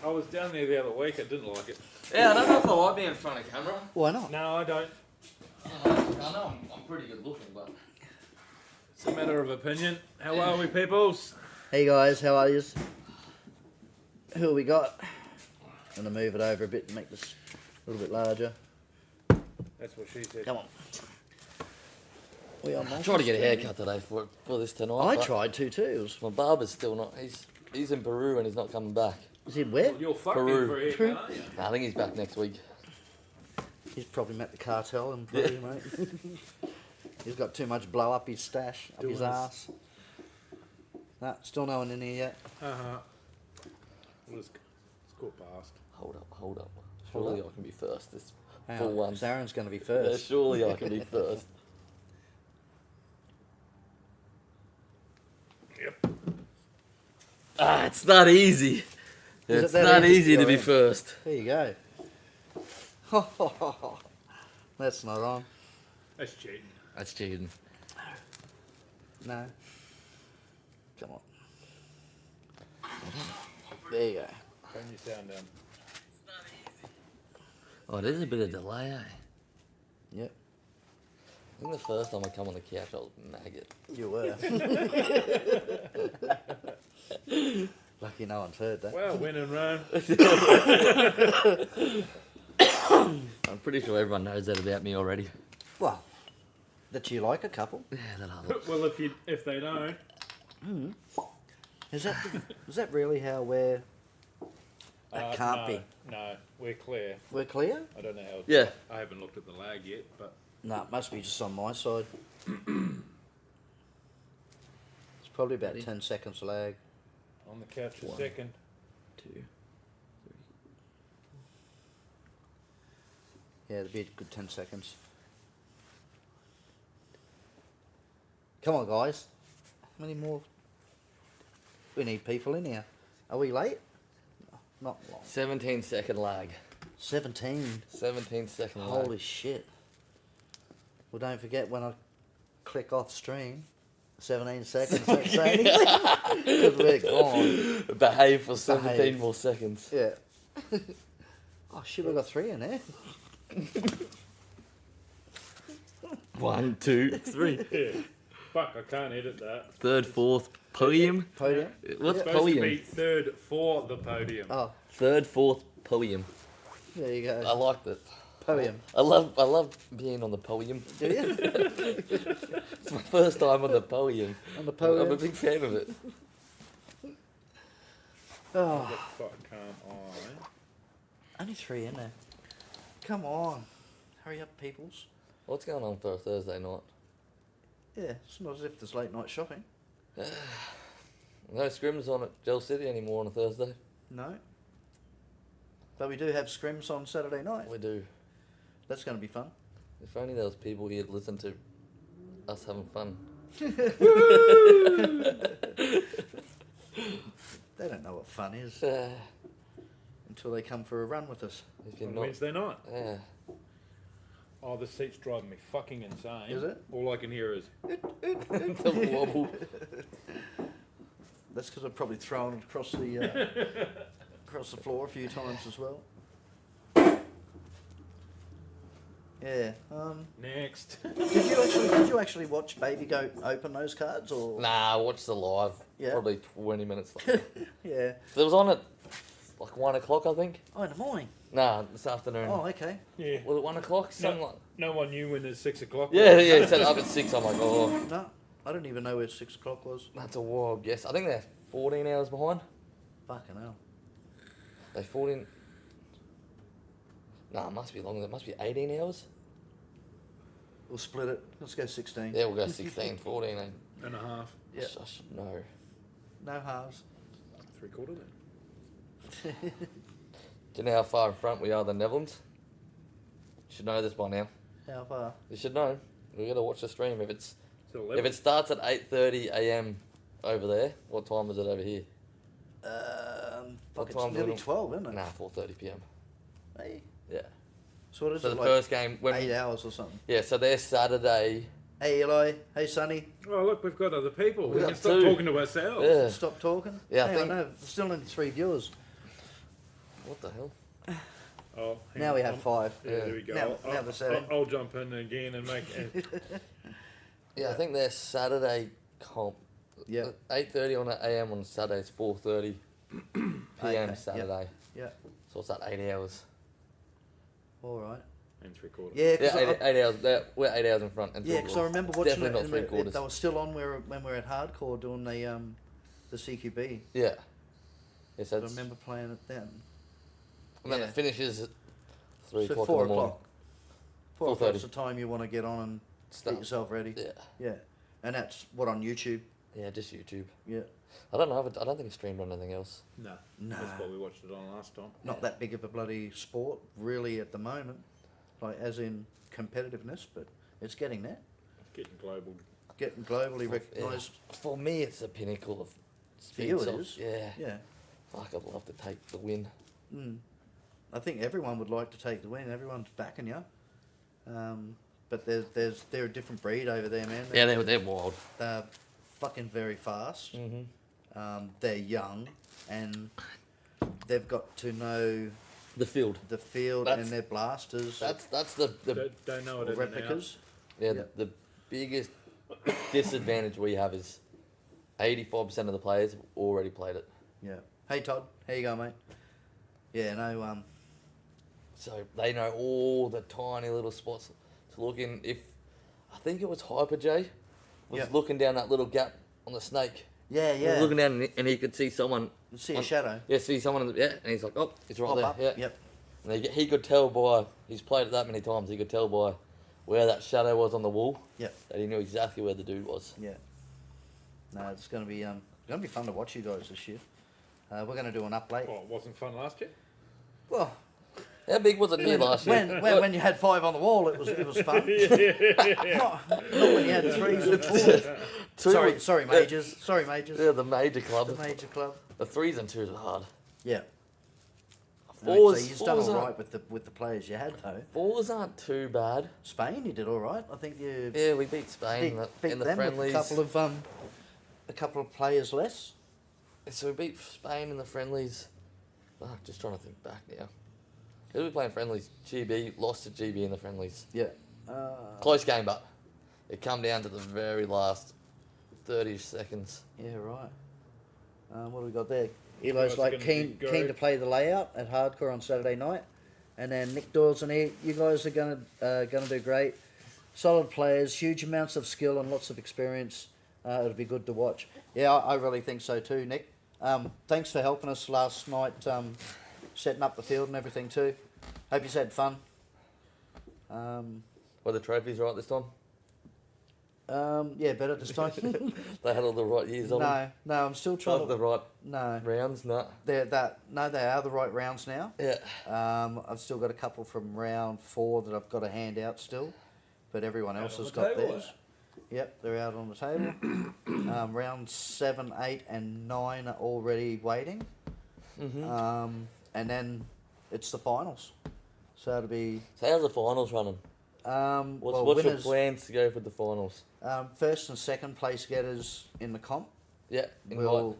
I was down there the other week. I didn't like it. Yeah, I don't know if I like being in front of camera. Why not? No, I don't. I know I'm pretty good looking, but... It's a matter of opinion. How are we, peoples? Hey guys, how are yous? Who have we got? I'm going to move it over a bit and make this a little bit larger. That's what she said. Come on. We are I tried to get a haircut today for this tonight. I tried to too. My barber's still not... He's in Peru and he's not coming back. Is he where? Well, you're fucking Peru. for a haircut, aren't you? Nah, I think he's back next week. He's probably met the cartel in Peru, mate. He's got too much blow up his stash, up his ass. Nah, still no one in here yet. Uh-huh. Let's go past. Hold up. Surely I can be first. This full one. Zarryn's going to be Yeah, first. surely I can be first. Yep. Ah, it's not easy. Is It's it that not easy easy to to go be in? first. There you go. That's not on. That's cheating. That's cheating. No. Come on. There you go. Turn your sound down. Oh, there's a bit of delay, eh? Yep. I think the first time I come on the couch, I was maggot. You were. Lucky no one's heard that. Well, win and run. I'm pretty sure everyone knows that about me already. Well, that you like a couple. Yeah, that other. Well, if they don't. Is that really how we're... That can't no, be. No, we're clear. We're clear? I don't know how. Yeah. I haven't looked at the lag yet, but No, it must be just on my side. It's probably about 10 seconds lag. on the couch a One. second. 2, 3. Yeah, it'll be a good 10 seconds. Come on, guys. How many more? We need people in here. Are we late? No, not long. 17-second lag. 17. 17-second lag. Holy shit. Well, don't forget when I click off stream, 17 seconds, don't say anything. Because we're gone. Behave for 17 Behave. more seconds. Yeah. Oh shit, we got 3 in there. 1, 2, 3. Yeah. Fuck, I can't edit that. Third, fourth, podium. Podium. What's It's supposed to be podium? third for the podium. Oh, Third, fourth, podium. there you I go. liked it. Podium. I love being on the podium. Do you? It's my first time on the podium. On the I'm a podium. big fan of it. Oh, What the fuck can't I? only 3 in there. Come on. Hurry up, peoples. What's going on for a Thursday night? Yeah, it's not as if there's late night shopping. No scrims on at Gel City anymore on a Thursday. No. But we do have scrims on Saturday night. We do. That's going to be fun. If only there was people here to listen to us having fun. They don't know what fun is Uh, until they come for a run with us. if you're On not, Wednesday night. yeah. Oh, the seat's driving me fucking insane. Is it? All I can hear is. The wobble. That's because I've probably thrown it across the floor a few times as well. Yeah. Next. Did you actually watch Baby Goat open those cards or? Nah, I watched the live. Yeah. Probably 20 minutes later. Yeah. It was on at like 1 o'clock, I think. Oh, in the morning. Nah, this afternoon. Oh, okay. Yeah. Was it 1 o'clock? Something like. No one knew when it's 6 o'clock. Yeah, it said up at 6. I'm like, oh, No, I didn't even know where 6 o'clock was. that's a wild guess. I think they're 14 hours behind. Fucking hell. They 14. Nah, it must be longer. It must be 18 hours. We'll split it. Let's go 16. Yeah, we'll go 16, 14. Eh? And a half. Yeah. I should know. No halves. 3/4 then. Do you know how far in front we are the Netherlands? You should know this by now. How far? You should know. We gotta watch the stream. If It's 11. it starts at 8:30 a.m. over there, what time is it over here? Fuck, it's time's nearly it? 12, isn't it? Nah, 4:30 p.m. Hey. Yeah. So what is So it, the like first game when 8 hours or something? yeah, so they're Saturday. Hey, Eli. Hey, Sonny. Oh, look, we've got other people. We got can stop 2. talking to ourselves. Yeah. Stop talking. Yeah, I Hey, think- I know. There's still only 3 viewers. the hell? Oh, hang Now on, we have 5. Yeah, there we go. Now there's 7. I'll jump in again and make. Yeah, I think their Saturday comp. Yeah. 8:30 on AM on Saturday. It's 4:30 PM Okay, Saturday. Yeah. So it's that 8 hours. All right. And 3/4. Yeah, Yeah, because 8 hours. We're 8 hours in front. And yeah, 'cause I remember watching Definitely it. not 3/4. They were still on when we were at Hardcore doing the CQB. Yeah. Yeah, so I it's, remember playing it then. and then yeah. it finishes at 3 So o'clock 4 in the morning. o'clock. 4 4:30. o'clock's the time you want to get on and Start. get yourself ready. Yeah. Yeah. And that's what on YouTube. Yeah, just YouTube. Yeah. I don't know. I don't think it's streamed on anything else. No. Nah. That's what we watched it on last time. Not that big of a bloody sport, really, at the moment. Like, as in competitiveness, but it's getting there. Getting global. Getting globally Yeah. recognised. For me, it's the pinnacle of For you, speed it soft. is. Yeah. Yeah. Fuck, I'd love to take the win. Mm. I think everyone would like to take the win. Everyone's backing you. But they're a different breed over there, man. Yeah, they're wild. They're fucking very fast. Mm-hmm. They're young, and they've got to know The field. the field That's- and their blasters That's the Don't know it or in and out. replicas. yeah, Yeah. the biggest disadvantage we have is 85% of the players have already played it. Yeah. Hey Todd, how you going, mate? Yeah, no. So they know all the tiny little spots to look in. If I think it was Hyper J was Yeah. looking down that little gap on the snake. Yeah, He was yeah. looking down and he could see someone. You see a on- shadow. Yeah, see someone. In the, yeah, and he's like, oh, it's right Pop there. up. Yeah. Yep. And he could tell by he's played it that many times. He could tell by where that shadow was on the wall. Yep. That he knew exactly where the dude was. Yeah. No, it's gonna be fun to watch you guys this year. We're gonna do an up late. Oh, it wasn't fun last year? Well, How big was it near last year? when you had 5 on the wall, it was fun. not when you had 3s and 4s. Sorry, majors. Sorry, majors. Yeah, the major club. The major club. The 3s and 2s are hard. Yeah. Fours, so you've done fours all aren't- right with the players you had though. 4s aren't too bad. Spain, you did all right. I think you Yeah, we beat Spain beat in the them friendlies. with a couple of players less. So we beat Spain in the friendlies. Oh, just trying to think back now. Who were we playing friendlies? GB, lost to GB in the friendlies. Yeah. Close game, but it come down to the very last 30 seconds. Yeah, right. What do we got there? Elo's It's like gonna keen be to great. play the layout at Hardcore on Saturday night, and then Nick Doyle's in here. You guys are gonna do great. Solid players, huge amounts of skill and lots of experience. It'll be good to watch. Yeah, I really think so too, Nick. Thanks for helping us last night, setting up the field and everything too. Hope you had fun. Were the trophies right this time? Yeah, better this time. They had all the right years on them? No, I'm still trying Not to. the right No, rounds? No. they are the right rounds now. Yeah. I've still got a couple from round 4 that I've got to hand out still, but everyone else on has the got table, theirs. Yep, they're out on the table. Round 7, 8, and 9 are already waiting. Mm-hmm. And then it's the finals. So it'll be So how's the finals running? What's your winners, plans to go for the finals? first and second place getters in the comp Yeah. will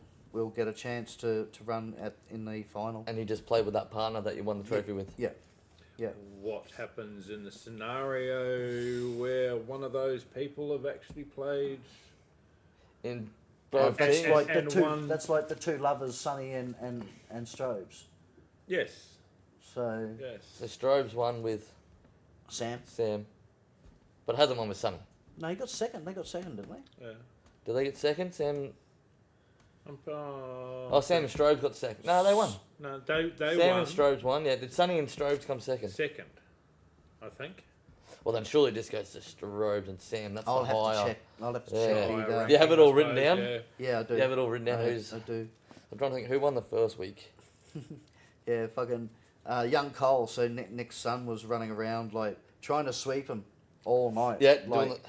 get a chance to run in the final. And you just play with that partner that you won the trophy with. Yeah. Yeah. What happens in the scenario where one of those people have actually played? In both That's teams. like and the two. one- That's like the two lovers, Sonny and Strobes. Yes. So Yes. So Strobes won with Sam. Sam, but hasn't won with Sonny. No, he got second. They got second, didn't they? Yeah. Did they get second? Sam. I'm, Oh, Sam and Strobes got second. No, they won. No, they Sam won and Strobes won. Yeah, did Sonny and Strobes come second? second, I think. Well, then surely this goes to Strobes and Sam. That's I'll the have higher. to check. I'll have to Yeah. check. Higher who ranking, Do you have it all I written suppose, down? yeah. Yeah, I do. You have it all written down. I Who's? do. I'm trying to think who won the first week. Yeah, fucking young Cole. So Nick's son was running around like trying to sweep him all night. Yeah, like, doing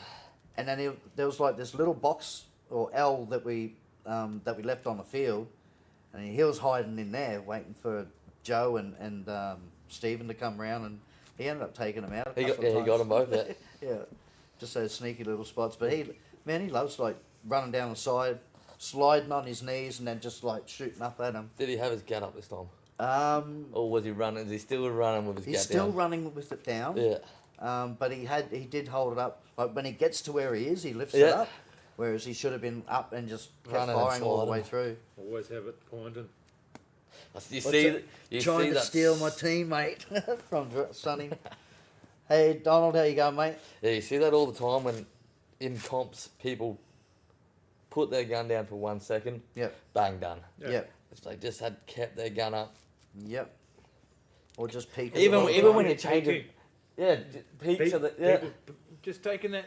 and then there was like this little box or L that we left on the field, and he was hiding in there waiting for Joe and Stephen to come round, and he ended up taking him out. He got them both. Yeah. Yeah, just those sneaky little spots. But he loves like running down the side, sliding on his knees, and then just like shooting up at him. Did he have his gat up this time? Or was he running? Is he still running with his He's gap still down? running with it down. Yeah. But he did hold it up. Like when he gets to where he is, he lifts it Yeah. up. Whereas he should have been up and just kept Running and firing all the sliding. way through. Always have it pointing. You What's see, it? you Trying see to that steal my teammate from Sonny. Hey Donald, how you going, mate? Yeah, you see that all the time when in comps people put their gun down for 1 second, Yep, bang, done. Yeah. yep, If they just had kept their gun up. yep. Or just peek. at Even the even ball. when you change it, yeah, peaks of the yeah. Just taking that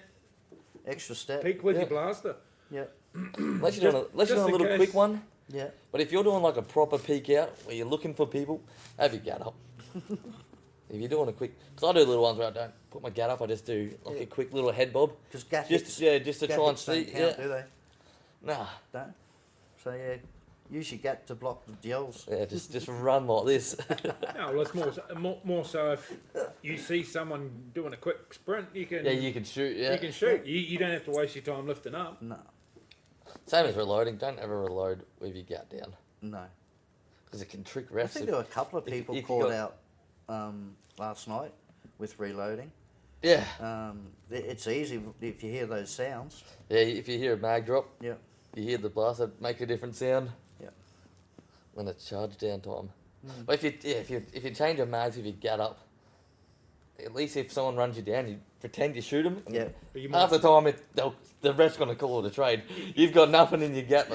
Extra step. peek with Yeah. your blaster. Yep, Unless you're doing a just in little case. quick one. yeah. But if you're doing like a proper peek out where you're looking for people, have your gun up. If you're doing a quick, because I do little ones where I don't put my gun up, I just do like Yeah. a quick little head bob. Because gadgets. Just to try and gadgets see. don't count, Yeah. do they? Nah. Don't. So yeah, use your gat to block the gels. Yeah, just run like this. No, well, it's more so if you see someone doing a quick sprint, you can Yeah, you can shoot. Yeah. you can shoot. You don't have to waste your time lifting up. No, Same as reloading. Don't ever reload with your gut down no. because it can trick I refs. think there were a couple of if- people if you caught got- out last night with reloading. Yeah. It's easy if you hear those sounds. Yeah. If you hear a mag drop, Yeah, you hear the blaster make a different sound. Yeah. When it's charge down time. Mm. But if you change your mags with your gut up, at least if someone runs you down, you pretend you shoot them. yeah. But you Half might, the time, the ref's gonna call it a trade. You've got nothing in your gut.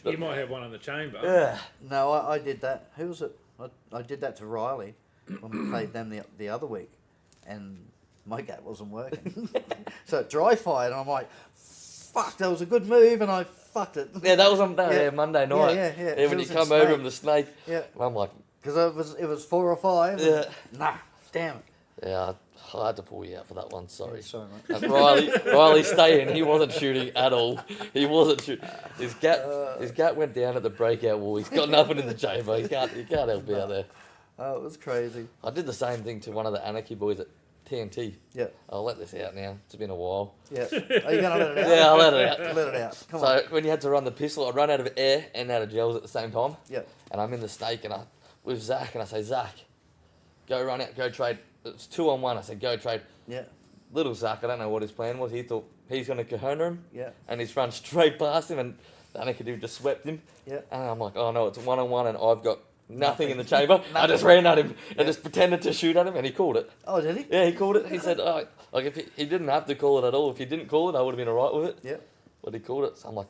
you might have one in the chamber. Yeah. No, I did that. Who was it? I did that to Riley when we played them the other week, and my gat wasn't working. So it dry fired, and I'm like, "Fuck, that was a good move," and I fucked it. Yeah, that was on Yeah. Monday night. Yeah. when It you was in come over Snake. him the snake, Yeah, and I'm like, because it was 4 or 5. and- Yeah. Nah, damn it. yeah, I had to pull you out for that one. Sorry. Yeah, sorry, mate. And Riley staying. He wasn't shooting at all. He wasn't shooting. His gut went down at the breakout wall. He's got nothing in the chamber. He can't help out there. Oh, it was crazy. I did the same thing to one of the Anarchy boys at TNT. Yeah, I'll let this out now. It's been a while. yeah. Are you gonna let it out? Yeah, I'll let it out. Let it out. Come So on. when you had to run the pistol, I'd run out of air and out of gels at the same time. Yeah, And I'm in the snake and with Zach and I say, Zach, go run out, go trade. It's 2-on-1. I said, go trade. yeah, Little Zach, I don't know what his plan was. He thought he's going to kahuna him yeah, and he's run straight past him and the Anarchy dude just swept him. yeah. And I'm like, oh no, it's 1-on-1 and I've got nothing in the chamber. I just ran at him and just pretended to shoot at him and he called it. Oh, did he? Yeah, he called it. He said, oh, like if he didn't have to call it at all. If he didn't call it, I would have been alright with it. Yeah. But he called it. So I'm like,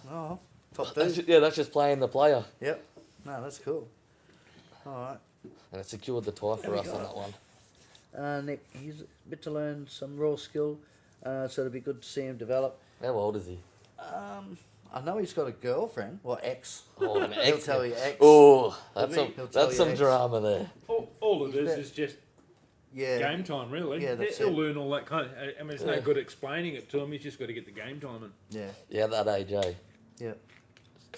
Oh, top that's dude. that's just playing the player. Yep. No, that's cool. All right. And it secured the tie for us on that one. Nick, he's a bit to learn some raw skill, so it'll be good to see him develop. How old is he? I know he's got a girlfriend, or ex. Oh, an He'll ex. tell you ex. Oh, that's He'll some tell that's you some ex. drama there. All it He's is just Yeah. game time, really. Yeah, that's He'll it. learn all that kind of. I mean, it's Yeah. no good explaining it to him. He's just got to get the game time in. Yeah. Yeah, that age, eh? Yeah.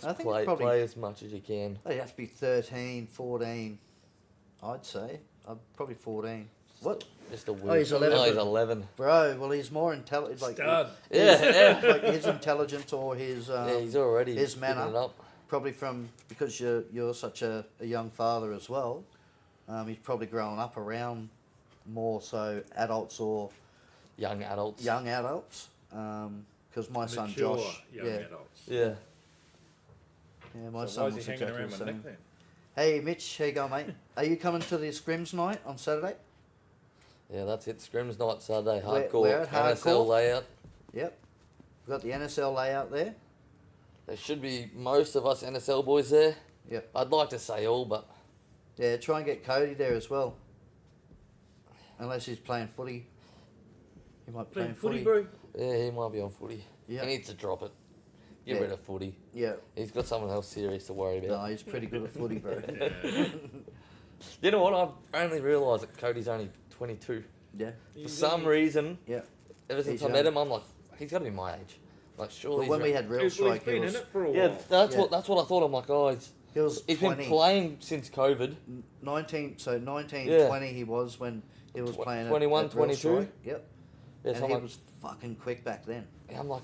I think Play, it's probably play as much as you can. They'd have to be 13, 14, I'd say. Probably 14. What? Just a weird. Oh, he's 11. Oh, he's 11. Bro, well, he's more intelligent. Like, Stud. Yeah, yeah. like his intelligence or his Yeah, he's already his picking manner. it up. Probably from because you're such a young father as well. He's probably grown up around more so adults or Young adults. young adults. Because my son Mature Josh, young yeah, adults. Yeah. my So son why is was he hanging exactly around the with same. Nick then? Hey Mitch, how you going, mate? Are you coming to the scrims night on Saturday? Yeah, that's it. Scrims night Saturday. We're Hardcore. at NSL hardcore. layout. Yep. We've got the NSL layout there. There should be most of us NSL boys there. Yep. I'd like to say all, but Yeah, try and get Cody there as well. Unless he's playing footy. He might be Playing playing footy, bro. yeah, he might be on footy. Yeah. He needs to drop it. Get Yeah. rid of footy. Yeah. He's got someone else serious to worry No, about. he's pretty good at footy, bro. Yeah. You know what? I've only realised that Cody's only 22. Yeah. For some reason, Yeah. ever since He's I met young. him, I'm like, he's got to be my age. Like, surely. But when he's we had real He's strike, he been was in it for a yeah, while. that's Yeah. what I thought. I'm like, oh, he was he's 20. been playing since COVID. 19, so 19, Yeah. 20 he was when he was playing 21, at real 22? strike. Yep. Yeah, And so I'm he like, was fucking quick back then. yeah, I'm like,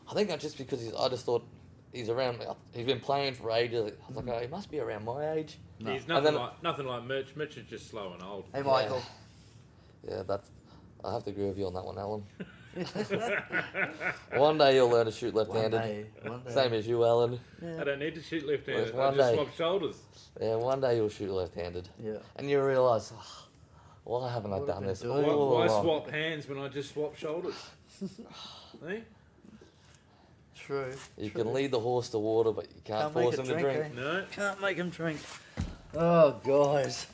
I think that's just because I just thought he's around. He's been playing for ages. I was like, oh, he must be around my age. No. He's And then- nothing like Mitch. Mitch is just slow and old. Hey, Michael. Yeah, I have to agree with you on that one, Alan. One day you'll learn to shoot left-handed. One day. Same as you, Alan. I don't need to shoot left-handed. Well, I one just day. swap shoulders. Yeah, one day you'll shoot left-handed. Yeah. And you realise, why haven't I What have done been this doing? all Why along? swap hands when I just swap shoulders? Eh? True. You can lead the horse to water, but you can't Can't make force it him to drink. eh? No, Can't make him drink. Oh, guys.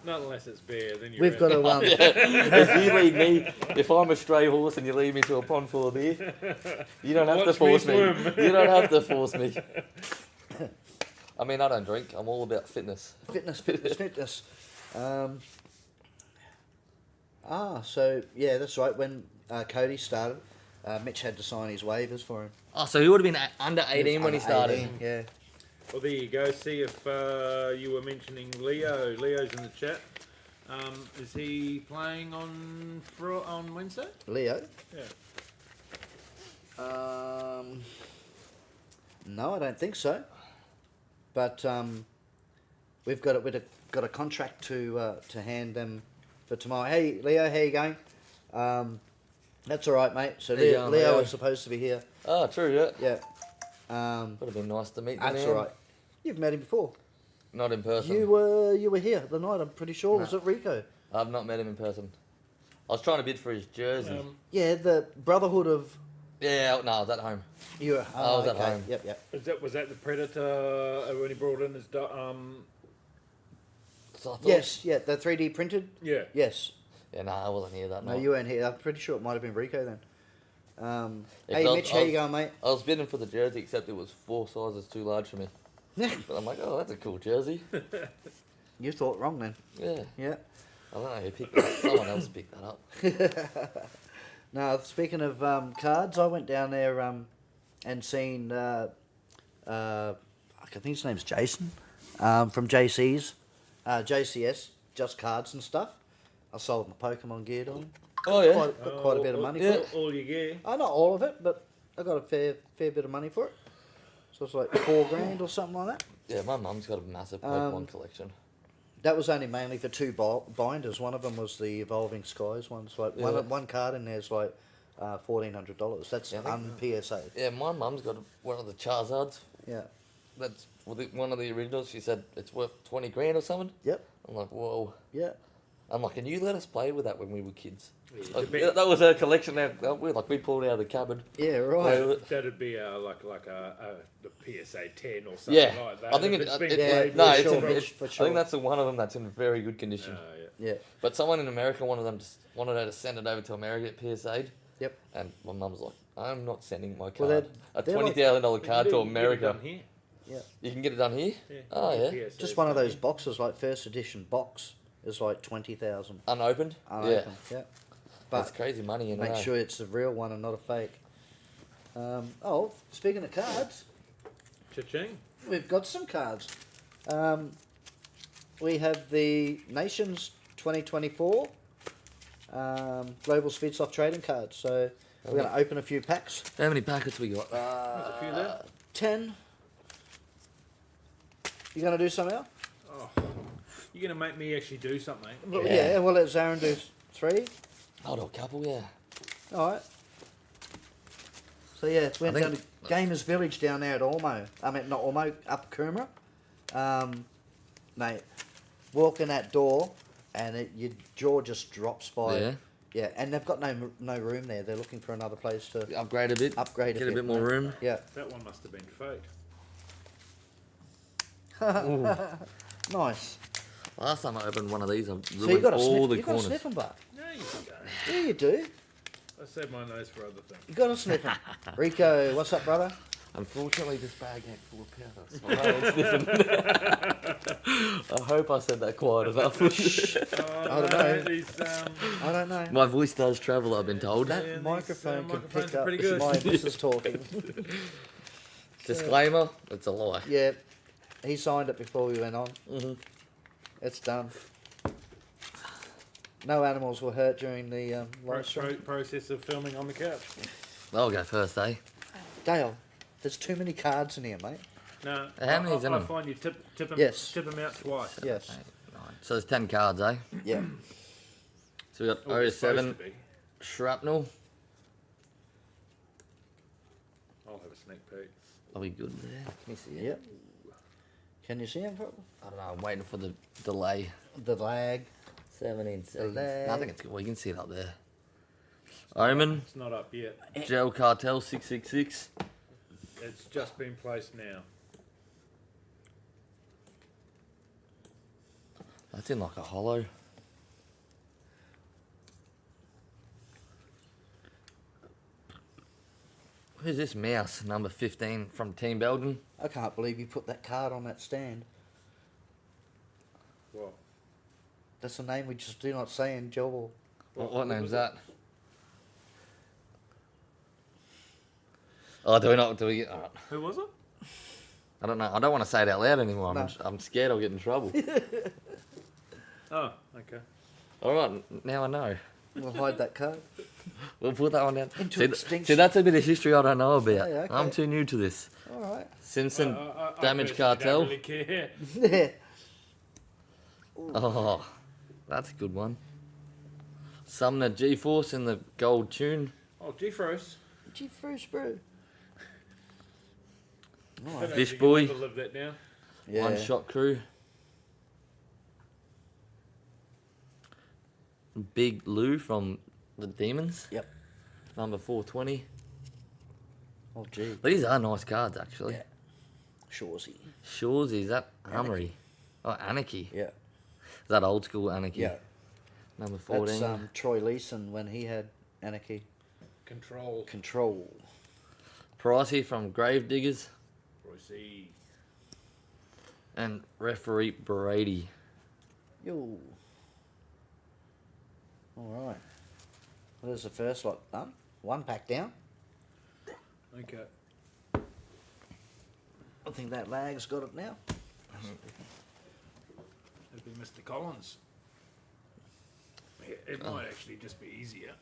not unless it's beer. Then you're We've got out. to If you lead me, if I'm a stray horse and you lead me to a pond full of beer, you don't have to Watch me force me. swim. You don't have to force me. I mean, I don't drink. I'm all about fitness. fitness. So yeah, that's right. When Cody started, Mitch had to sign his waivers for him. Oh, so he would have been under 18 when he Under started. 18, yeah. Well, there you go. See if you were mentioning Leo. Leo's in the chat. Is he playing on Wednesday? Leo. Yeah. No, I don't think so. But we've got a contract to hand them for tomorrow. Hey, Leo, how you going? That's all right, mate. So How you Leo, going, Leo Leo? is supposed to be here. Oh, true, yeah. Yeah. Would have been nice to meet the That's man. all right. You've met him before. Not in person. You were here the night. I'm pretty sure. Was No. it Rico? I've not met him in person. I was trying to bid for his jersey. Yeah, the Brotherhood of Yeah, no, I was at home. you. Were, I was at home. Yep. Was that the Predator when he brought in his So I thought, Yes, yeah. The 3D printed. yeah. Yes. Yeah, no, I wasn't here that No, night. you weren't here. I'm pretty sure it might have been Rico then. Yeah, Hey, 'cause Mitch, I how was- you going, mate? I was bidding for the jersey, except it was 4 sizes too large for me. But I'm like, oh, that's a cool jersey. You thought wrong then. Yeah. Yeah. I don't know who picked that up. Someone else picked that up. Now, speaking of cards, I went down there and seen, I think his name's Jason, from JCS, Just Cards and Stuff. I sold my Pokemon gear to him. Oh, yeah. Got quite a bit of money yeah. for it. All you get. Not all of it, but I got a fair bit of money for it. So it's like $4,000 or something like that. Yeah, my mum's got a massive Pokemon collection. That was only mainly for 2 binders. One of them was the Evolving Skies one. It's like Yeah. one card in there's like $1,400. That's Yeah, I think- un-PSA. Yeah, my mum's got one of the Charizards. Yeah. That's one of the originals. She said it's worth 20 grand or something. Yep. I'm like, whoa. Yeah. I'm like, can you let us play with that when we were kids? Yeah, Like, that was her collection. We pulled it out of the cupboard. Yeah. Right. Play with it. That'd be like the PSA 10 or something Yeah, like that. I think If it, it's been it- played no, with it's sure, in, children. it's, for I sure. think that's the one of them that's in very good condition. Yeah. Yeah. But someone in America wanted her to send it over to America at PSA'd. Yep. And my mum's like, I'm not sending my Well, card. they're a $20,000 card to America. Here. Yeah. You can get it done here? Yeah. Oh, yeah. PSA's Just one of done those here. boxes, like first edition box, is like 20,000. Unopened? Unopened. Yeah. That's But crazy money in make there. sure it's a real one and not a fake. Speaking of cards, Cha-ching. we've got some cards. We have the Nations 2024 Global Speed Soft Trading cards. So we're going to open a few packs. How many packets we got? There's a few there. 10. You going to do something else? Oh, you're gonna make me actually do something. Well, Yeah. yeah, we'll let Zarryn do 3. I'll do a couple, yeah. All right. So yeah, went think- down to Gamers Village down there at Ormo. I mean, not Ormo, up Coomera. Mate, walk in that door, and your jaw just drops by. Yeah. Yeah, and they've got no room there. They're looking for another place to Upgrade a bit. upgrade. Get a bit more mate. room. Yeah. That one must have been fake. Nice. Last time I opened one of these, I So you ruined got a all sniff. the You got a corners. sniffing butt. There you go. Yeah, you do. I saved my nose for other things. You got a sniffing. Rico, what's up, brother? Unfortunately, this bag ain't full of powder, so I ain't sniffing. I hope I said that quiet enough. I don't know. These, I don't know. My voice does travel, I've been told. That Yeah, these, microphone can microphones pick are up pretty good. my missus talking. Disclaimer, it's a lie. Yeah, he signed it before we went on. Mm-hmm. It's done. No animals were hurt during the live stream. process of filming on the couch. I'll go first, eh? Dale, there's too many cards in here, mate. No. How many's in I 'em? find you tip them. Yes. Tip them out twice. Yes. 8, 9. So there's 10 cards, eh? Yeah. So we got Oh, it's supposed 07 to be. shrapnel. I'll have a sneak peek. Are we good there? Can you see it? Yep. Can you see him? I don't know. I'm waiting for the delay. The lag. 17 seconds. Delay. No, I think it's good. Well, you can see it up there. Omen. It's not up yet. Gel Cartel 666. It's just been placed now. That's in like a hollow. Who's this mouse? Number 15 from Team Belgium. I can't believe you put that card on that stand. What? That's a name we just do not say in gelball. What name's that? Oh, do we not? Do we get? Alright. Who was it? I don't know. I don't want to say it out loud anymore. No. I'm scared I'll get in trouble. Oh, okay. All right, now I know. We'll hide that card. We'll put that one down. Into See, extinction. see, that's a bit of history I don't know about. Yeah, okay. I'm too new to this. All right. Simpson I Damage personally Cartel. Don't really care. Yeah. Oh, that's a good one. Sumner G-Force in the gold tune. Oh, G-Frost. Gee, first, bro. I don't Nice. Fish think Boy. you'll ever live that down. Yeah. One Shot Crew. Big Lou from the Demons. Yep. Number 420. Oh, gee. These are nice cards, actually. Yeah. Shoresy. Shawsy, is that Armory? Oh, Anarchy. Yeah. Is that old school Anarchy? Yeah. Number 14. That's Troy Leeson when he had Anarchy. Control. Control. Pricey from Grave Diggers. Proceed. And referee Brady. Yo. All right. Well, there's the first lot done. One pack down. Okay. I think that lag's got it now. It'd be Mr. Collins. It might actually just be easier.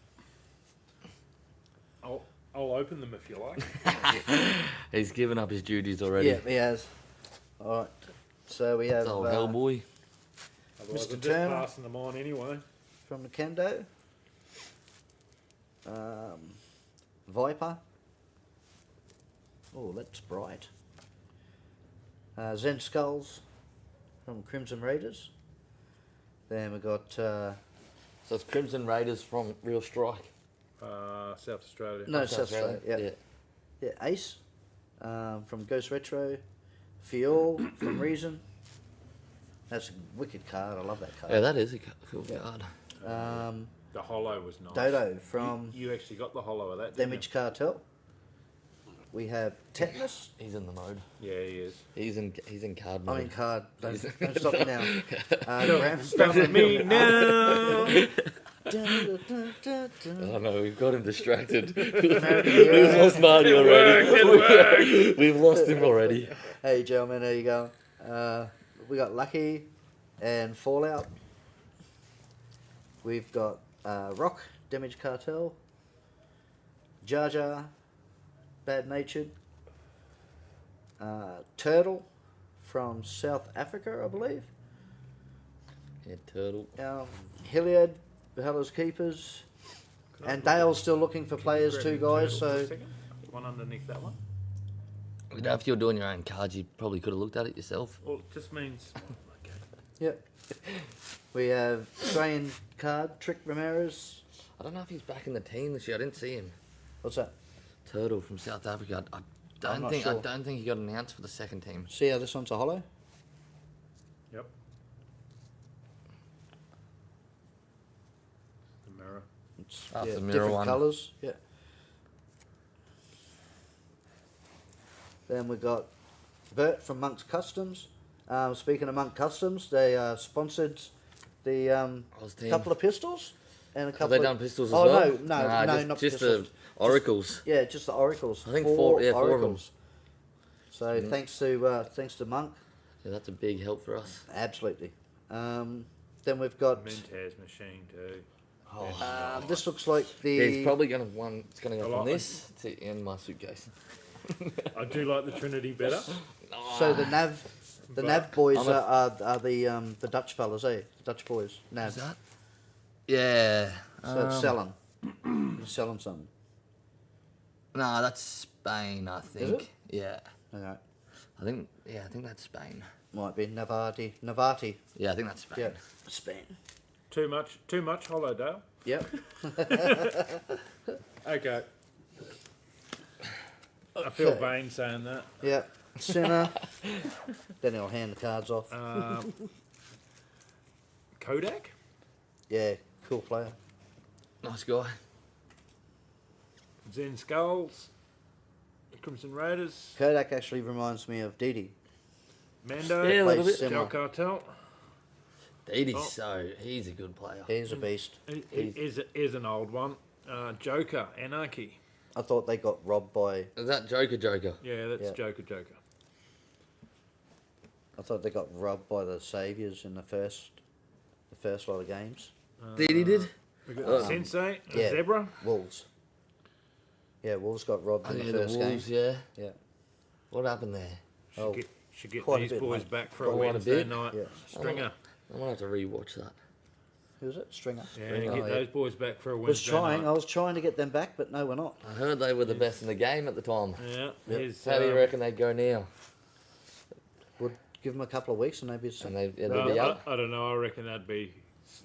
I'll open them if you like. He's given up his duties already. Yeah, he has. All right. So we have It's old Hellboy. Otherwise, Mr. I'm just Turner. passing them on anyway. from the Kendo. Viper. Oh, that's bright. Zen Skulls from Crimson Raiders. Then we got So it's Crimson Raiders from Real Strike. South Australia. no South Australia. Yeah. Yeah, Ace from Ghost Retro. Fiol from Reason. That's a wicked card. I love that card. Yeah, that is a cool Yeah. card. The hollow was nice. Dodo from You actually got the hollow of that, didn't Damage Cartel. We have Tetanus. He's in the mode. you? Yeah, he is. He's in card mode. I mean card. Don't stop me now. Stop me now. Oh no, we've got him distracted. American We've Hero. lost Marty already. We've lost him already. Hey gentlemen, there you go. We got Lucky and Fallout. We've got Rock, Damage Cartel. Jar Jar, Bad Natured. Turtle from South Africa, I believe. Yeah, turtle. Hilliard, Behella's Keepers. And Dale's still looking for players too, guys. So One underneath that one. You know, if you're doing your own cards, you probably could have looked at it yourself. Well, it just means. Okay. Yep. We have Australian card, Trick Ramirez. I don't know if he's back in the team this year. I didn't see him. What's that? Turtle from South Africa. I I'm not I sure. don't think he got announced for the second team. See how this one's a hollow? Yep. The mirror. It's, That's the mirror different one. colours. Yeah. Then we got Bert from Monk's Customs. Speaking of Monk Customs, they sponsored the Oz team. couple of pistols and a Have couple. they of, done pistols as oh, well? no, not just pistols. the oracles. Yeah, just the oracles. I think four of them. oracles. So thanks to Monk, Yeah, that's a big help for us. absolutely. Then we've got. Mintaz machine too. This looks like the. Yeah, he's probably gonna one. It's gonna I go like from this to in my suitcase. I do like the Trinity better. So the Nav But boys I'm a- are the Dutch fellas, eh? The Dutch boys. Nav. Is that? Yeah. So it's selling. You're selling something. No, that's Spain, I think. it? Yeah. Okay. I think that's Spain. Might be Navati. Yeah, I think that's Spain. Yeah. Spain. too much Hollowdale. Yep. Okay. I feel vain saying that. Yep. Sinner. Then he'll hand the cards off. Kodak? Yeah. Cool player. Nice guy. Zen Skulls? Crimson Raiders? Kodak actually reminds me of Didi. Mando? Yeah, a little bit. Similar. Del Cartel? He's a good player. He's a beast. Is an old one. Joker, Anarchy. I thought they got robbed by. Is that Joker? Yeah, that's Yeah. Joker. I thought they got robbed by the Saviors in the first lot of games. Did? We got Sensei, yeah. Zebra. Wolves. Yeah, Wolves got robbed in the first Wolves, game. yeah. Yeah. What happened there? Oh, Should get quite a these bit, boys mate. back for a Quite a Wednesday bit. night. Yeah. Stringer. I'm gonna have to rewatch that. who was it? Stringer. Yeah, Oh, get those boys back for a I Wednesday I night. was trying to get them back, but no, we're not. I heard they were the best in the game at the time. Yeah. Yep. here's, How do you reckon they'd go now? We'll give them a couple of weeks and they'd be. And they'd be up. I don't know. I reckon that'd be.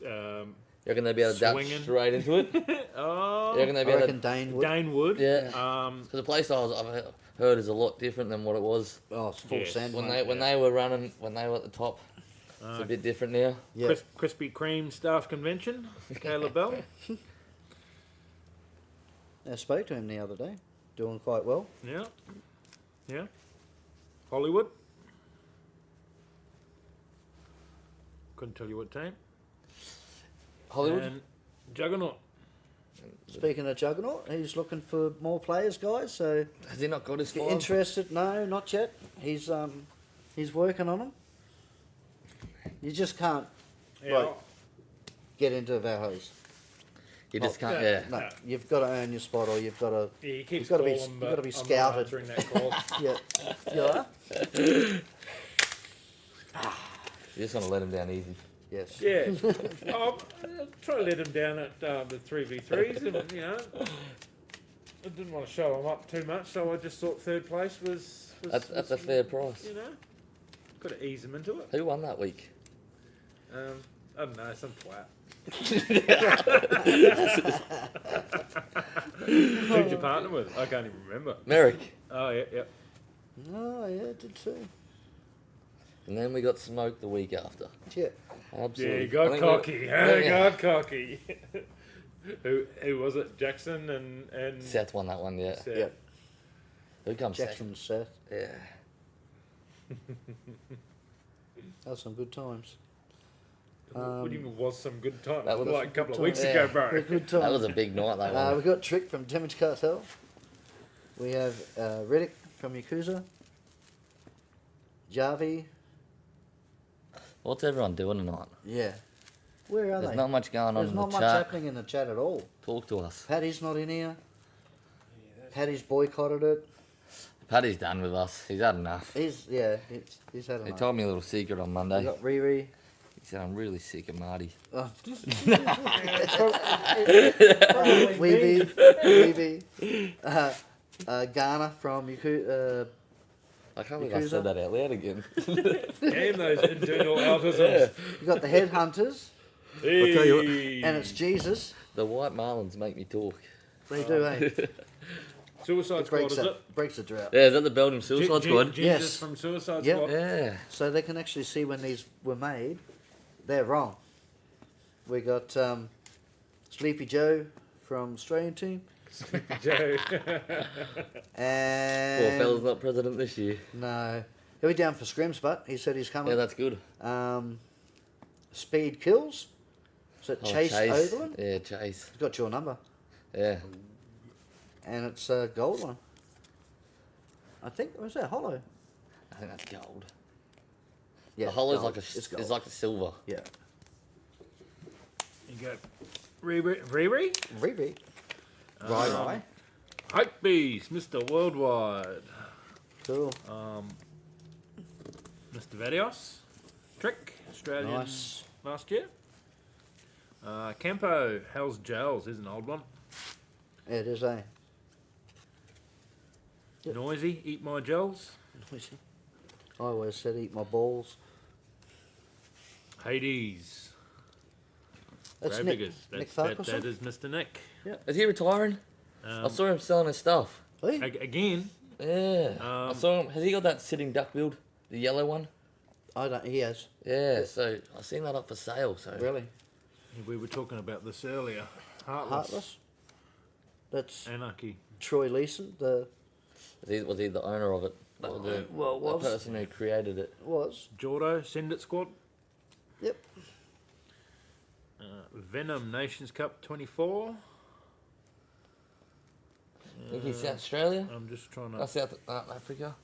You reckon they'd be able to dash Swinging. straight into it? You Oh, reckon they'd I be able reckon to... Dane would. Dane Wood. Yeah. Because the play styles I've heard is a lot different than what it was Oh, it's full Yes. sand. when mate. they were running, when they were at the top. It's a bit different now. Yeah. Krispy Kreme staff convention. Caleb Bell. I spoke to him the other day. Doing quite well. Yeah. Hollywood. Couldn't tell you what team. Hollywood? And Juggernaut. Speaking of Juggernaut, he's looking for more players, guys. So Has he not got his if you're five? interested, no, not yet. He's working on them. You just can't Yeah. Right. get into Valhos. You just can't, yeah. yeah. No, Yeah. you've got to earn your spot, or you've got to. Yeah, he keeps You've gotta be- calling, you've but gotta be I'm not scouted. answering that call. Yeah, yeah. You just want to let him down easy. Yes. Yeah. I'll try to let him down at the 3v3s, and I didn't want to show him up too much, so I just thought third place was That's a fair price. got to ease him into it. Who won that week? I don't know, some twat. Who'd you partner with? I can't even remember. Merrick. Oh, yeah. Oh yeah, it did too. And then we got smoked the week after. Yeah. Absolutely. Yeah, you got I think cocky. yeah. Got cocky. Who was it? Jackson and Seth won that one, yeah. Seth. Yeah. Who comes Jackson Seth. second? Yeah. That was some good times. What do you mean was some good time? That was Like a couple of weeks Yeah. ago, bro. Good That times. was a big night, that one. We got Trick from Damage Cartel. We have Riddick from Yakuza. Javi. What's everyone doing tonight? Yeah. Where are There's they? not much going on There's in not the much chat. happening in the chat at all. Talk to us. Paddy's not in here. Paddy's boycotted it. Paddy's done with us. He's had enough. He's had He enough. told me a little secret on We Monday. got Riri. He said, I'm really sick of Marty. Oh, Probably Weeby. Ghana from I can't believe I Yakuza. said that out loud again. Damn those internal autisms. You got the Headhunters, Hey. tell you and it's Jesus. The white marlins make me talk. They do, eh? Suicide Squad, Breaks is it? breaks the drought. Yeah, is that the Belgium Suicide Squad? Jesus Yes. from Suicide Yep. Squad. Yeah. So they can actually see when these were made. They're wrong. We got Sleepy Joe from Australian team, Joe. and Poor fella's not president this year. no, he'll be down for scrims, but he said he's coming. Yeah, that's good. Speed Kills. Is it Chase Overland? Yeah, Chase. He's got your number, Yeah. and it's a gold one. I think was that hollow? I think that's gold. Yeah, The hollow's gold. like It's gold. it's like a silver. Yeah. You got Riri? Riri. Right. Hype Beast, Mr. Worldwide. Cool. Mr. Vadios. Trick, Australian Nice. last year. Campo, Hell's Gels is an old one. Yeah, it is, eh? Yep. Noisy, Eat My Gels. Noisy. I always said eat my balls. Hades. That's Grave Nick. Diggers. Nick That Farquharson. is Mr. Nick. Is he retiring? I saw him selling his stuff. Hey? Again, Yeah. I saw him. Has he got that sitting duck build? The yellow one? I don't. He has. Yeah, so I seen that up for sale. So Really? we were talking about this earlier. Heartless. Heartless. That's Anarchy. Troy Leeson. The was he the owner of it? Or the, Well, the was. person who created it? was. Jordo, Send It Squad. Yep. Venom Nations Cup 24. I think he's South Australia. I'm just trying to South Africa.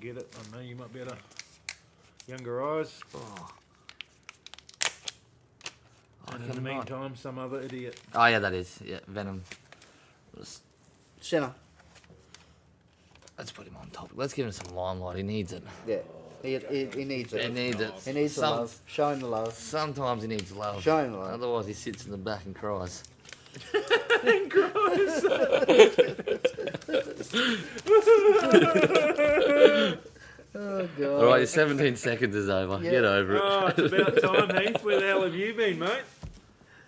get it. I know you might be able to. Younger eyes. Oh. And in the meantime, some other idiot. Oh yeah, that is Venom. Centre. Let's put him on top. Let's give him some limelight. He needs it. Yeah. He needs He it. needs it. He needs the love. Show him the love. Sometimes he needs love. Show him love. Otherwise, he sits in the back and cries. Oh God. All right, your 17 seconds is over. Yeah. Get over it. Oh, it's about time, Heath. Where the hell have you been, mate?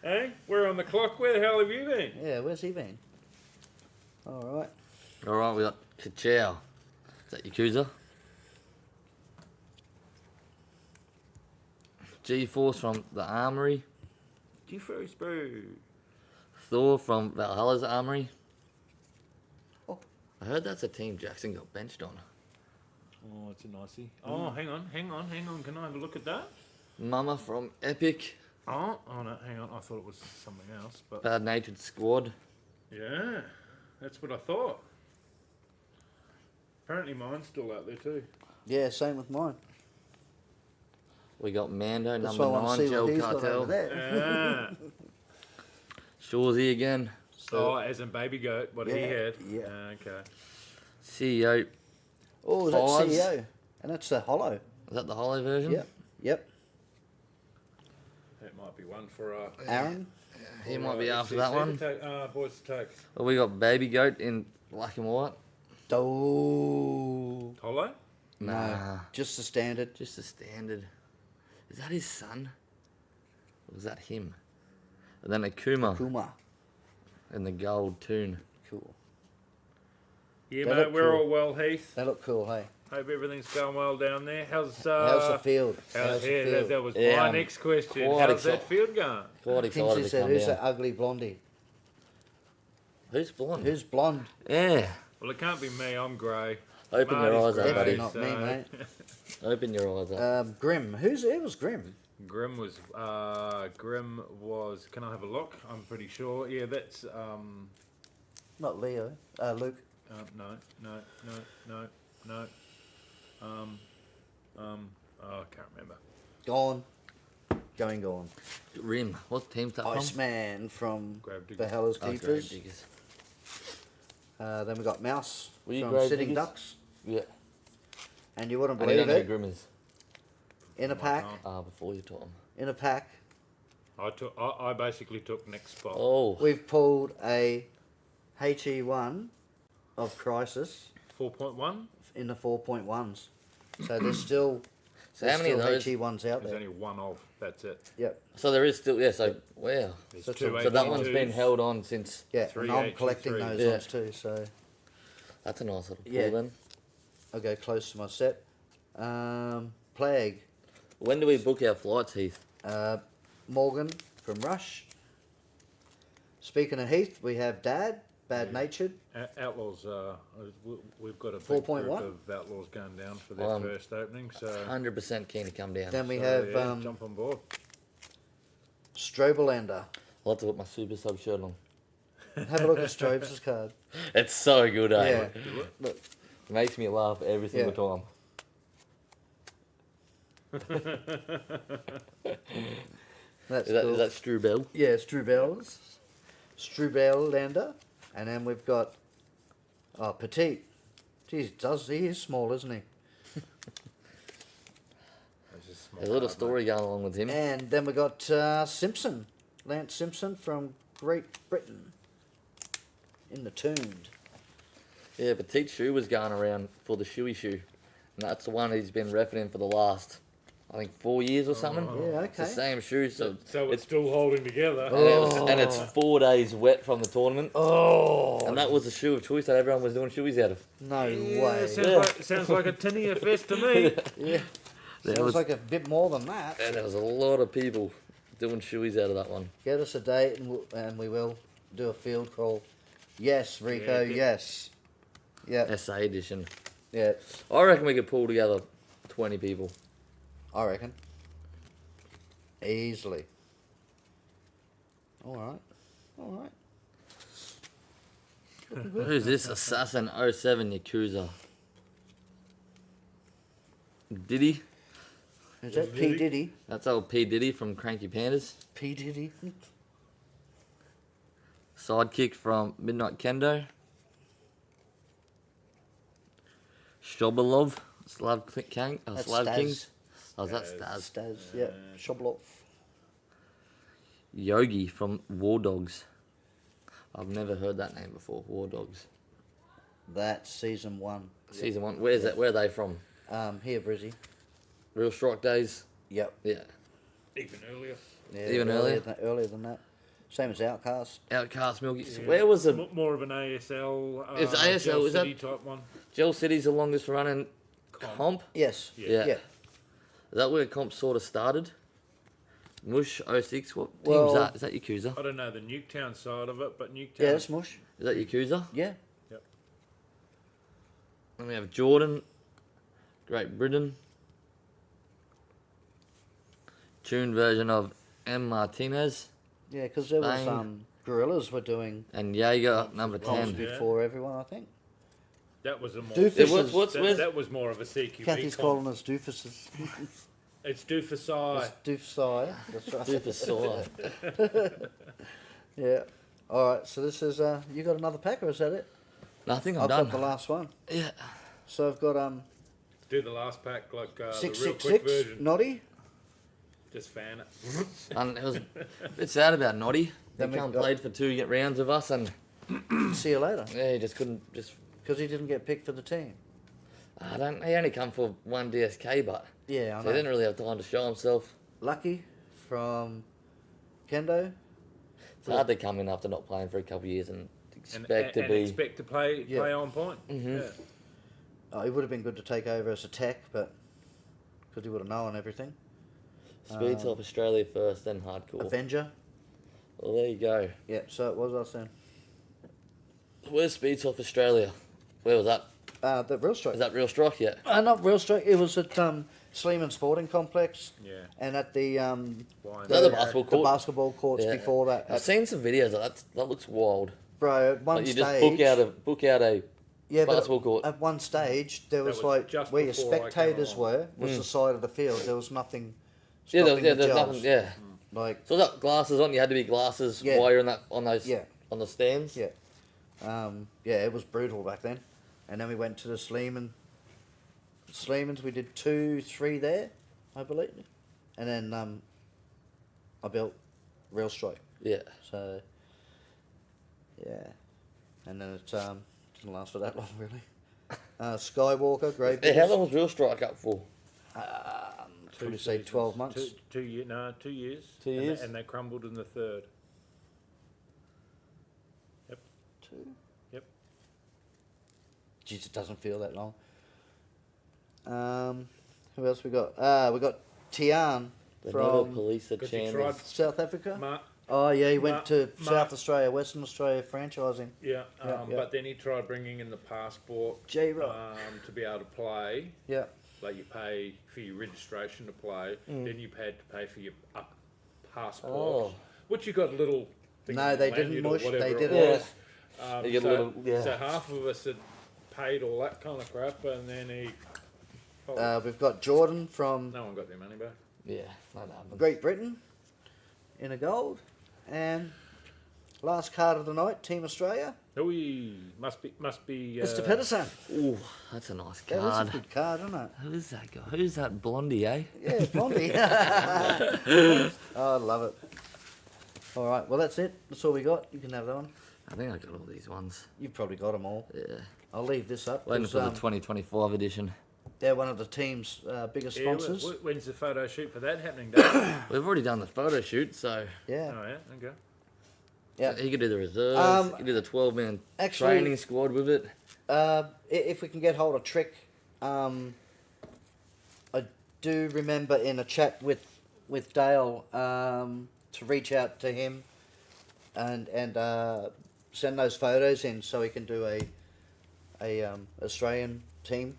Hey, we're on the clock. Where the hell have you been? Yeah. Where's he been? All right. All right, we got Kachow. Is that Yakuza? G-Force from the Armory. G-Force, bro. Thor from Valhalla's Armory. Oh. I heard that's a team Jackson got benched on. Oh, it's a nicey. Oh, hang on. Can I have a look at that? Mama from Epic. Oh no, hang on. I thought it was something else, but Bad Natured Squad. yeah, that's what I thought. Apparently, mine's still out there too. Yeah. Same with mine. We got Mando, That's number why I want 9, to see what Gel he's got over Cartel. there. Ah. Shawsy again. Oh, as in Baby Goat, what he Yeah, had. yeah. Okay. CEO. Oh, that's Fives. CEO, and that's the hollow. Is that the hollow version? Yep. Yep. That might be one for Aaron. He might be after that one. Boys to take. Well, we got Baby Goat in black and white. Oh. Hollow? Nah. Just the standard. Just a standard. Is that his son? Or was that him? And then Akuma Kuma. in the gold tune. Cool. Yeah, They mate, look we're cool. all well, Heath. They look cool, hey. Hope everything's going well down there. How's How's the field? How's, the yeah, field? that was Yeah, my I'm next question. quite How's that excited. field going? Quite excited Kinsey to said, come who's down. that ugly blondie? Who's blonde? Who's blonde? Yeah. Well, it can't be me. I'm grey. Open your eyes Marty's up, grey, buddy. Definitely not me, mate. Open your eyes up. Grim. It was Grim. Grim was. Can I have a look? I'm pretty sure. Yeah, that's. Not Leo. Luke. No. Oh, I can't remember. Gone. Gone. Rim. What team's that from? Iceman from Grave Diggers. the Hellers Oh, Grave Keepers. Diggers. Then we got Mouse Were you from Grave Sitting Diggers? Ducks. Yeah. And you wouldn't I don't believe know who it. Grim is. In a pack. Before you taught him. In a pack. I basically took next spot. Oh. We've pulled a HE1 of Crisis 4.1. in the 4.1s. So there's still, So how many of those? HE1s out There's there. only one of. That's it. Yep. So there is still, yeah, so, wow. There's So two So that one's 8.2s. been held on since, Yeah, Three and I'm HE3s. collecting those Yeah. ones too. So that's a nice little pull Yeah. then. I'll go close to my set. Plague. When do we book our flights, Heath? Morgan from Rush. Speaking of Heath, we have Dad, Bad Natured. Outlaws. We've got a big 4.1? group of outlaws going down for their Um, first opening. So 100% keen to come down. Then we so, have yeah, jump on board. Strobelander. I'll have to put my super sub shirt on. Have a look at Strobes' card. It's so good, eh? Yeah. Look, It makes me laugh every single time. that's Is cool. that Strubel? Yeah, Strubelander. And then we've got Petite. Geez, he is small, isn't he? That's just There's a little story going along with him. And then we got Simpson, Lance Simpson from Great Britain, in the Tooned. Yeah, Petite Shoe was going around for the shoey shoe. And that's the one he's been referencing for the last, I think, 4 years or something. Yeah, It's the okay. same shoe, so So it's still holding together. and it's 4 days wet from the tournament. Oh, And that was the shoe of choice that everyone was doing shoeys out of. no Yeah, way. sounds like a tinny fest to me. Yeah, There sounds was- like a bit more than that. And there was a lot of people doing shoeys out of that one. Get us a date and we will do a field crawl. Yes, Rico, Yeah, yes. Yeah, SA edition. yeah, I reckon we could pull together 20 people. I reckon. Easily. Alright, alright. Who's this? Assassin 07 Yakuza. Diddy? Is that P. Diddy? That's old P. Diddy from Cranky Pandas. P. Diddy? Sidekick from Midnight Kendo. Shobalov, Slav King. That's Slav Staz. Kings. Oh, that's Staz. Staz, yeah. Shoblov. Yogi from War Dogs. I've never heard that name before. War Dogs. That's season 1. Season 1. Where's that? Where are they from? Here, Brizzy. Real Strike Days. Yep. Yeah. Even earlier. Yeah, Even earlier? Earlier than that. Same as Outcast. Outcast Milky. Yeah. Where was the More of an ASL? Is ASL, Gel is that- City type one? Gel City's the longest running comp? Yes. Yeah. Is that where comp sort of started? Mush 06. What team's Well- that? Is that Yakuza? I don't know the Nuketown side of it, but Nuketown. Yeah, that's Mush. Is that Yakuza? Yeah. Then we have Jordan, Great Britain. Tuned version of M. Martinez Yeah, because there was Bang. Gorillas were doing and Jaeger number comps 10. Yeah. before everyone, I think. That was a more. Doofus It was- is- what's- where's- that was more of a CQB. Kathy's comp. calling us doofuses. It's Doofusai. It's doofsai. That's right. Super sore. Yeah. All right. So this is you got another pack or is that it? No, I think I'm I've done. got the last one. Yeah. So I've got Do the last pack like the real quick 666 version. Noddy. Just fan it. And it was a bit sad about Noddy. He Then we come got- played for 2 rounds of us and See you later. yeah, he just couldn't just. Because he didn't get picked for the team. He only come for one DSK, but Yeah, I so he didn't know. really have time to show himself. Lucky from Kendo. It's hard to come in after not playing for a couple of years and expect to and be. expect to play Yeah. on point. Mhm. Yeah. Oh, it would have been good to take over as a tech, but because he would have known everything. Speeds off Australia first, then hardcore. Avenger. Well, there you go. Yeah, so it was us then. Where's Speeds off Australia? Where was that? The Real Strike. Is that Real Strike yet? Not Real Strike. It was at Sleeman Sporting Complex Yeah. and at the Why Is that the basketball the court? basketball courts Yeah. before that. I've seen some videos of that. That looks wild. Bro, at one Like you stage. just book out a yeah, but basketball court. at one stage there was, was like just where your before I came spectators along. were was the side of the field. There was nothing. Yeah, stopping there's the nothing. gels. Yeah. Like So was that glasses on? You had to be glasses Yeah. while you're in that on those Yeah. on the stands. yeah, yeah, it was brutal back then. And then we went to the Sleemans. We did 2, 3 there, I believe, and then I built Real Strike. Yeah. So yeah, and then it didn't last for that long really. Skywalker, Grey Hey, how Bulls. long was Real Strike up for? Probably say 12 months. 2 years. No, 2 years. 2 And years? and they crumbled in the third. Yep. 2. Yep. Jeez, it doesn't feel that long. Who else we got? We got Tian They never from police the Because he channels. tried- South Africa. Mark, Oh yeah, he went to Mark- South Australia, Western Australia franchising. yeah, Yeah, yeah. but then he tried bringing in the passport J-Rock. to be able to play. Yeah. Like you pay for your registration to play, then you had to pay for your passport, Oh. which you got a little. thing No, on they the didn't lanyard or mush, whatever they it did it. was. You get a so, little- yeah. so half of us had paid all that kind of crap, and then he. We've got Jordan from no one got their money back. Yeah, that happened. Great Britain in a gold, and Last card of the night, Team Australia. Must be. Mr. Pedderson. Ooh, that's a nice That is a card. good card, isn't it? Who's that guy? Who's that blondie, eh? Yeah, Blondie. Oh, I love it. All right, well, that's it. That's all we got. You can have that one. I think I got all these ones. You've probably got them all. Yeah. I'll leave this up. Waiting 'cause, for the 2025 edition. they're one of the team's biggest sponsors. When's the photo shoot for that happening, Dave? We've already done the photo shoot, so Yeah. Oh yeah, okay. Yeah. he could do the reserves. He could do the 12-man Actually- training squad with it. If we can get hold of Trick, I do remember in a chat with Dale to reach out to him and send those photos in so he can do a Australian team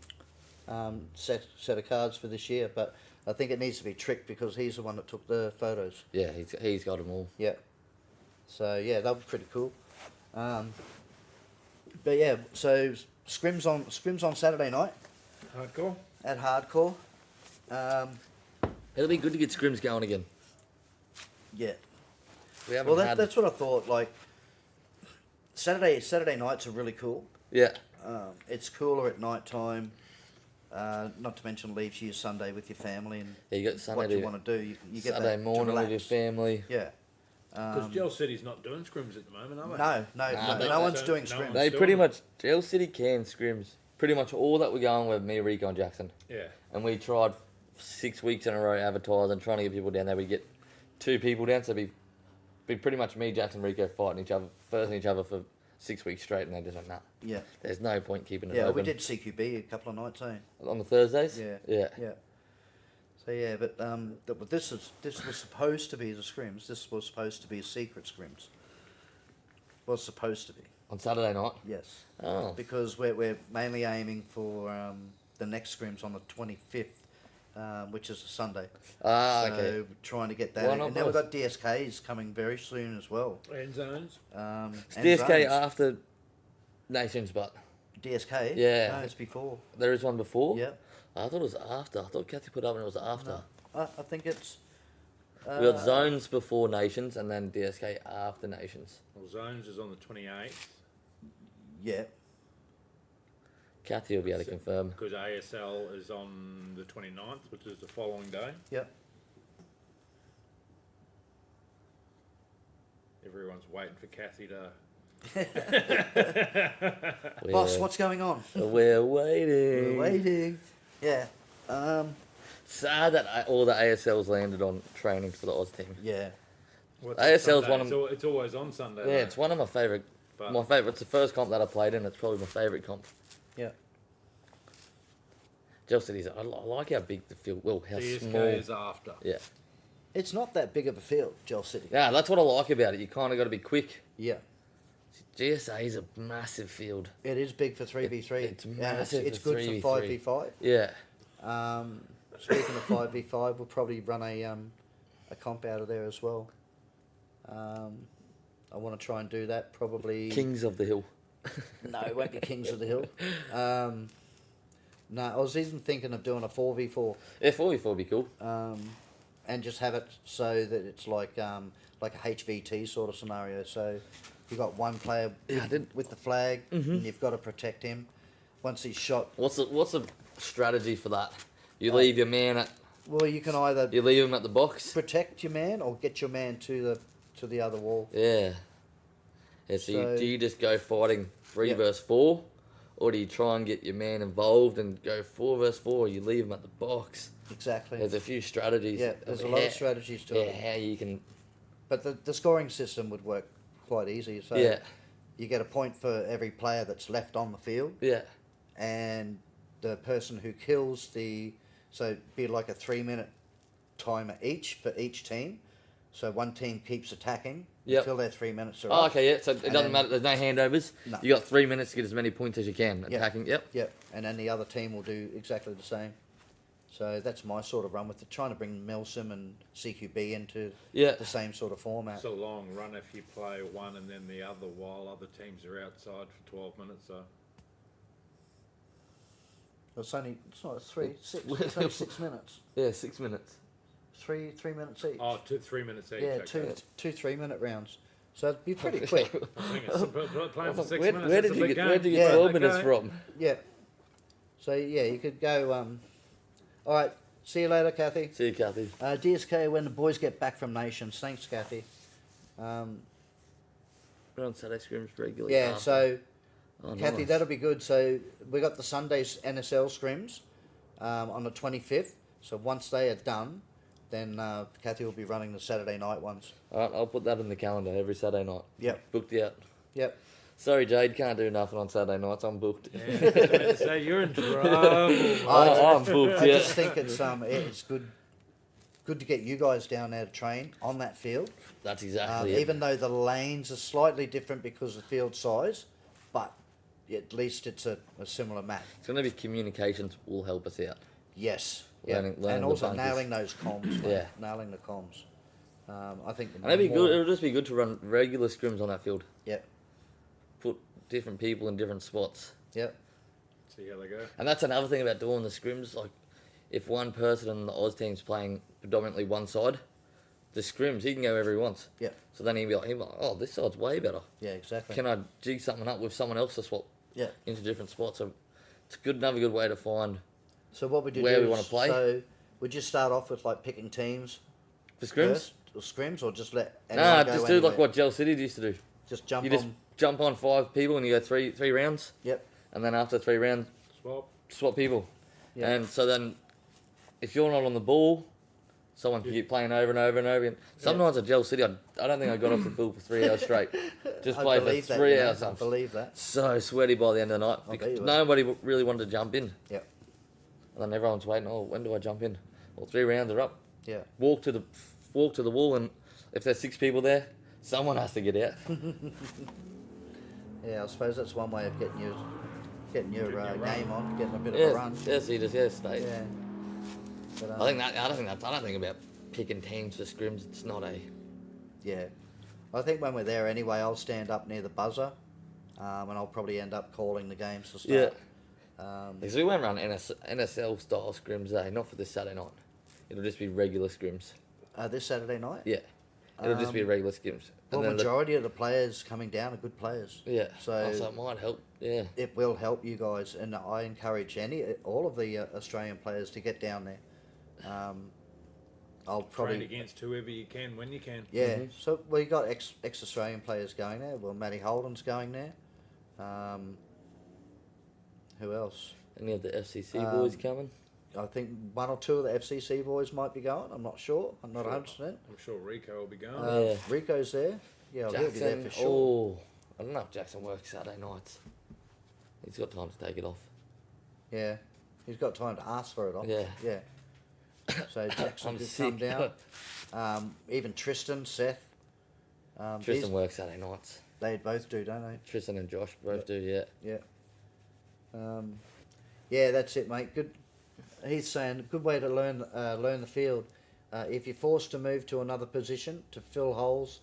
set of cards for this year. But I think it needs to be Trick because he's the one that took the photos. Yeah, he's got them all. Yeah. So yeah, that was pretty cool. But yeah, so scrims on Saturday night Hardcore. at Hardcore. It'll be good to get scrims going again. Yeah. We haven't Well, had. that's what I thought. Like Saturday nights are really cool. Yeah. It's cooler at night time. Not to mention leaves you Sunday with your family and Yeah, you got Sunday. what you want to do. You get Saturday that morning to with your relax. family. Yeah. Because Gel City's not doing scrims at the moment, are they? No one's doing no scrims. one's They doing pretty it. much Jail City can scrims. Pretty much all that we're going with me, Rico, and Jackson. Yeah. And we tried 6 weeks in a row advertising, trying to get people down there. We get 2 people down, so it'd be pretty much me, Jackson, Rico fighting each other, fighting each other for 6 weeks straight, and they just went, nah. Yeah. There's no point keeping it Yeah, open. we did CQB a couple of nights, eh? On the Thursdays? Yeah. Yeah. Yeah. So yeah, but this was supposed to be the scrims. This was supposed to be a secret scrims. Was supposed to be. On Saturday night? Yes. Oh. Because we're mainly aiming for the next scrims on the 25th, which is a Sunday. Ah, So okay. we're trying to get that. Why in. not And then we've both? got DSKs coming very soon as well. End zones. And DSK zones. after Nations, but DSK? Yeah. No, it's before. there is one before? Yeah. I thought it was after. I thought Kathy put up and it was after. I think it's. We got zones before Nations and then DSK after Nations. Well, zones is on the 28th Yeah. Kathy will be able to confirm. because ASL is on the 29th, which is the following day. Yeah. Everyone's waiting for Kathy to. Boss, what's going on? We're waiting. We're waiting. Yeah. Sad that all the ASLs landed on training for the Oz team. Yeah. What's ASL's Sunday? one of- It's always on Sunday. Yeah, though. it's one of my favourite. But- My favourite. It's the first comp that I played in. It's probably my favourite comp. Yeah. Gel City's. I like how big the field. Well, how DSK small. is after. Yeah. It's not that big of a field, Gel City. Yeah, that's what I like about it. You kind of got to be quick. Yeah. GSA is a massive field. It is big for 3v3. It's and massive it's for good 3v3. for 5v5. Yeah. Speaking of 5v5, we'll probably run a comp out of there as well. I want to try and do that probably. Kings of the Hill. No, it won't be Kings of the Hill. No, I was even thinking of doing a 4v4 Yeah, 4v4 would be cool. and just have it so that it's like a HVT sort of scenario. So you've got one player Yeah, I did- with the flag and you've got to protect him. Once he's shot, What's the strategy for that? You leave your man at. well, you can either You leave him at the box. protect your man or get your man to the other wall. Yeah. Yeah. So, So- do you just go fighting 3 Yeah. versus 4, or do you try and get your man involved and go 4 versus 4? Or you leave him at the box. Exactly. There's a few strategies. Yeah, there's a lot of strategies to Yeah, it. how you can. But the scoring system would work quite easy. So Yeah. you get a point for every player that's left on the field, Yeah. and the person who kills so it'd be like a 3-minute timer each for each team. So one team keeps attacking Yep. until their 3 minutes are Oh, up. okay, yeah. So it And doesn't then- matter. There's no handovers. No. You got 3 minutes to get as many points as you can Yeah. attacking. Yep. Yep. And then the other team will do exactly the same. So that's my sort of run with it, trying to bring Milsim and CQB into Yeah. the same sort of format. It's a long run if you play one and then the other while other teams are outside for 12 minutes. So It's not 6. It's only 6 minutes. Yeah, 6 minutes. 3 minutes each. oh, 3 minutes each. yeah, okay. two 3-minute rounds. So it'd be pretty quick. I think it's playing for 6 Where, minutes. where It's a did you big get game. where did you Yeah. get 12 minutes Okay. from? Yeah. So yeah, you could go. All right. See you later, Kathy. See you, Kathy. DSK when the boys get back from nations. Thanks, Kathy. We're on Saturday scrims regularly. Yeah. after. So Oh, Kathy, nice. that'll be good. So we got the Sunday's NSL scrims on the 25th. So once they are done, then Kathy will be running the Saturday night ones. All right, I'll put that in the calendar every Saturday night. Yep. Booked out. Yep. Sorry, Jade, can't do nothing on Saturday nights. I'm booked. Yeah, I was about to say, you're in trouble. I'm booked. I Yeah. just think it's good to get you guys down there to train on that field. That's exactly it. Even though the lanes are slightly different because of field size, but at least it's a similar map. It's going to be communications will help us out. Yes. Learning And the also bunkers. nailing those comms. mate. Yeah. Nailing the comms. I think. And it'd be good. It'll just be good to run regular scrims on that field. Yep. Put different people in different spots. Yep. See how they go. And that's another thing about doing the scrims. Like, if one person in the Oz team's playing predominantly one side, the scrims he can go wherever he wants. Yep. So then he'll be like, oh, this side's way better. Yeah. Exactly. Can I jig something up with someone else to swap Yeah. into different spots? So it's another good way to find So what would you where do? we wanna is- play. So would you start off with like picking teams the scrims. first, or scrims, or just let Nah, anyone go just do anywhere? like what Gel City used to do. Just jump You just on. jump on 5 people and you go three rounds, Yep. and then after 3 rounds, swap people. Yeah. And so then, if you're not on the ball, someone can keep playing over and over and over again. Sometimes at Gel City, I don't think I got off the field for 3 hours straight. Just I played for believe that, 3 you know, hours. I I'm believe that. so sweaty by the end of the night I bet because you were. nobody really wanted to jump in. Yep. And then everyone's waiting. Oh, when do I jump in? Well, 3 rounds are up. Yeah. Walk to the wall, and if there's 6 people there, someone has to get out. Yeah. I suppose that's one way of getting your your run. game on, getting a bit of Yeah, a run. so you just stay. Yeah. But, I don't think about picking teams for scrims. It's not a. Yeah. I think when we're there anyway, I'll stand up near the buzzer, and I'll probably end up calling the games to Yeah. start. Because we won't run NSL style scrims, not for this Saturday night. It'll just be regular scrims. This Saturday night. Yeah. It'll just be regular scrims. Well, then majority of the players coming down are good players. yeah. So So it might help. Yeah. it will help you guys, and I encourage all of the Australian players to get down there. I'll Train probably against whoever you can when you can. yeah. So we got ex Australian players going there. Well, Matty Holden's going there. Who else? Any of the FCC boys coming? I think 1 or 2 of the FCC boys might be going. I'm not sure. I'm not 100%. I'm sure Rico will be going. Yeah. Rico's there. Yeah, he'll be there Jackson. for sure. Oh, I don't know if Jackson works Saturday nights. He's got time to take it off. Yeah, he's got time to ask for it off. Yeah. Yeah. So Jackson I'm could sick. come down. Even Tristan, Seth. Tristan works Saturday nights. They both do, don't they? Tristan and Josh both do, yeah. Yeah. Yeah, that's it, mate. Good. He's saying good way to learn the field. If you're forced to move to another position to fill holes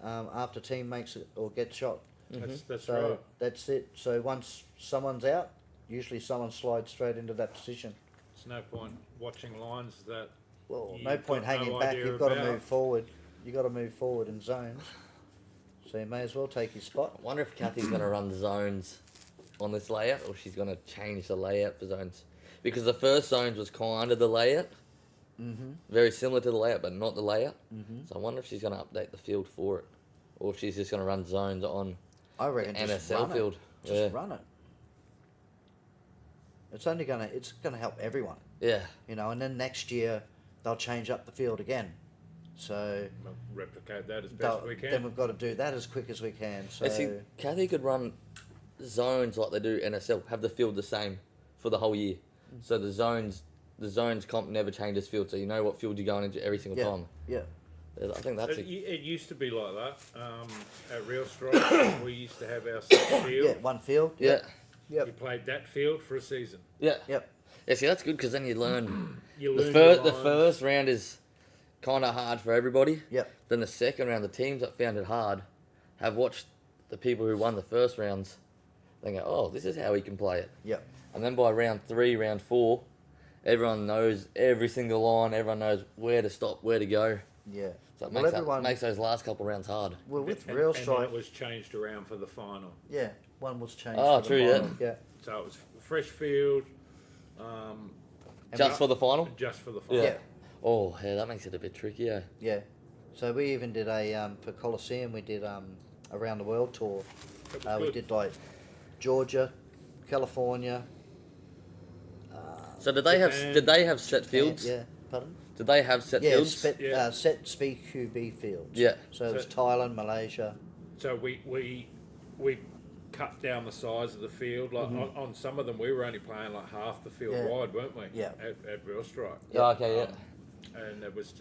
after team makes it or gets shot. That's So right. that's it. So once someone's out, usually someone slides straight into that position. There's no point watching lines that. Well, You've no point got no hanging back. idea You've got to about. move forward. You've got to move forward in zones. So you may as well take your spot. I wonder if Kathy's going to run the zones on this layout or she's going to change the layout for zones. Because the first zones was kind of the layout. Mm-hmm. Very similar to the layout, but not the layout. So I wonder if she's going to update the field for it. Or if she's just going to run zones on I reckon the just NSL run field. it. Just run it. It's gonna help everyone, Yeah. you know. And then next year they'll change up the field again. So We'll replicate that as best they'll- we then can. we've got to do that as quick as we can. So I see, Kathy could run zones like they do NSL, have the field the same for the whole year. So the zones comp never changes field, so you know what field you're going into every single yeah, time. yeah, I think that's It used to be like that. At Real Strike, we used to have our set field. yeah. One field. yeah. Yep. We played that field for a season. Yeah. Yep. Yeah, see, that's good because then you learn. You The learn first, your the lines. first round is kind of hard for everybody. Yep. Then the second round, the teams that found it hard have watched the people who won the first rounds. They go, oh, this is how we can play it. Yep. And then by round 3, round 4, everyone knows every single line. Everyone knows where to stop, where to go. Yeah. So it Well, makes, everyone- makes those last couple rounds hard. Well, with And- real and then strike, it was changed around for the final. yeah, one was changed. Oh, for the true, yeah. final. Yeah. So it was fresh field, And Just for the final? just for the final. Yeah. Oh, yeah, that makes it a bit trickier. Yeah. So we even did a for Coliseum. We did around the world tour. It was We good. did like Georgia, California. So did they have Japan. set fields? Yeah. Pardon? Did they have set Yeah. fields? Yeah. Set speed QB fields. Yeah. So it was So- Thailand, Malaysia. So we cut down the size of the field. Like on some of them, we were only playing like half the field Yeah. wide, weren't we? Yeah. At real strike. Yeah, okay, yeah. And it was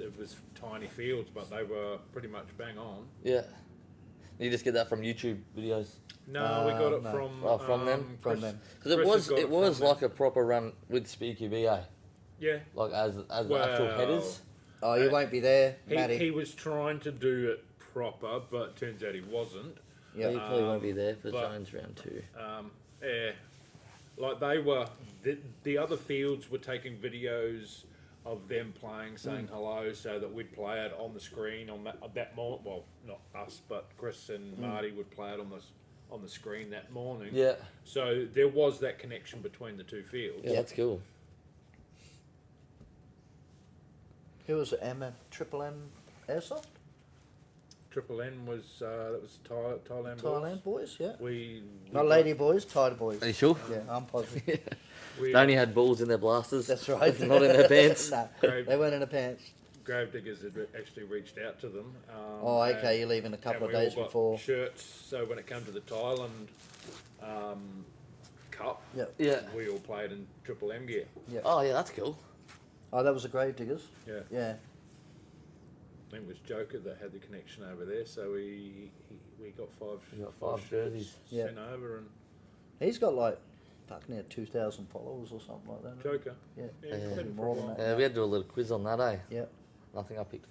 tiny fields, but they were pretty much bang on. Yeah. You just get that from YouTube videos? No, we got it no. from Oh, from them? From them. Because Chris has got it was from them. like a proper run with Speed QBA. Yeah. Like as actual Well, headers. Oh, you won't be there, Matty. He was trying to do it proper, but turns out he wasn't. Yeah. You probably won't be there for but- Jones round 2. Yeah, like they were. The other fields were taking videos of them playing, saying hello, so that we'd play it on the screen on that morning. Well, not us, but Chris and Marty would play it on the screen that morning. Yeah. So there was that connection between the two fields. Yeah, that's cool. Who was it? Triple M Airsoft? Triple N was that was Thailand. Thailand boys. boys, yeah. We Not got- lady boys, Thai boys. Are you sure? Yeah, I'm positive. we They only had balls in their blasters. That's right. Not in their pants. Nah, Great. they weren't in the pants. Gravediggers had actually reached out to them. Oh, okay, and- you're leaving a couple of and we all days got before. shirts. So when it came to the Thailand Cup, Yep. Yeah. we all played in Triple M gear. Yep. Oh, yeah, that's cool. Oh, that was the Gravediggers? Yeah, Yeah. I think it was Joker that had the connection over there. So we got five. You got five jerseys. Yeah. Sent over and He's got like, fuck near 2,000 followers or something like that. Joker. Yeah. Yeah, Yeah. played for a More than while. that. Yeah, we had to do a little quiz on that, eh? Yeah. I think I picked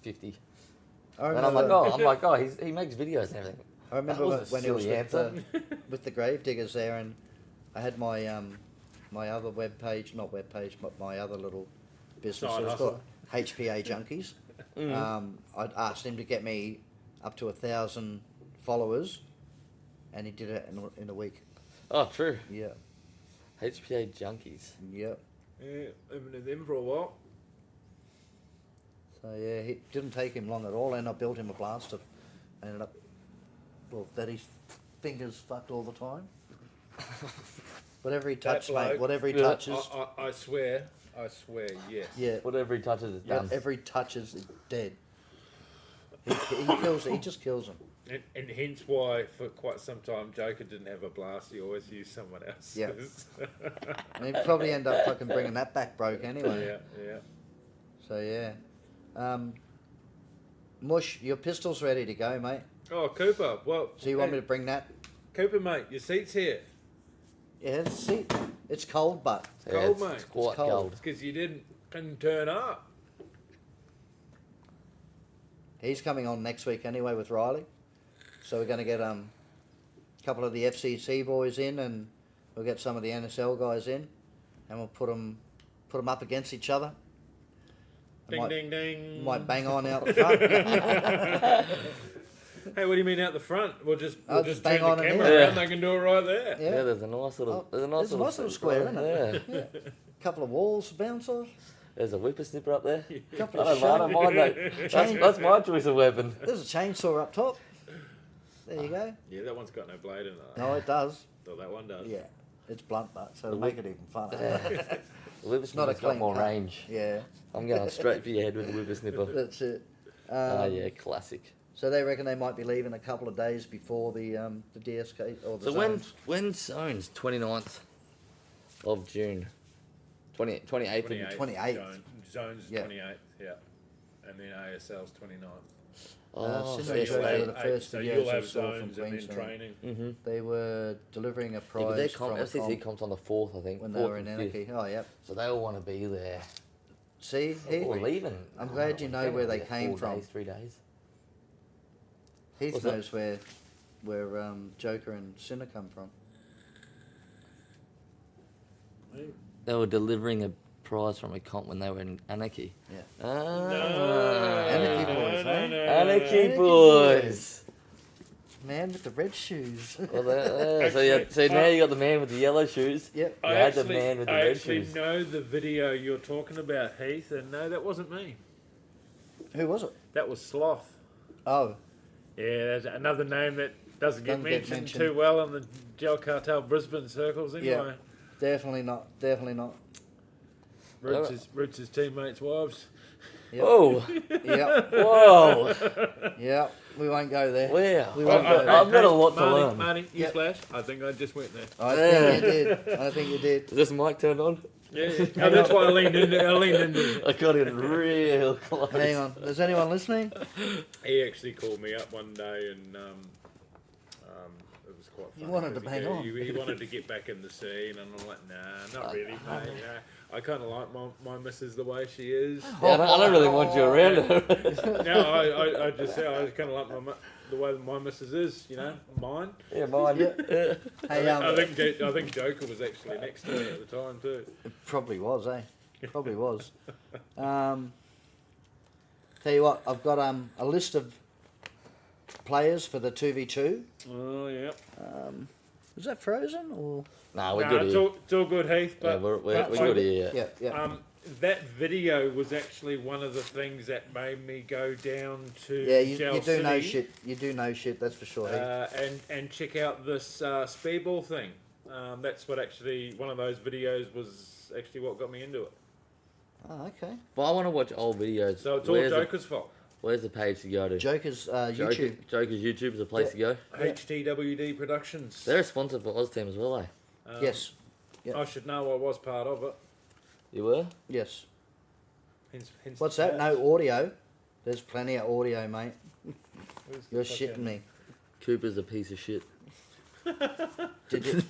50. I And remember, I'm like, oh, he makes videos and everything. I remember That was a when he was silly with with the Gravediggers there, and I had my my other not web page, but my other little business. Side It was hustle. called HPA Junkies. I'd asked him to get me up to 1,000 followers, and he did it in a week. Oh, true. Yeah, HPA Junkies. yeah. Yeah, living in them for a while. So yeah, it didn't take him long at all, and I built him a blaster. Ended up, well, that his fingers fucked all the time. Whatever he touched, That mate. bloke- Whatever he Yeah. touches, I swear, yes. yeah. Whatever he touches is Yeah, done. every touch is dead. He kills. He just kills them. And hence why, for quite some time, Joker didn't have a blast. He always used someone else's. Yeah. And he'd probably end up fucking bringing that back broke yeah, anyway. yeah. So yeah. Mush, your pistol's ready to go, mate. Oh, Cooper. Well, So you want me to bring that? Cooper, mate, your seat's here. Yeah, see, it's cold, but Yeah, cold, it's, mate. it's quite It's cold. cold. It's because you couldn't turn up. he's coming on next week anyway with Riley. So we're going to get a couple of the FCC boys in, and we'll get some of the NSL guys in, and we'll put them up against each other. Ding, might, ding, ding. might bang on out the front. Hey, what do you mean out the front? We'll just I'll just just turn bang the on it camera here. around. They can do it right there. Yeah. Yeah, there's a nice little. Oh, there's a nice there's a little nice little seat, square, right? isn't it? Yeah. Couple of walls to bounce off. There's a whippersnipper up there. Couple I of don't mind that. That's my choice of weapon. There's a chainsaw up top. There you go. Yeah, that one's got no blade in it. No, it does. So that one does. Yeah, it's blunt butt, so it'll make it even funner. The whippersnipper's not a got clean more cut. range. Yeah, I'm going straight for your head with the whippersnipper. that's it. Oh yeah, classic. So they reckon they might be leaving a couple of days before the DSK or the So zones. when zones 29th of June, 28th. 28. 28. Zones is Yeah. 28. Yeah. And then ASL's 29. Oh, Since So they you'll showed have, the first so videos you'll I have saw from zones and then Queensland. training. mm-hmm. They were delivering a Yeah, prize but their from a FCC comp comps on the 4th, I think. when they 4th were in and 5th. Anarchy. Oh, yep. So they all want to be there. See, Heath, Or leaving. I'm glad you know They're where gonna they be there came 4 from. Days, 3 days. Heath What's that? knows where Joker and Sinner come from. They were delivering a prize from a comp when they were in Anarchy. Yeah. Ah. No. Mannequin boys. Man with the red shoes. Well, so now you got the man with the yellow shoes. Yep. You had the man with the I red actually shoes. know the video you're talking about, Heath, and no, that wasn't me. Who was it? That was Sloth. Oh, Yeah, there's another name that doesn't get Doesn't get mentioned mentioned. too well in the Gel Cartel Brisbane circles anyway. definitely not. Definitely not. Roots' teammates' wives. Yep. Oh, Yep. whoa. Yep. We won't go there. Wow. We won't go there. I've got a lot to learn. Marty, you Yep. splash. I think I just went there. I think you did. I think you did. Is this mic turned on? Yeah, oh, that's why I leaned into I got in real close. Hang on. Is anyone listening? He actually called me up one day and it was quite funny. You wanted to 'cause bang on. He wanted to get back in the scene and I'm like, nah, not really, mate. I kind of like my missus the way she is. Yeah, I don't really want you around her. No, I just said I kind of like the way that my missus is, you know, mine. Yeah, mine. Hey, I think Joker was actually next to me at the time too. it probably was, eh? Probably was. Tell you what, I've got a list of players for the 2v2. Oh yeah. Is that frozen or? Nah, we're Nah, good it's here. all good, Heath. Yeah, But we're good here. Yeah. Yeah. that video was actually one of the things that made me go down to Yeah, you Gel do know City, shit. You do know shit, that's for sure. Heath. and check out this speedball thing. That's what actually one of those videos was actually what got me into it. Oh, okay. But I want to watch old videos. So it's all Joker's fault. Where's the page to go to? Joker's YouTube. Joker's YouTube is a place to go. HTWD Productions. They're a sponsor for Oz Team as well, eh? Yes. Yep. I should know I was part of it. You were? Yes. Hence What's the that? patch. No audio. There's plenty of audio, mate. Where's the You're fucking- shitting me. Cooper's a piece of shit. Did you?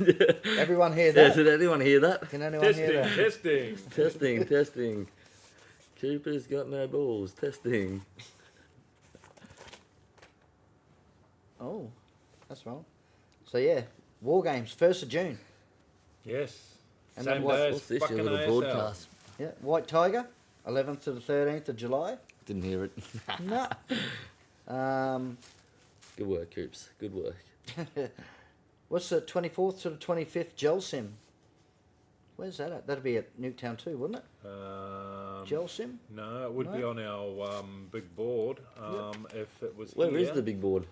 Everyone hear Yeah, that? did anyone hear that? Can anyone hear Testing, that? testing. Testing. Cooper's got no balls. Testing. Oh, that's wrong. So yeah, War Games, 1st of June. Yes. And Same then what- day as What's this, fucking your little ASL. broadcast? Yeah, White Tiger, 11th to the 13th of July. Didn't hear it. No. Good work, Coops. Good work. What's the 24th to the 25th Gel Sim? Where's that at? That'd be at Newtown too, wouldn't it? Gel Sim? No, it would be No? on our big board if it was Where here. is the big board?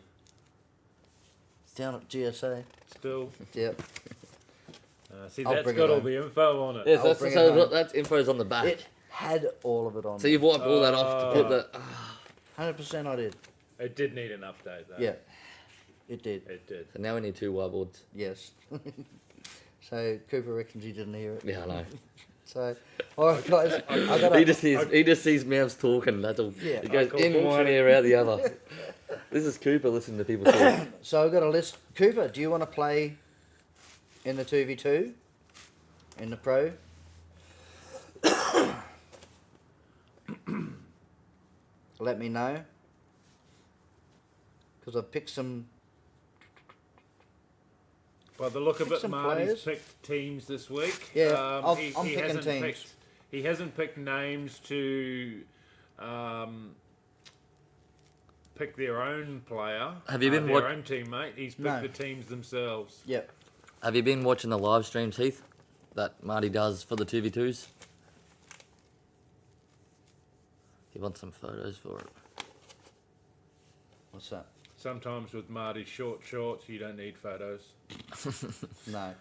It's down at GSA. Still. Yep. See, I'll that's bring got it all home. the info on it. Yes, I'll that's bring it so home. that's info's on the back. It had all of it on. So you've wiped all that off to put the. 100% I did. It did need an update, though. Yeah. It did. It did. So now we need 2 whiteboards. Yes. So Cooper reckons he didn't hear it. Yeah, I know. So, all right, guys. I got He just sees mouths talking. That's all. Yeah. It goes I call in one bullshit. ear out the other. This is Cooper listening to people talk. So I've got a list. Cooper, do you want to play in the 2v2? In the pro? Let me know. Because I've picked some. By the look of Pick it, some Marty's players. picked teams this week. Yeah, I'm he picking hasn't teams. Picked, he hasn't picked names to pick their own player. Have you been their wat- own teammate? He's picked No. the teams themselves. Yep. Have you been watching the live streams, Heath? That Marty does for the 2v2s? He wants some photos for it. What's that? Sometimes with Marty's short shorts, you don't need photos. No.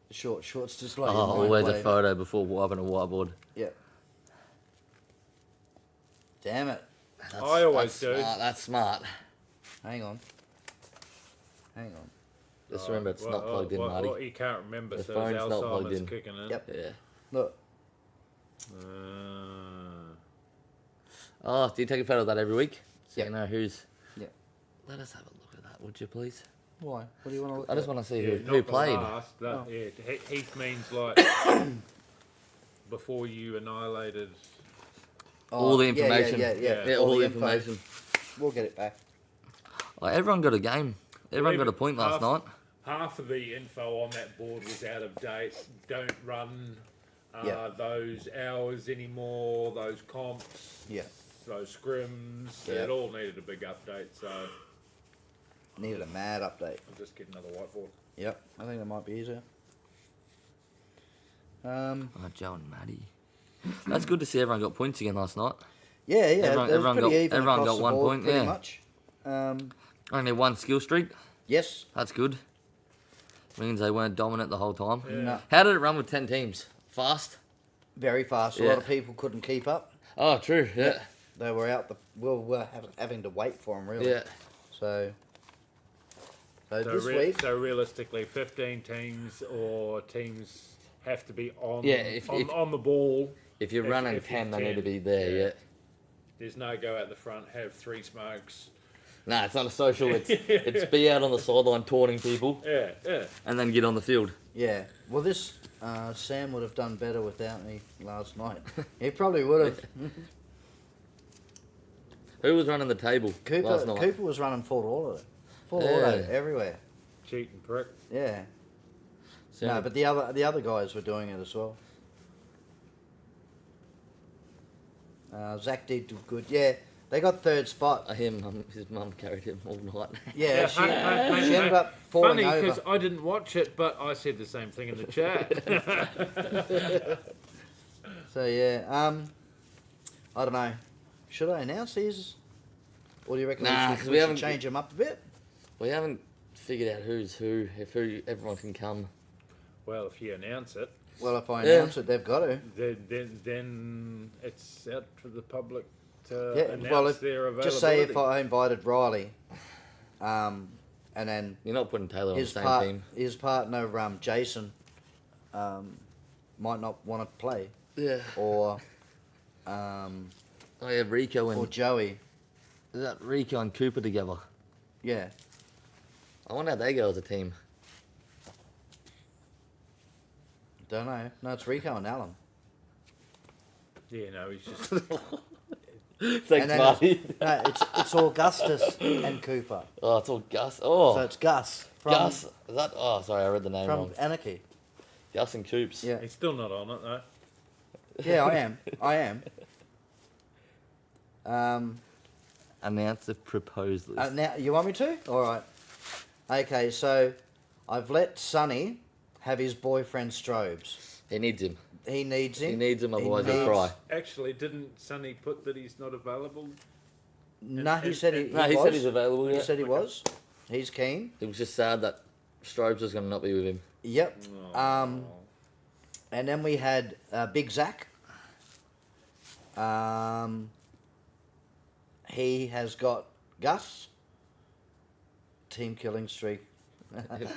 The shorts just like. Oh, always a photo before wiping a whiteboard. Yep. Damn it. I always do. That's smart. Hang on. Hang on. Just remember it's not plugged in, well, Marty. Well, you can't remember, The so phone's it's not plugged Alzheimer's in. kicking in. Yep. Yeah. Look. Oh, do you take a photo of that every week? So Yep. you know who's... Yep. Let us have a look at that, would you please? Why? What do you want to look I just at? want to see Yeah, who not the played. last, that- Oh. Yeah, Heath means like before you annihilated. all the yeah, information. Yeah. Yeah, all the info. information. We'll get it back. Oh, everyone got a game. Everyone got a point last night. Half of the info on that board was out of date. Don't run Yeah. those hours anymore. Those comps. Yeah. those scrims, Yeah. it all needed a big update. So I'll Needed a mad update. just get another whiteboard. Yep, I think that might be easier. Oh, Joe and Maddie. That's good to see everyone got points again last night. Yeah, Everyone- it was everyone pretty got- even everyone across got the 1 board, point, pretty yeah. much. Only one skill streak. Yes. That's good. Means they weren't dominant the whole time. Yeah. No, How did it run with 10 teams? Fast? very fast. A Yeah. lot of people couldn't keep up. Oh, true. Yeah. They were out. We're having to wait for them, really. Yeah. So So, this week, so realistically, 15 teams or teams have to be on Yeah, if- on the ball. If you're If- running if you 10, they need to can, be there, yeah. yeah. There's no go out the front, have 3 smokes. Nah, it's not a social. It's be out on the sideline taunting people Yeah, yeah. and then get on the field. yeah. Well, this Sam would have done better without me last night. He probably would have. Who was running the table last night? Cooper was running full auto, Yeah. everywhere. Cheating prick. Yeah. So, No, but the other guys were doing it as well. Zach did do good. Yeah, they got third spot. his mum carried him all night. Yeah, she hey, ended up falling Funny over. because I didn't watch it, but I said the same thing in the chat. So yeah, I don't know. Should I announce these, or do you reckon Nah, we 'cause should, we we should haven't- change them up a bit? We haven't figured out who's who, if everyone can come. Well, if you announce it, Well, if I Yeah. announce it, they've got to. then it's out for the public to Yeah. announce Well, their availability. just say if I invited Riley, and then You're not putting Taylor on the his same team. his partner Jason, might not want to play, Yeah. or Oh yeah, Rico or and Joey. is that Rico and Cooper together? Yeah. I wonder how they go as a team. Don't know. No, it's Rico and Alan. Yeah, no, he's just Thanks, And then Marty. No, it's Augustus and Cooper. Oh, it's all Gus. Oh, So it's Gus from Gus. Is that? Oh, sorry, I read the name from wrong. Anarchy. Gus and Coops. Yeah. he's still not on it though. Yeah, I am. Announce the proposed list. Now you want me to? All right. Okay, so I've let Sonny have his boyfriend strobes. He needs him. He needs him. He needs him, otherwise he'll needs- cry. Actually, didn't Sonny put that he's not available? No, he said he No, he was. said he's available. He Yeah. said he was. He's keen. It was just sad that Strobes was going to not be with him. Yep. Oh. And then we had Big Zach. He has got Gus. Team killing streak.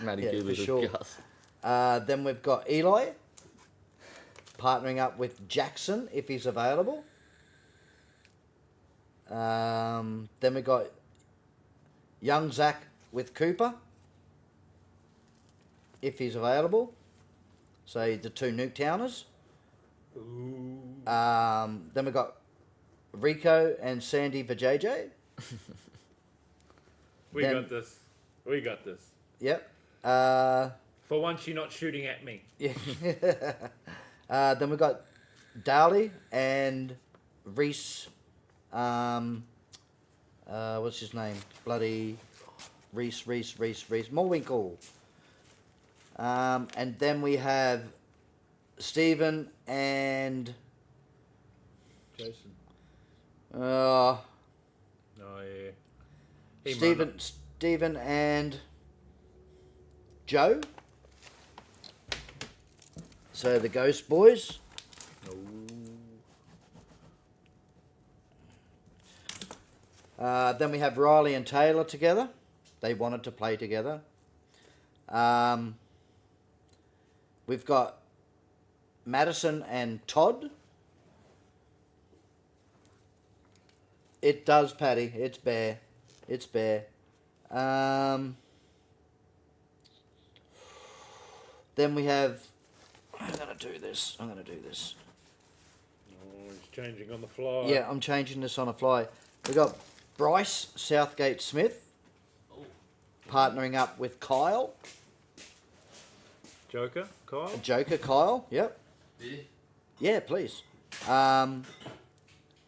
Matty Yeah, Cooper's for with sure. Gus. Then we've got Eli. Partnering up with Jackson if he's available. Then we got young Zach with Cooper if he's available. So the two Nuketowners. Ooh. Then we got Rico and Sandy for JJ. We Then- got this. We got this. Yep. For once, you're not shooting at me. Yeah. Then we got Dowley and Reese. What's his name? Bloody Reese Morewinkle. And then we have Stephen and Jason. uh, Oh yeah. He might not- Stephen and Joe. So the Ghost Boys. Then we have Riley and Taylor together. They wanted to play together. We've got Madison and Todd. It does, Paddy. It's bare. It's bare. Then we have. I'm gonna do this. Oh, he's changing on the fly. Yeah, I'm changing this on the fly. We got Bryce Southgate Smith partnering up with Kyle. Joker, Kyle. Joker Kyle. Yep. Yeah, please. And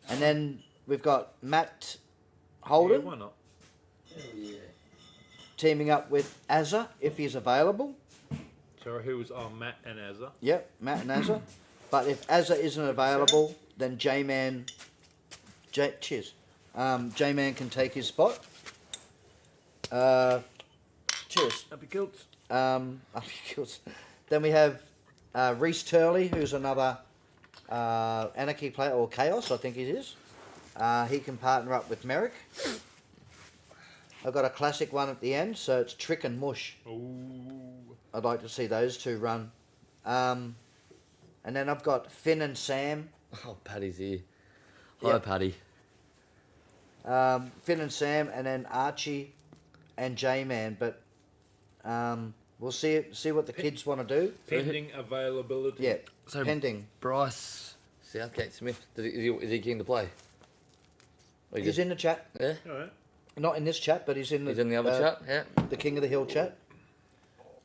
then we've got Matt Yeah, Holden why not? teaming up with Azza if he's available. Sorry, who was Matt and Azza? Yep, Matt and Azza. But if Azza isn't available, then J-Man can take his spot. Cheers. Happy kilts. Then we have Reese Turley, who's another Anarchy player, or Chaos, I think it is. He can partner up with Merrick. I've got a classic one at the end, so it's Trick and Mush. Ooh. I'd like to see those two run. And then I've got Finn and Sam. Oh, Paddy's here. Hi, Yep. Paddy. Finn and Sam, and then Archie and J-Man. But we'll see what the kids want to do. Pending availability. Yeah, So pending. Bryce Southgate Smith, is he keen to play? Or he He's just- in the chat. Yeah? Alright. Not in this chat, but he's in the, He's in the other chat? Yeah. the King of the Hill chat.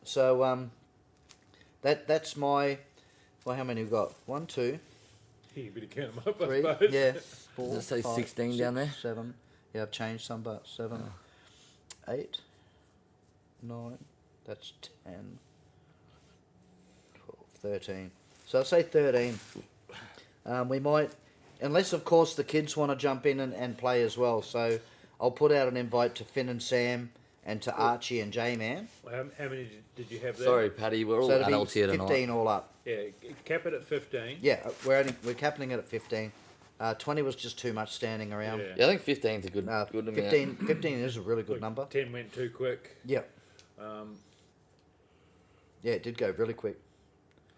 So that's my. Well, how many we got? 1, 2, You better count them up, I 3. suppose. Yeah. Does 4, it say 5, 16 down 6, there? 7. Yeah, I've changed some, but 7, 8, 9. That's 10, 12, 13. So I'll say 13. We might, unless of course the kids want to jump in and play as well. So I'll put out an invite to Finn and Sam and to Archie and J-Man. How many did you have there? Sorry, Paddy, we're all So it'll adults be here tonight. 15 all up. Yeah, cap it at 15. Yeah, we're capping it at 15. 20 was just too much standing around. Yeah. Yeah, I think 15 is a good, good amount. 15 is a really good number. 10 went too quick. Yeah. Um, Yeah, it did go really quick.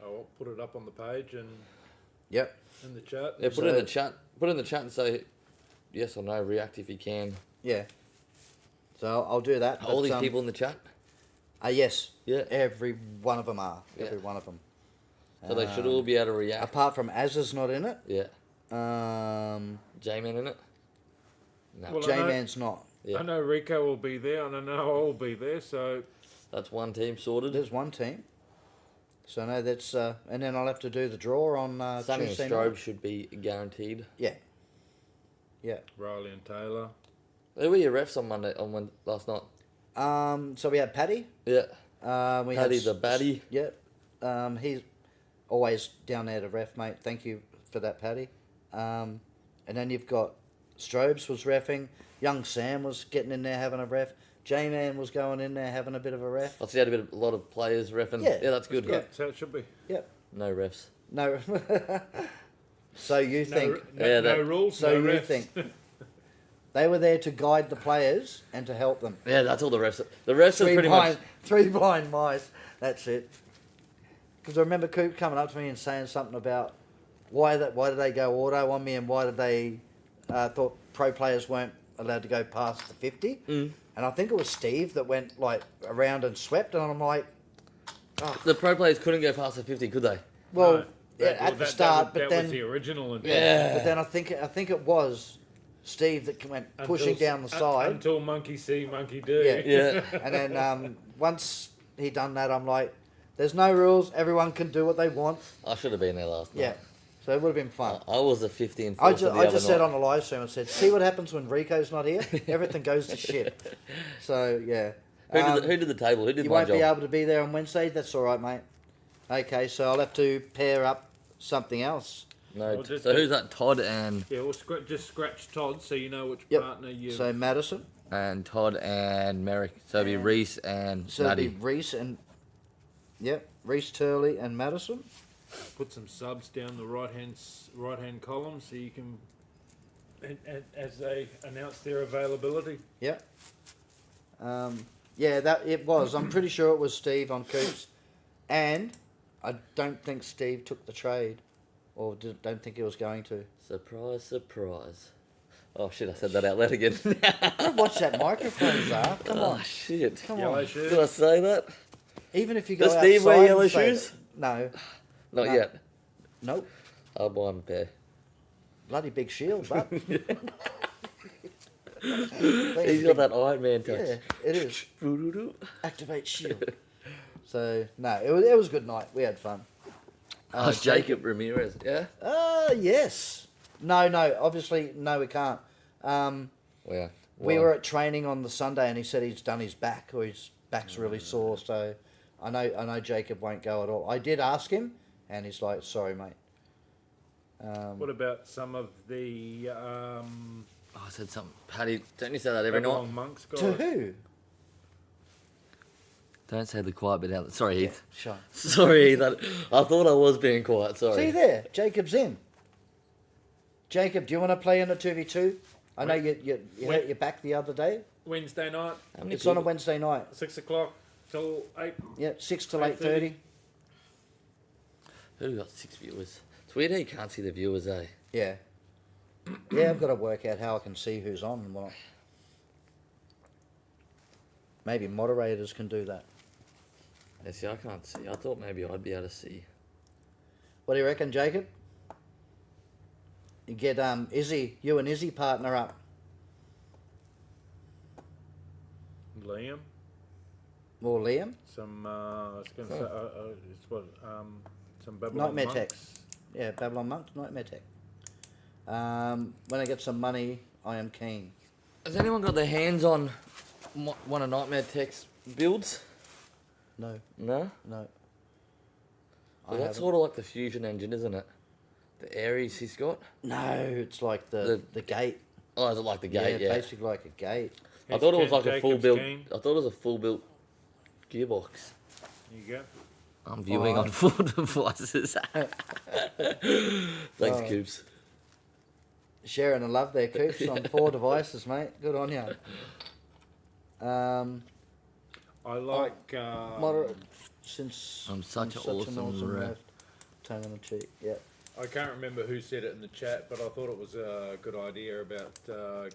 I'll put it up on the page and Yep. in the chat. Yeah, put it in the chat. Put it in the chat and say yes or no. React if you can. Yeah. So I'll do that. All but, these people in the chat. Yes. Yeah. Every one of them are. Yeah. Every one of them. So they should all be able to react. Apart from Azza's not in it. Yeah. J-Man J-Man in it? No. Well, J-Man's not. Yeah. I know Rico will be there, and I know I'll be there, so That's one team sorted. There's one team. So no, that's and then I'll have to do the draw on Sunny and Tuesday Strobe night. should be guaranteed. Yeah. Yeah. Riley and Taylor. Who were your refs on Monday? Last night? So we had Paddy. Yeah. We Paddy had the baddie. Yep. He's always down there to ref, mate. Thank you for that, Paddy. And then you've got Strobes was reffing. Young Sam was getting in there having a ref. J-Man was going in there having a bit of a ref. I see had a lot of players reffing. Yeah. That's good. Yeah. That's how it should be. Yep. No refs. No. So you think? No that- rules, So no you refs. think? They were there to guide the players and to help them. Yeah, that's all the refs. The refs are pretty much. Three blind mice. That's it. Because I remember Coop coming up to me and saying something about why did they go auto on me and why did they thought pro players weren't allowed to go past the 50. Mm. And I think it was Steve that went like around and swept, and I'm like, The pro players couldn't go past the 50, could they? well, No, yeah, at the start, that but then was the original intent. Yeah. but then I think it was Steve that went pushing down the side. Until monkey see, monkey do. Yeah. Yeah. And then once he done that, I'm like, there's no rules. Everyone can do what they want. I should have been there last night. Yeah. So it would have been fun. I was a 50 and I 4 just said on the live stream, I said, see what happens when Rico's not here? Everything goes to shit. So, yeah. Who did the table? Who did You my won't job? be able to be there on Wednesday? That's all right, mate. Okay, so I'll have to pair up something else. No. Well, just So who's that? Todd and Yeah, well, just scratch Todd so you know which Yep. partner you. So Madison. Merrick. So it'll be Reese and So it'll be Maddie. Reese and... Yep, Reese Turley and Madison. Put some subs down the right hand column so you can, and as they announce their availability. Yep. Yeah, that it was. I'm pretty sure it was Steve on Coops. And I don't think Steve took the trade. Or don't think he was going to. Surprise, surprise. Oh shit! I said that out loud again. Watch that microphone, Zar. Come Oh on. shit! Come Yellow on. shirt. Did I say that? Even if you go Does outside Steve wear and yellow say shoes? that- No. Not No. yet. Nope. I'll buy him a pair. Bloody big shield, but. He's got that Iron Man touch. Yeah, it is. Doo-doo-doo. Activate shield. So, no, it was a good night. We had fun. Oh, Jacob Ramirez. Yeah. Yes. No, obviously, no, we can't. Yeah. We were at training on the Sunday, and he said he's done his back, or his back's really sore. So, I know Jacob won't go at all. I did ask him, and he's like, "Sorry, mate." What about some of the Oh, I said something. Paddy, don't you say that every night? Babylon monks guys? To who? Don't say the quiet bit out. Sorry, Heath. Sure. Sorry, Heath. I thought I was being quiet. Sorry. See there, Jacob's in. Jacob, do you want to play in a 2v2? I know you hurt your back the other day. Wednesday night, How many It's on a people- Wednesday night. 6 o'clock till 8. Yeah, 6 till 8:30. Who got 6 viewers? It's weird how you can't see the viewers, eh? Yeah. Yeah, I've got to work out how I can see who's on and what. Maybe moderators can do that. Yeah, see, I can't see. I thought maybe I'd be able to see. What do you reckon, Jacob? You get Izzy, you and Izzy partner up. Liam, Or Liam. some I was going to say, it's what some Babylon Nightmare monks. Tech. Yeah, Babylon Monks, Nightmare Tech. When I get some money, I am keen. Has anyone got their hands on one of Nightmare Tech's builds? No, No? no. Well, that's sort of like the fusion engine, isn't it? The Aries he's got? No, it's like the gate. Oh, is it like the gate? Yeah. Basically like a gate. I thought it was like a full Jacob's built. keen. I thought it was a full built gearbox. There you go. I'm viewing on full devices. Thanks, Coops. Sharing the love there, Coops, on 4 devices, mate. Good on you. I like Moderate since I'm such an an awesome ref. ref. Tongue in the cheek. Yeah. I can't remember who said it in the chat, but I thought it was a good idea about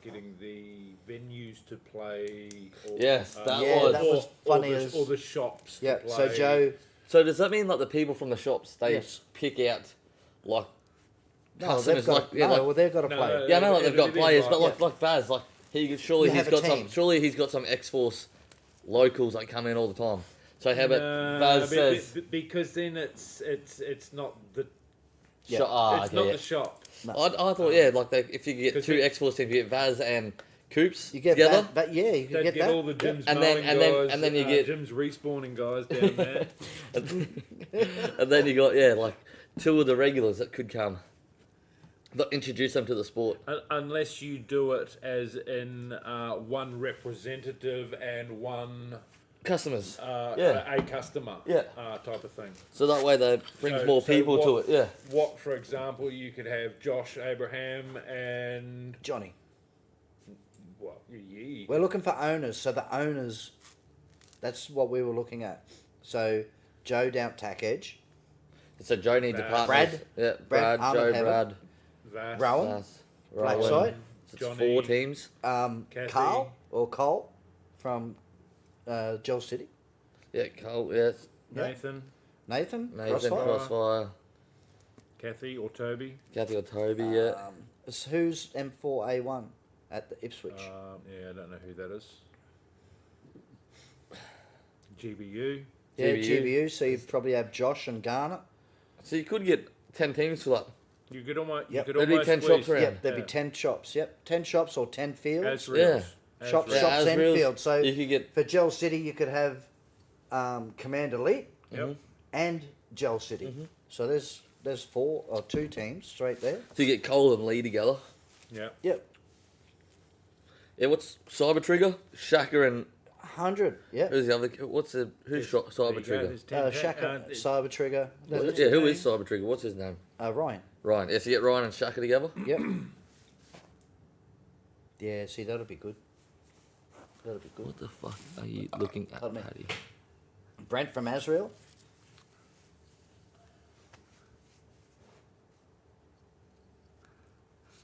getting the venues to play. Or, Yes, that Yeah, was. that was funny or as. or the shops. Yeah. To So play. Joe. So does that mean like the people from the shops they Yes. pick out like No, customers they've got. like yeah no, like well, they've got to No, play. no, yeah I know like they've got It'd be players but like- like Vaz like You have a team. surely he's got some X Force locals that come in all the time. So how about No, Vaz be- says be- because then it's not the Yeah. shop? it's not yeah. the shop. No. I thought yeah like if you get 'Cause 2 they- X Force teams you get Vaz and Coops You get together. that. Yeah, you can They'd get get that. all the gyms And mowing then- and then- guys, and then you get- gyms respawning guys down there. And then you got yeah like 2 of the regulars that could come. But introduce them to the sport. Unless you do it as in one representative and one Customers. a customer Yeah. type of thing. So that way that brings So- more so people to what- it. Yeah. What, for example, you could have Josh Abraham and Johnny. what? Yeah, We're looking for owners. So the owners, that's what we were looking at. So Joe down at Tack Edge, So Joe needs a Brad. partner. Brad. Yeah, Brad, Brad, Arm Joe, and Heaven. Brad. Vass, Rowan, Vass, Blackside, So it's Johnny. 4 teams. Kathy. Carl or Cole from Gel City, Yeah, Cole, yes. Nathan, Nathan, Nathan, Crossfire. Crossfire. Kathy or Toby. Kathy or Toby, yeah. Who's M4A1 at the Ipswich? Yeah, I don't know who that is. GBU. Yeah, GBU. GBU. So you probably have Josh and Garner. So you could get 10 teams for that. You could almost. Yep. You could There'd be almost 10 shops squeeze- around. Yep, there'd Yeah. be 10 shops. Yep, 10 shops or 10 fields. As reels. As Shop- reels. shops and Asreels, fields. So you could get for Gel City, you could have Command Elite Yep. and Gel City. So there's 4 or 2 teams straight there. so you get Cole and Lee together. Yeah. Yep, Yeah, what's Cyber Trigger? Shaka and 100. Yeah, who's the other? Who's shot There you Cyber go, Trigger? there's 10 Shaka, Cyber Trigger. What- yeah, who is Cyber Trigger? What's his name? Ryan. Ryan. Yeah, so you get Ryan and Shaka together. Yep. Yeah, see, that'll be good. That'll be good. What the fuck are you looking at, Pardon me. Paddy? Brent from Asriel.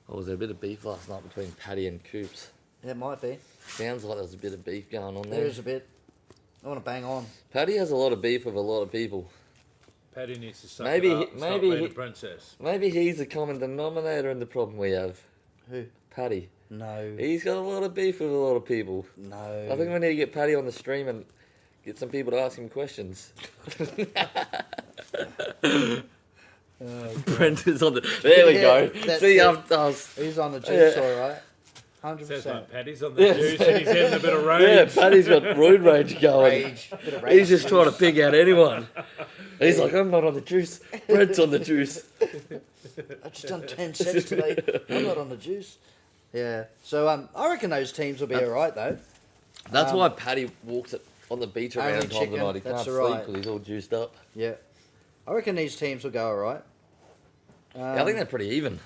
Oh, was there a bit of beef last night between Paddy and Coops? It might be. Sounds like there's a bit of beef going on There there. is a bit. I want to bang on. Paddy has a lot of beef with a lot of people. Paddy needs to suck Maybe it he- up and stop maybe being he- a princess. Maybe he's the common denominator in the problem we have. Who? Paddy. No. He's got a lot of beef with a lot of people. No. I think we need to get Paddy on the stream and get some people to ask him questions. Brent is on the. There we Yeah, go. that's See, it. I was. He's on the juice, Yeah. all right. Sounds 100%. like Paddy's on the juice and he's having a bit of rage. Yeah, Paddy's got road rage going. Rage. Bit of He's rage just trying to juice. pick out anyone. He's like, I'm not on the juice. Brent's on the juice. I've just done 10 sets today. I'm not on the juice. Yeah. So I reckon those teams will be all right, though. That's why Paddy walks it on the beach only around times of chicken, the night. He that's can't sleep right. because he's all juiced up. Yeah. I reckon these teams will go all right. Yeah, I think they're pretty even.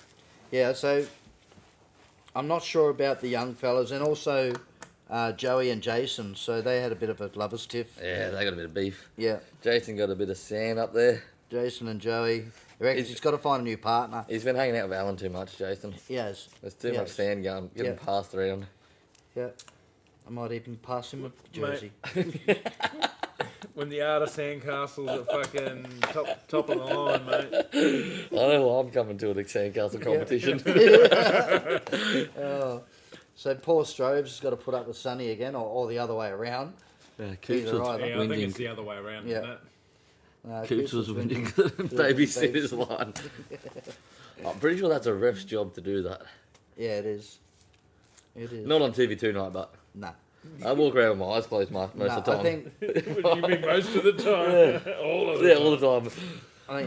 Yeah, so I'm not sure about the young fellas, and also Joey and Jason. So they had a bit of a lovers tiff. Yeah, they got a bit of beef. Yeah, Jason got a bit of sand up there. Jason and Joey. He reckons he's got to find a new partner. He's been hanging out with Alan too much, Jason. He has. There's too much Yes. sand going, getting Yeah. passed around. Yeah. I might even pass him a jersey. When the art of sandcastles are fucking top of the line, mate. I know why I'm coming to an sandcastle competition. Oh. So poor Strobes has got to put up with Sonny again, or the other way around. Yeah, Coops Either was either. Yeah, I think whinging. it's the other way around. Yeah. Isn't it? Coops was winning. whinging. Babysitter's line. I'm pretty sure that's a ref's job to do that. Yeah, it is. It is. Not on TV2 night, but Nah. I walk around with my eyes closed most Nah, of the time. I think What do you mean most of the time? All of the Yeah, time. all the time.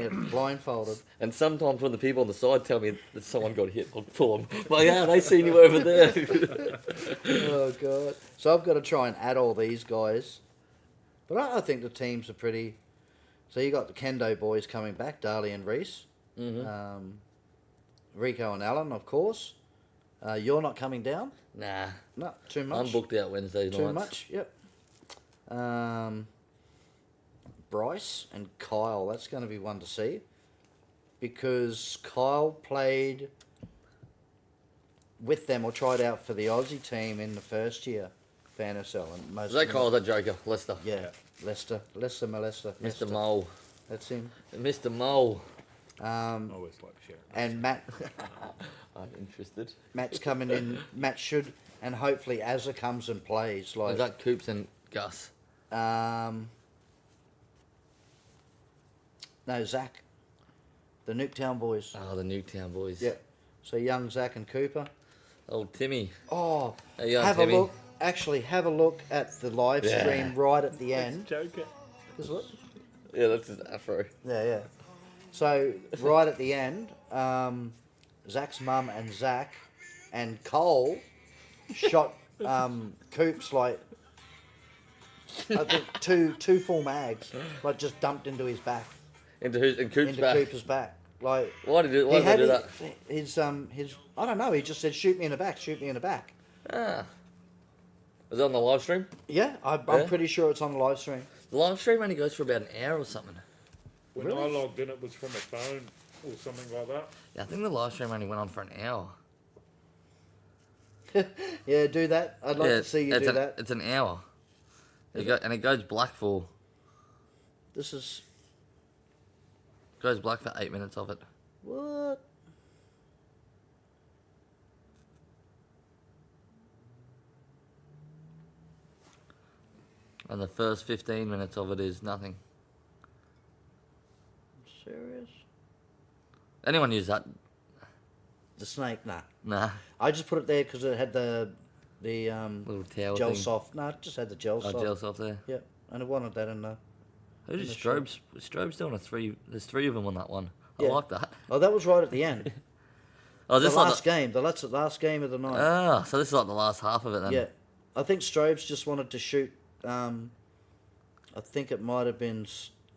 it's blindfolded. And sometimes when the people on the side tell me that someone got hit, I'll pull them. But yeah, they seen you over there. Oh god. So I've got to try and add all these guys, but I think the teams are pretty. So you got the Kendo boys coming back, Darley and Reese, Rico and Alan, of course. You're not coming down. Nah, Not too much. I'm booked out Wednesday Too nights. much. Yep. Bryce and Kyle. That's going to be one to see, because Kyle played with them or tried out for the Aussie team in the first year for NSL, and most Is that of them- Kyle, that Joker? Lester. Yeah, Lester Molester. Mr. Mole. That's him. Mr. Mole. Always like sharing. And Matt. I'm interested. Matt's coming in. Matt should, and hopefully Azza comes and plays. Is Like, that Coops and Gus? no, Zach, the Nuketown boys. Oh, the Nuketown boys. Yeah. So young Zach and Cooper. Old Timmy. Oh, Hey, young have Timmy. a look. Actually, have a look at the live Yeah. stream right at the end. Joker. Just look. Yeah, that's his afro. Yeah, yeah. So right at the end, Zach's mum and Zach and Cole shot Coops like, I think two full mags, like just dumped into his back, Into who's? In Coops' into back. Cooper's back. Like Why did they do that? His I don't know. He just said, "Shoot me in the back. Shoot me in the back." Ah. Was it on the live stream? Yeah, I'm Yeah? pretty sure it's on the live stream. The live stream only goes for about an hour or something. When Really? I logged in, it was from a phone or something like that. Yeah, I think the live stream only went on for an hour. Yeah, do that. I'd like to see you do that. It's an hour. And it goes black for This is 8 minutes of it. what? And the first 15 minutes of it is nothing. Serious? Anyone use that? The snake? Nah. Nah. I just put it there because it had the Little towel gel thing. soft. No, it just had the gel Oh, soft. gel soft there. Yeah, and I wanted that in there. Who did the shop. Strobes? Strobes doing a three. There's 3 of them on that one. Yeah. I like that. Oh, that was right at the end. Oh, The this like last game. The last game of the night. so this is like the last half of it then. Yeah, I think Strobes just wanted to shoot. I think it might have been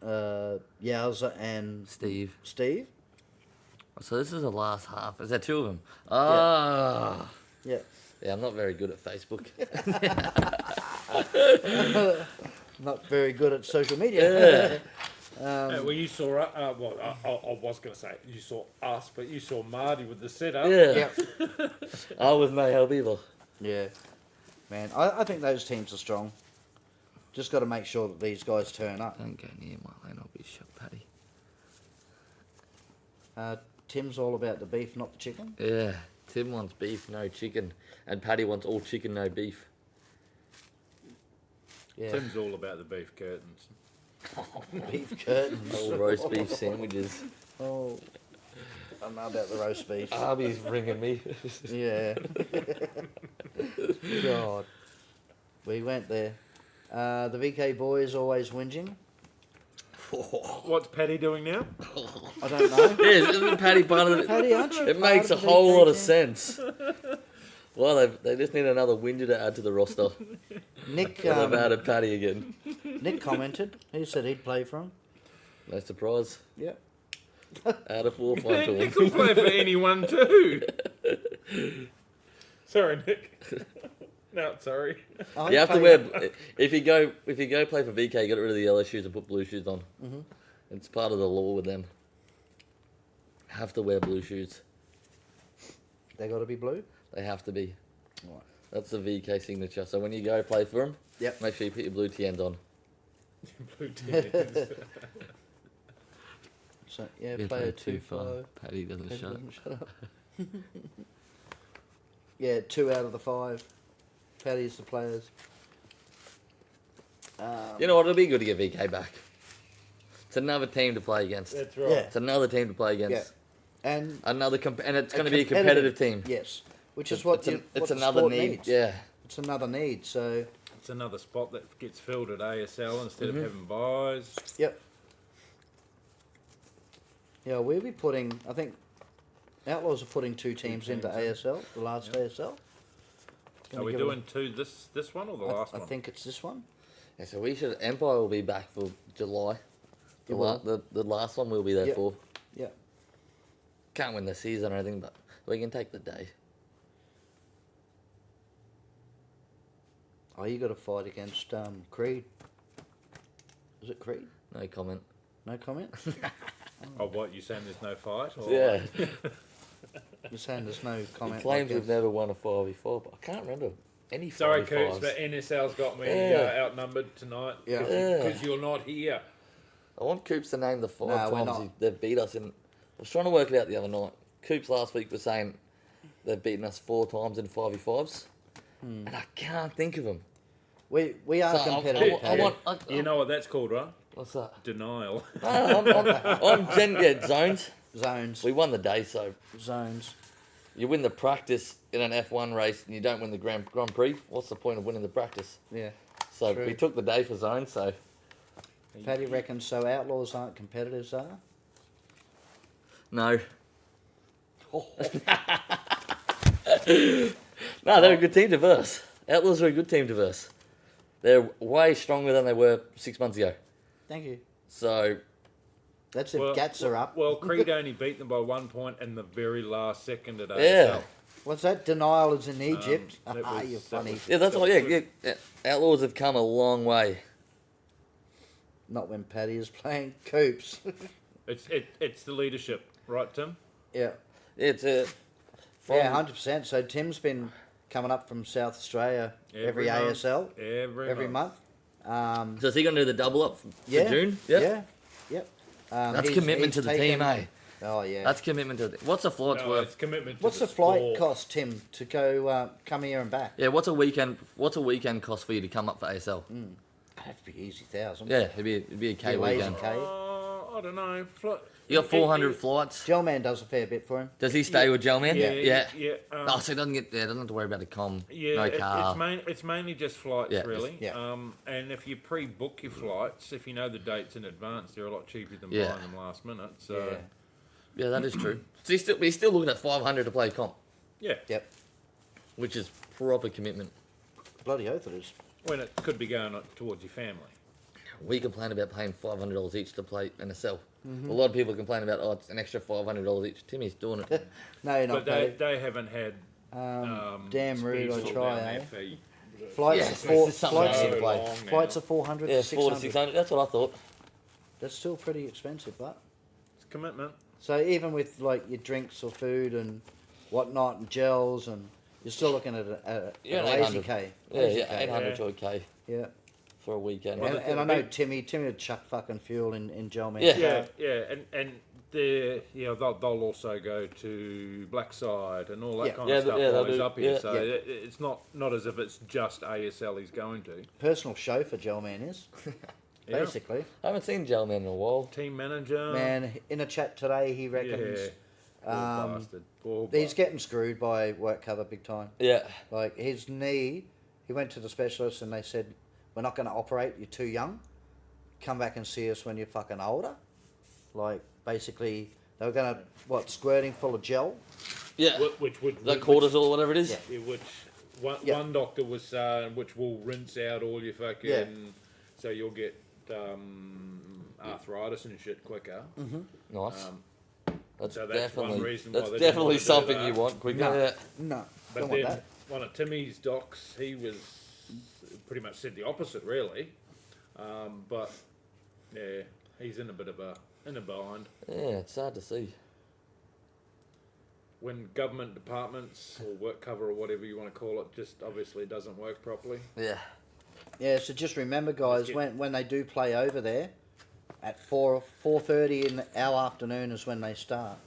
Yowza and Steve. Steve. So this is the last half. Is there 2 of them? Ah. Yeah. Yeah, I'm not very good at Facebook. Not very good at social media. Yeah. Well, you saw, I was going to say, you saw us, but you saw Marty with the setup. Yeah. Yeah. I was no help either. Yeah. Man, I think those teams are strong. Just got to make sure that these guys turn up. Don't go near my lane, I'll be shot, Paddy. Tim's all about the beef, not the chicken. Yeah. Tim wants beef, no chicken. And Paddy wants all chicken, no beef. Yeah. Tim's all about the beef curtains. Beef curtains. All roast beef sandwiches. Oh, I don't know about the roast beef. Arby's ringing me. Yeah. God. We went there. The VK boys always whinging. What's Paddy doing now? I don't know. Yeah, isn't Paddy part of it? Paddy, aren't you? It part makes a of the whole VK lot of team? sense. Well, they just need another whinger to add to the roster. Nick, And they've added Paddy again. Nick commented. He said he'd play for him. No surprise. Yep. Add a 4 5 to You him. can play for anyone too. Sorry, Nick. No, sorry. Oh, You have to play- wear if you go play for VK, you get rid of the yellow shoes and put blue shoes on. Mhm. It's part of the law with them. Have to wear blue shoes. They got to be blue. They have to be. Right. That's the VK signature. So when you go play for them, Yep. make sure you put your blue TNs on. Blue tins. So yeah, player 2-5. Paddy doesn't shut up. Shut up. Yeah, 2 out of the 5. Paddy's the players. You know what? It'll be good to get VK back. It's another team to play against. That's right. Yeah. It's another team to play Yeah. against. And And it's A going to be a competitive team. yes, which is what it's what the another sport need. needs. Yeah. It's another need. So It's another spot that gets filled at ASL instead of having buys. yep. Yeah, we'll be putting. I think Outlaws are putting 2 teams into teams, ASL. The last ASL. Are we doing two this one or the last I one? think it's this one. Yeah, so we should. Empire will be back for July. It will. The last one we'll be there Yep. for. Yeah. Can't win the season or anything, but we can take the day. Oh, you got to fight against Creed. Is it Creed? No comment. No comment. Oh, what, you saying there's no fight? Or Yeah. You're saying there's no He comment. claims like we've never won a 5v4, but I can't remember any 5v5s. Sorry, Coops, but NSL's got me Yeah. outnumbered tonight Yeah. because you're not here. I want Coops to name the 5 No, we're times not. they've beat us in. I was trying to work it out the other night. Coops last week was saying they've beaten us 4 times in 5v5s, and I can't think of them. We are So competitive. I Paddy. want. You know what that's called, right? What's that? Denial. I'm zones. Zones. We won the day, so Zones. you win the practice in an F1 race and you don't win the Grand Prix. What's the point of winning the practice? Yeah. So True. we took the day for zones. So Paddy reckons so. Outlaws aren't competitive, Zara. no. No, they're a good team to verse. Outlaws are a good team to verse. They're way stronger than they were 6 months ago. Thank you. So That's if Gats are up. Well, Creed only beat them by 1 point in the very last second at ASL. Yeah. What's that? Denial is in Egypt. that Ah, was- you're that funny. was- yeah, that's that all. was Yeah, yeah. Outlaws have come a long way. Not when Paddy is playing Coops. It's the leadership, right, Tim? yeah. It's a. Yeah, 100%. So Tim's been coming up from South Australia every month. ASL Every month. So is he going to do the double up for Yeah. June? Yeah. Yep. That's commitment to the team, eh? Oh yeah. That's commitment to the. What's a flight's No, worth? it's commitment to What's the sport. flight cost, Tim, to go come here and back? Yeah, what's a weekend? What's a weekend cost for you to come up for ASL? That'd be easy 1,000. Yeah, it'd be a K Be lazy. weekend. Okay. I don't know. You got 400 flights. Gelman does a fair bit for him. Does he stay with Gelman? Yeah. Oh, so he doesn't have to worry about the com. Yeah, no car. it's mainly just flights, Yeah, really. yeah. And if you pre-book your flights, if you know the dates in advance, they're a lot cheaper than Yeah. buying them last minute. So, Yeah, that is true. So he's still looking at 500 to play comp, yeah, Yep. which is proper commitment. Bloody oath it is. when it could be going towards your family. We complain about paying $500 each to play NSL. A lot of people complain about, oh, it's an extra $500 each. Timmy's doing it. No, you're not. But they, Paddy. they haven't had Damn rude, I Speeds try, down eh? their fee. Flights Yeah, are it's four. just something Flights, I So need to play. long now. flights are 400 Yeah, to 400 to 600. 600. That's what I thought. That's still pretty expensive, but It's commitment. so even with like your drinks or food and whatnot and gels and you're still looking at a Yeah, lazy 800. K. Yeah, Lazy yeah, K. 800 to a K Yeah. for a weekend. Well, And I know Timmy would chuck fucking fuel in Gelman. Yeah. Yeah, and they'll also go to Blackside and all that Yeah. kind Yeah, of stuff yeah, while they'll he's do- up here. yeah. So Yeah. it's not as if it's just ASL he's going to. Personal chauffeur Gelman is. Yeah. basically. I haven't seen Gelman in a while. Team manager. Man, in a chat today, he reckons Poor bastard. Poor he's bastard. getting screwed by work cover big time. Yeah. Like his knee, he went to the specialist and they said, "We're not going to operate. You're too young. Come back and see us when you're fucking older." Like basically, they were going to squirting full of gel. Yeah. Which would Like cortisol or whatever it is. Yeah. Yeah, which one, Yeah. one doctor was saying, which will rinse out all your fucking, Yeah. so you'll get arthritis and shit quicker. Nice. That's So that's one definitely reason why that's they didn't definitely want to do something that. you want quicker. No. Yeah. No, But don't want then that. one of Timmy's docs, he was pretty much said the opposite, really. But yeah, he's in a bit of a bind. Yeah, it's hard to see. When government departments or work cover or whatever you want to call it just obviously doesn't work properly. Yeah. Yeah, so just remember, guys, Let's when they do play over there, at 4:30 in our afternoon is when they start.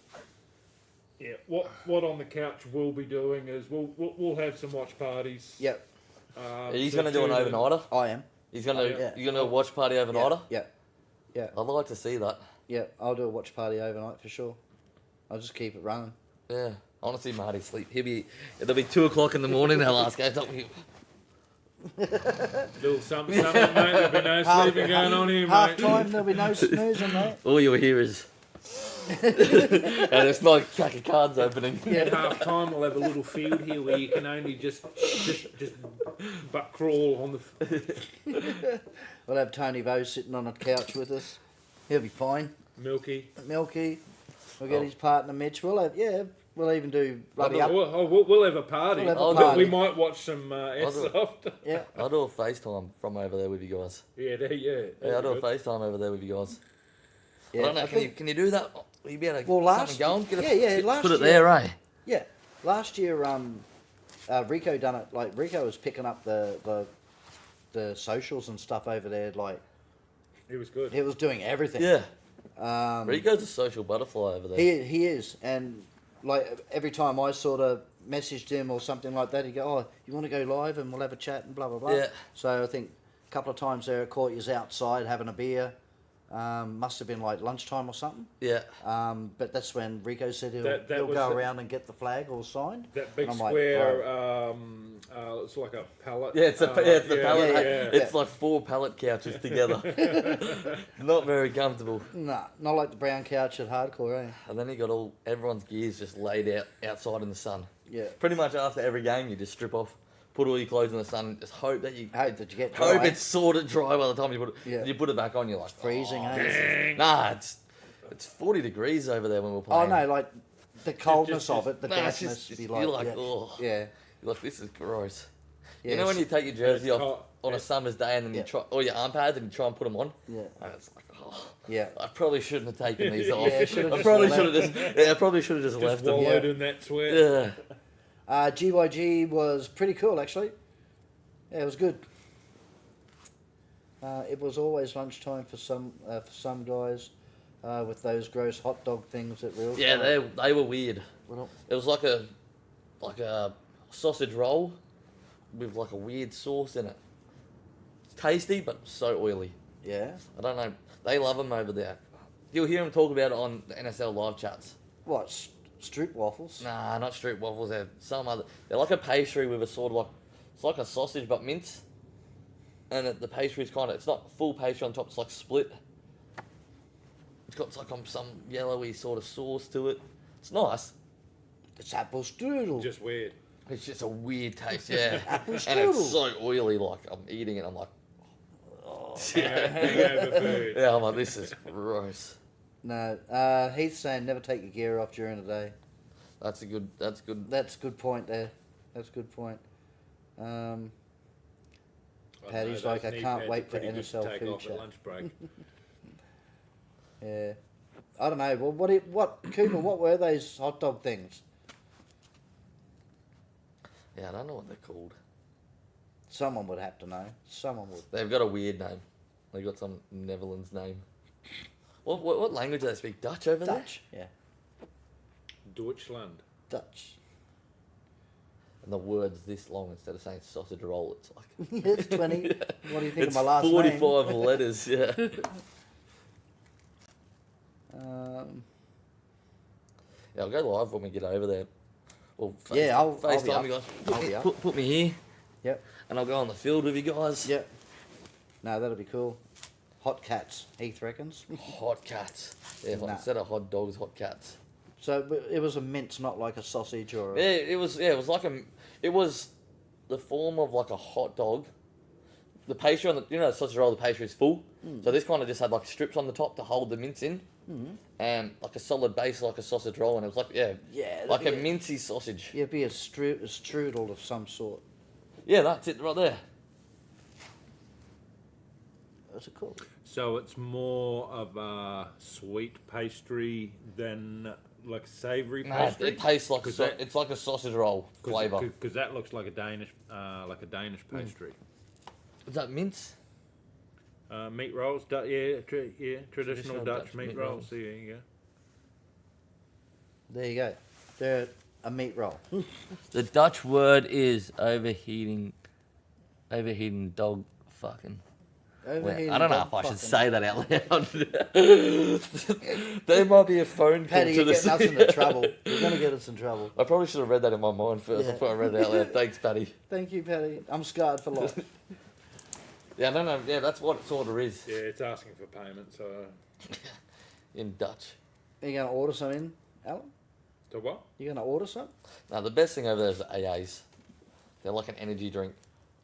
Yeah, what on the couch we'll be doing is we'll have some watch parties. Yep, He's so going to do an tune in. overnighter. I am. He's going to Yeah. you're going to watch party overnighter. Yeah, yeah, I'd like to see that. yeah. I'll do a watch party overnight for sure. I'll just keep it running. Yeah. I want to see Marty sleep. It'll be 2:00 in the morning. They'll ask, "Hey, tell me." Little something, mate. There'll be no sleeping going on here, Half mate. time, there'll be no snoozing, mate. All you'll hear is, and it's not a pack of cards opening. At half time, we'll have a little field here where you can only just butt crawl on the We'll have Tony Vo sitting on a couch with us. He'll be fine. Milky. Milky. We'll get Oh. his partner Mitch. We'll even do bloody up. We'll have a party. We'll have a I'll party. We might watch some airsoft. Yeah. I'll do a FaceTime from over there with you guys. Yeah, Yeah, I'll do a FaceTime over there with you guys. I Yeah. don't know. I Can you, think- can you do that? Will you be able to Well, get last something going? last Put it year- there, eh? Yeah. Last year, Rico done it. Like Rico was picking up the socials and stuff over there. Like He was good. he was doing everything. Yeah. Um, Rico's a social butterfly over there. he is, and like every time I sort of messaged him or something like that, he'd go, "Oh, you want to go live and we'll have a chat and blah blah blah." Yeah. So I think a couple of times there, I caught you outside having a beer. Must have been like lunchtime or something. Yeah. But that's when Rico said he'll That was go the- around and get the flag all signed. That big And I'm like, square, "Right." it's like a pallet. Yeah, it's the pallet. yeah, It's like 4 pallet couches together. Not very comfortable. Nah, not like the brown couch at Hardcore, eh? And then you got everyone's gears just laid out outside in the sun. Yeah. Pretty much after every game, you just strip off, put all your clothes in the sun, and just hope that you Hope that you get hope dry. it's sort of dry by the time you put it. Yeah. You put it back on, you're like Freezing, oh, eh? Nah, it's 40 degrees over there when we're Oh playing. no, like the coldness of it, the Nah, it's dampness. just- Be you're like, like, yeah, oh. yeah, You're like, this is gross. yeah. You know when you take your jersey It's off hot. on a It's- summer's day and then Yeah. you try, or your arm pads and you try and put them on? Yeah. And it's like, oh, Yeah. I probably shouldn't have taken these off. Yeah, should've I just probably left should have just, yeah, I probably should have just Just left them. wallowed Yeah. in that sweat. Yeah. GYG was pretty cool actually. Yeah, it was good. It was always lunchtime for some guys with those gross hot dog things that we all Yeah, they were weird. Well, It was like a sausage roll with like a weird sauce in it. It's tasty, but so oily. yeah. I don't know. They love them over there. You'll hear them talk about it on the NSL live chats. What? Stroop waffles? Nah, not street waffles. They're some other. They're like a pastry with a sort of like it's like a sausage but mince, and the pastry's kind of it's not full pastry on top. It's like split. It's got like some yellowy sort of sauce to it. It's nice. It's apple strudel. Just weird. It's just a weird taste, yeah. Apple And it's strudel. so oily. Like I'm eating it, I'm like, Hangover food. yeah, I'm like this is gross. No, Heath's saying never take your gear off during the day. That's good. That's a good point there. That's a good point. Paddy's know, like, those I knee can't pads wait are for pretty good to NSL take food off at chat. lunch break. Yeah. I don't know. Well, what Cooper? What were those hot dog things? Yeah, I don't know what they're called. Someone would have to know. Someone would. They've got a weird name. They've got some Netherlands name. What language do they speak? Dutch over Dutch. Yeah. Deutschland. Dutch. and the word's this long instead of saying sausage roll. It's like Yeah, it's 20. What do you think it's of my last 45 name? letters. Yeah. Yeah, I'll go live when we get over there. Well, Yeah, I'll be FaceTime up. you guys. I'll be up. Put me here, Yep. and I'll go on the field with you guys. Yep. No, that'll be cool. Hot cats, Heath reckons. Hot cats. Yeah, Nah. instead of hot dogs, hot cats. So it was a mince, not like a sausage or. Yeah, it was. Yeah, it was like it was the form of like a hot dog. The pastry on the, you know, the sausage roll, the pastry is full. So this kind of just had like strips on the top to hold the mince in, and like a solid base like a sausage roll, and it was like Yeah, like a that'd be mincy sausage. Yeah, be a strudel of some sort. Yeah, that's it right there. That's a cool. So it's more of a sweet pastry than like savoury Nah, pastry. it tastes like Cause that- it's like a sausage roll flavour. Because that looks like a Danish pastry. Is that mince? Meat rolls, traditional Dutch meat rolls. So, yeah, yeah. There you go. They're a meat roll. The Dutch word is overheating dog fucking. Overheating I don't know dog if I should fucking. say that out loud. There might be a phone call Paddy, to you're this. getting us into trouble. You're going to get us in trouble. I probably should have read that in my mind first Yeah. before I read it out loud. Thanks, Paddy. Thank you, Paddy. I'm scarred for life. Yeah, no, yeah, that's what it sort of is Yeah, it's asking for payment. So, in Dutch. Are you going to order some in, Alan? so what? You going to order some? Now, the best thing over there is the AAs. They're like an energy drink.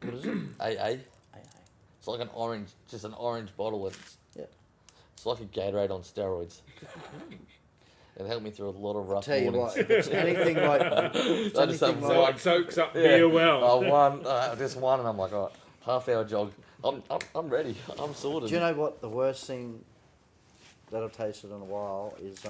What is it? AA. It's like an orange bottle. And it's like a Gatorade on steroids. It helped me through a lot of rough Tell you mornings. what, if it's anything like, if it's I just anything have So like it soaks up Yeah. beer well. Just one, and I'm like, all right, half-hour jog. I'm ready. I'm sorted. do you know what the worst thing that I've tasted in a while is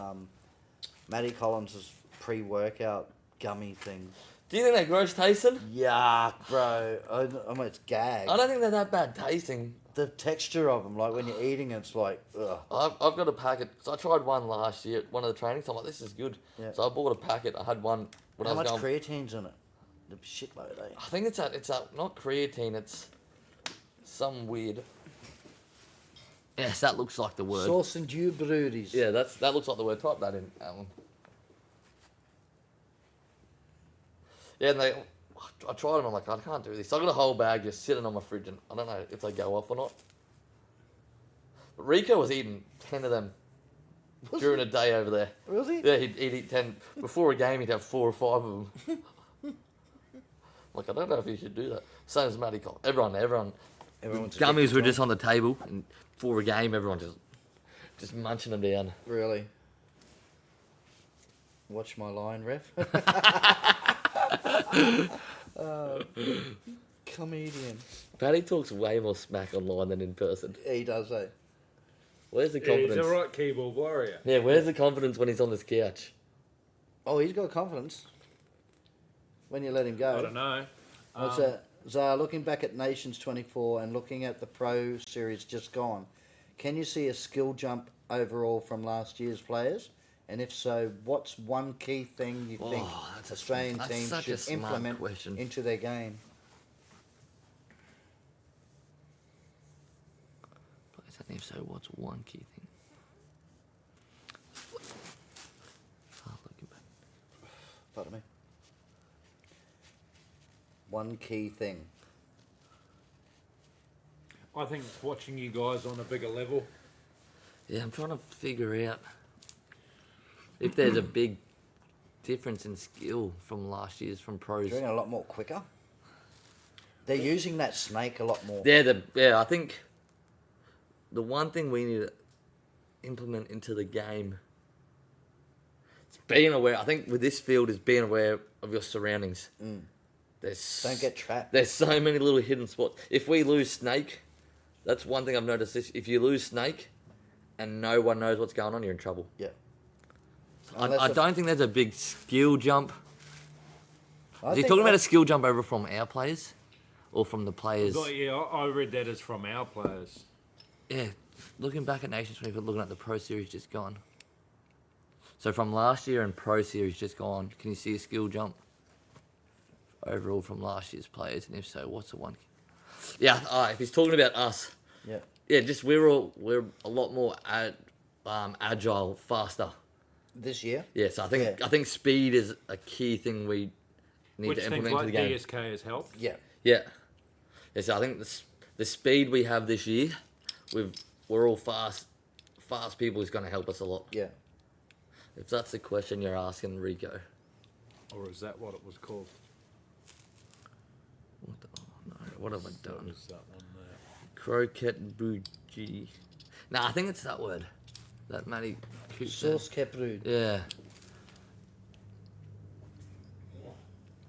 Matty Collins' pre-workout gummy things. Do you think they're gross tasting? Yuck, bro. I almost gag. I don't think they're that bad tasting. The texture of them, like when you're eating, it's like, ugh. I've got a packet. So I tried one last year at one of the trainings. I'm like, this is good. Yeah. So I bought a packet. I had one when How I was much going. creatine's in it? The shitload, eh? I think it's not creatine. It's some weird. Yes, that looks like the word. Sauce and dew breweries. Yeah, that looks like the word. Type that in, Alan. Yeah, and I tried them. I'm like, I can't do this. I got a whole bag just sitting on my fridge, and I don't know if they go off or not. But Rico was eating 10 of them during a day over there. Was he? Yeah, he'd eat 10 before a game. He'd have 4 or 5 of them. Like, I don't know if he should do that. Same as Matty Cole. Everyone's gummies addicted were to just on the table, and before a game, everyone just munching them down. Really? Watch my line, ref. Comedian. Paddy talks way more smack online than in person. He does, eh? Where's the Yeah, confidence? he's a right keyboard warrior. Yeah, where's the confidence when he's on this couch? Oh, he's got confidence. When you let him go. I don't know. What's that? Zara, looking back at Nations 24 and looking at the Pro Series just gone, can you see a skill jump overall from last year's players? And if so, what's one key thing you think that's Australian that's teams such a should smart implement question. into their game? And if so, what's one key thing? Looking back. Pardon me. One key thing. I think it's watching you guys on a bigger level. Yeah, I'm trying to figure out if there's a big difference in skill from last year's from pros. Doing a lot more quicker. They're using that snake a lot more. I think the one thing we need to implement into the game is being aware. I think with this field is being aware of your surroundings. Don't get trapped. There's so many little hidden spots. If we lose Snake, that's one thing I've noticed. If you lose Snake and no one knows what's going on, you're in trouble. Yeah. I don't think there's a big skill jump. I Is he think talking about a skill jump over from our players? Or from the players? But yeah, I read that as from our players. Yeah, looking back at Nations 24, looking at the Pro Series just gone. So from last year and Pro Series just gone, can you see a skill jump? overall from last year's players? And if so, what's the one? Yeah, if he's talking about us, Yeah. just we're a lot more agile, faster. This year. Yeah, so I think speed is a key thing we need Which to things implement into the like game. DSK has helped. Yeah. Yeah, so I think the speed we have this year, we're all fast people is going to help us a lot. Yeah. If that's the question you're asking, Rico. Or is that what it was called? What have I What done? was that one there? Croquette bougie. Nah, I think it's that word. That Matty Coop said. Sauce caprud. Yeah.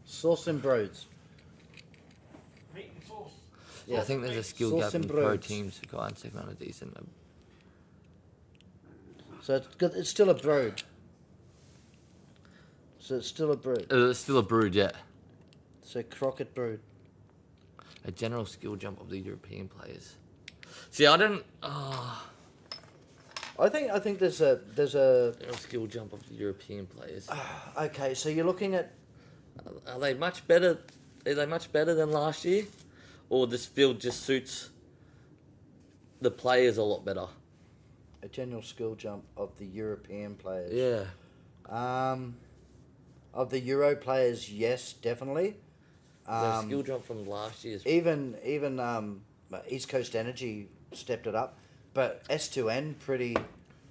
Sauce and broads. Meat and sauce. I think there's a skill Sauce gap in and pro broads. teams for guys taking on a decent. So it's good. It's still a brood. So it's still a brood. It's still a brood, yeah. So croquette brood. A general skill jump of the European players. See, I don't. I think there's a General skill jump of the European players. okay. So you're looking at Are they much better? Are they much better than last year, or this field just suits the players a lot better? a general skill jump of the European players. Yeah. Of the Euro players, yes, definitely. The skill jump from last year's. Even East Coast Energy stepped it up, but S2N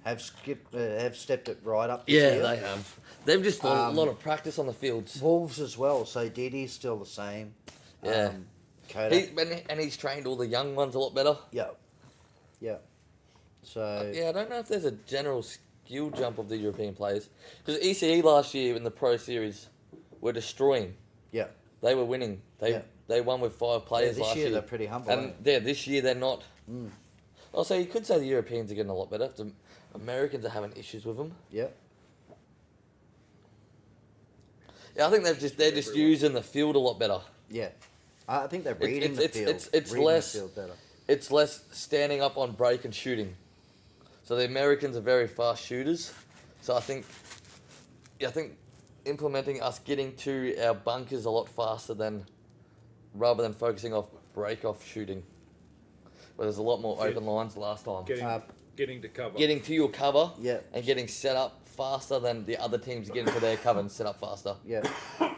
have stepped it right up. This Yeah, year. they have. They've just got a lot of practice on the fields. Wolves as well. So Didi's still the same. Yeah. Kodak. And he's trained all the young ones a lot better. Yeah. Yeah. So Yeah, I don't know if there's a general skill jump of the European players. Because ECE last year in the Pro Series were destroying. yeah. They were winning. They won with 5 players this last year year. they're pretty humble. And this year they're not. Mm. Also, you could say the Europeans are getting a lot better. The Americans are having issues with them. Yeah. Yeah, I think they're just using the field a lot better. Yeah. I think they're reading the field. It's reading less. the field better. It's less standing up on break and shooting. So the Americans are very fast shooters. So I think implementing us getting to our bunkers a lot faster rather than focusing off break off shooting. Where there's a lot more open lines last time. Getting to cover. Getting to your cover Yeah. and getting set up faster than the other teams getting to their cover and set up faster. Yeah.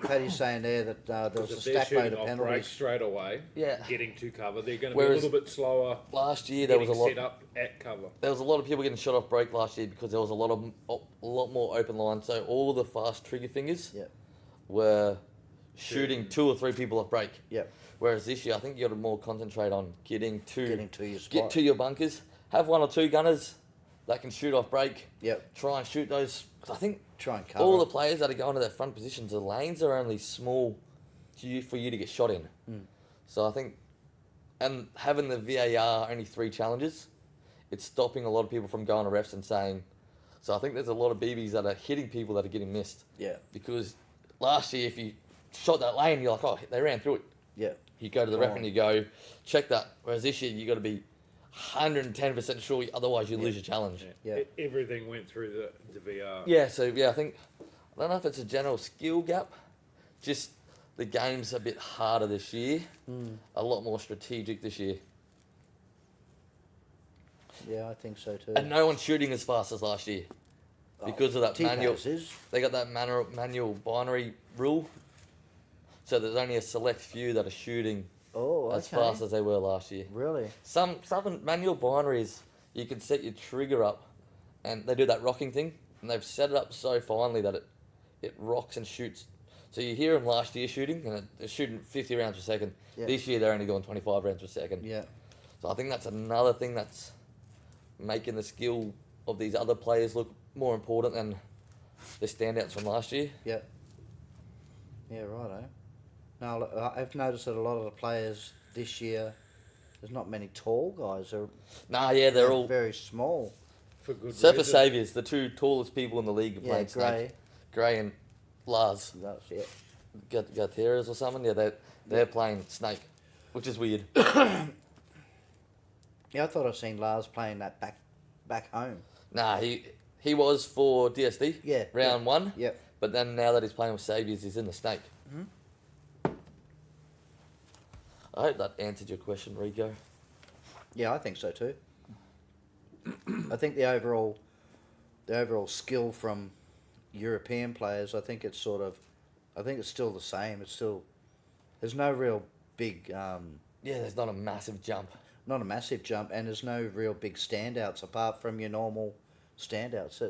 Paddy's saying there that there was a If they're stack load shooting of off break penalties. straight away, Yeah. getting to cover, they're going to be a Whereas little bit slower. Last year there was a Getting lot. set up at cover. There was a lot of people getting shot off break last year because there was a lot more open lines. So all the fast trigger fingers Yeah. were shooting 2 or 3 people off break. Yeah. Whereas this year, I think you got to more concentrate on getting to your spot. get to your bunkers. Have 1 or 2 gunners that can shoot off break. Yep. Try and shoot those. 'Cause I think Try and cover. all the players that are going to their front positions, the lanes are only small for you to get shot in. So I think, and having the VAR only 3 challenges, it's stopping a lot of people from going to refs and saying. So I think there's a lot of BBs that are hitting people that are getting missed. Yeah. Because last year, if you shot that lane, you're like, oh, they ran through it. Yeah. You go to the Go ref on. and you go, check that. Whereas this year, you got to be 110% sure, otherwise you lose your challenge. Yeah. Everything went through the VR. Yeah, so yeah, I don't know if it's a general skill gap, just the game's a bit harder this year, a lot more strategic this year. Yeah, I think so too. And no one's shooting as fast as last year because of that manual. T-Pass is. They got that manual binary rule, so there's only a select few that are shooting Oh, okay. as fast as they were last year. Really? Some manual binaries, you can set your trigger up, and they do that rocking thing, and they've set it up so finely that it rocks and shoots. So you hear them last year shooting, and they're shooting 50 rounds per second. Yeah. This year they're only going 25 rounds per second. Yeah. So I think that's another thing that's making the skill of these other players look more important than the standouts from last year. Yeah. Yeah, righto. Now, look, I've noticed that a lot of the players this year, there's not many tall guys. They're all very small. For good except for reason. Saviors, the 2 tallest people in the league are Yeah, playing Snake. Gray and Lars. That's it. Gutierrez or something. Yeah, they're playing Snake, which is weird. Yeah, I thought I'd seen Lars playing that back home. Nah, he was for DSD. Yeah. Round 1. Yep. But then now that he's playing with Saviors, he's in the Snake. I hope that answered your question, Rico. Yeah, I think so too. I think the overall skill from European players, I think it's still the same. It's still, there's no real big, Yeah, there's not a massive jump. not a massive jump, and there's no real big standouts apart from your normal standouts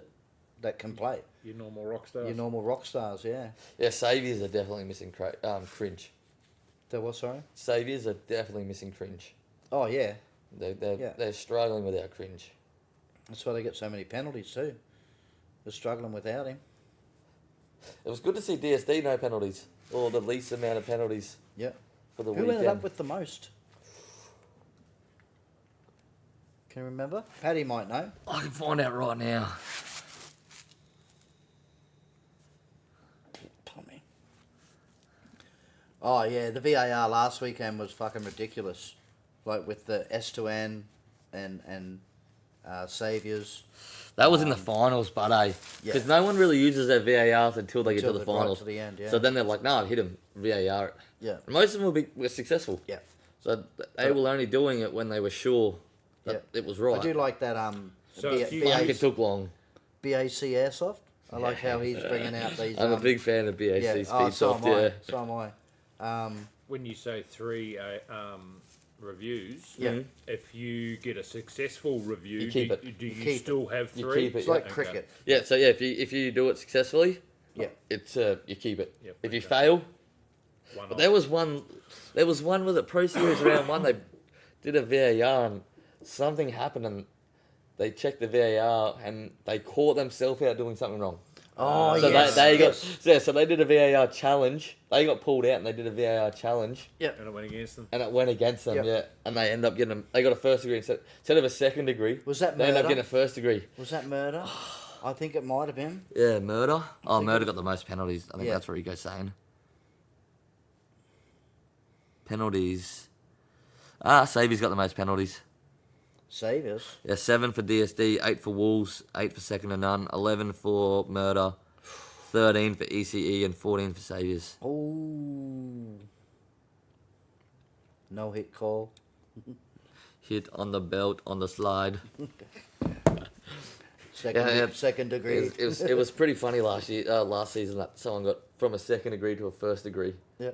that can play. Your normal rock stars. Your normal rock stars, yeah. Yeah, saviours are definitely missing cringe. There was, sorry? Saviours are definitely missing cringe. Oh, yeah. They're struggling without cringe. That's why they get so many penalties too. They're struggling without him. It was good to see DSD no penalties, or the least amount of penalties Yep. for the Who weekend. ended up with the most? Can you remember? Paddy might know. I can find out right now. Tommy. Oh yeah, the VAR last weekend was fucking ridiculous. Like with the S to N and saviours. That was in the finals, but yeah. because no one really uses their VARs until they get to Until the they're right finals. to the end, yeah. So then they're like, "No, I've hit him VAR." It. Yeah. And most of them were successful. Yeah. So they were only doing it when they were sure that it was right. I do like that So if you- Fuck, it took long. BAC Airsoft. I like how he's bringing out these. I'm a big fan of BAC yeah. Speedsoft. So am I. Yeah. So am I. When you say 3 reviews, Yeah. if you get a successful review, You keep do, it. do you, keep it. still have You 3? keep it, It's like Okay. cricket. Yeah. So yeah, if you do it successfully, Yeah. it's you keep it. Yep, If you okay. fail, One but off. there was one with the Pro Series round one. They did a VAR and something happened and they checked the VAR and they caught themselves out doing something wrong. Oh So yes. they got yes. yeah. So they did a VAR challenge. They got pulled out and they did a VAR challenge And it went against them. and it went against them. Yep. Yeah, and they end up getting they got a first degree instead of a second degree. Was that They end up murder? getting a first degree. Was that murder? I think it might have been. Yeah, murder. Oh, think murder it- got the most penalties. I think Yeah. that's what Rico's saying. Penalties. Saviour's got the most penalties. Saviours. Yeah, 7 for DSD, 8 for Wolves, 8 for second to none, 11 for murder, 13 for ECE, and 14 for Saviours. Oh. No hit call. Hit on the belt, on the slide. Second degree. It was pretty funny last season that someone got from a second degree to a first degree Yeah.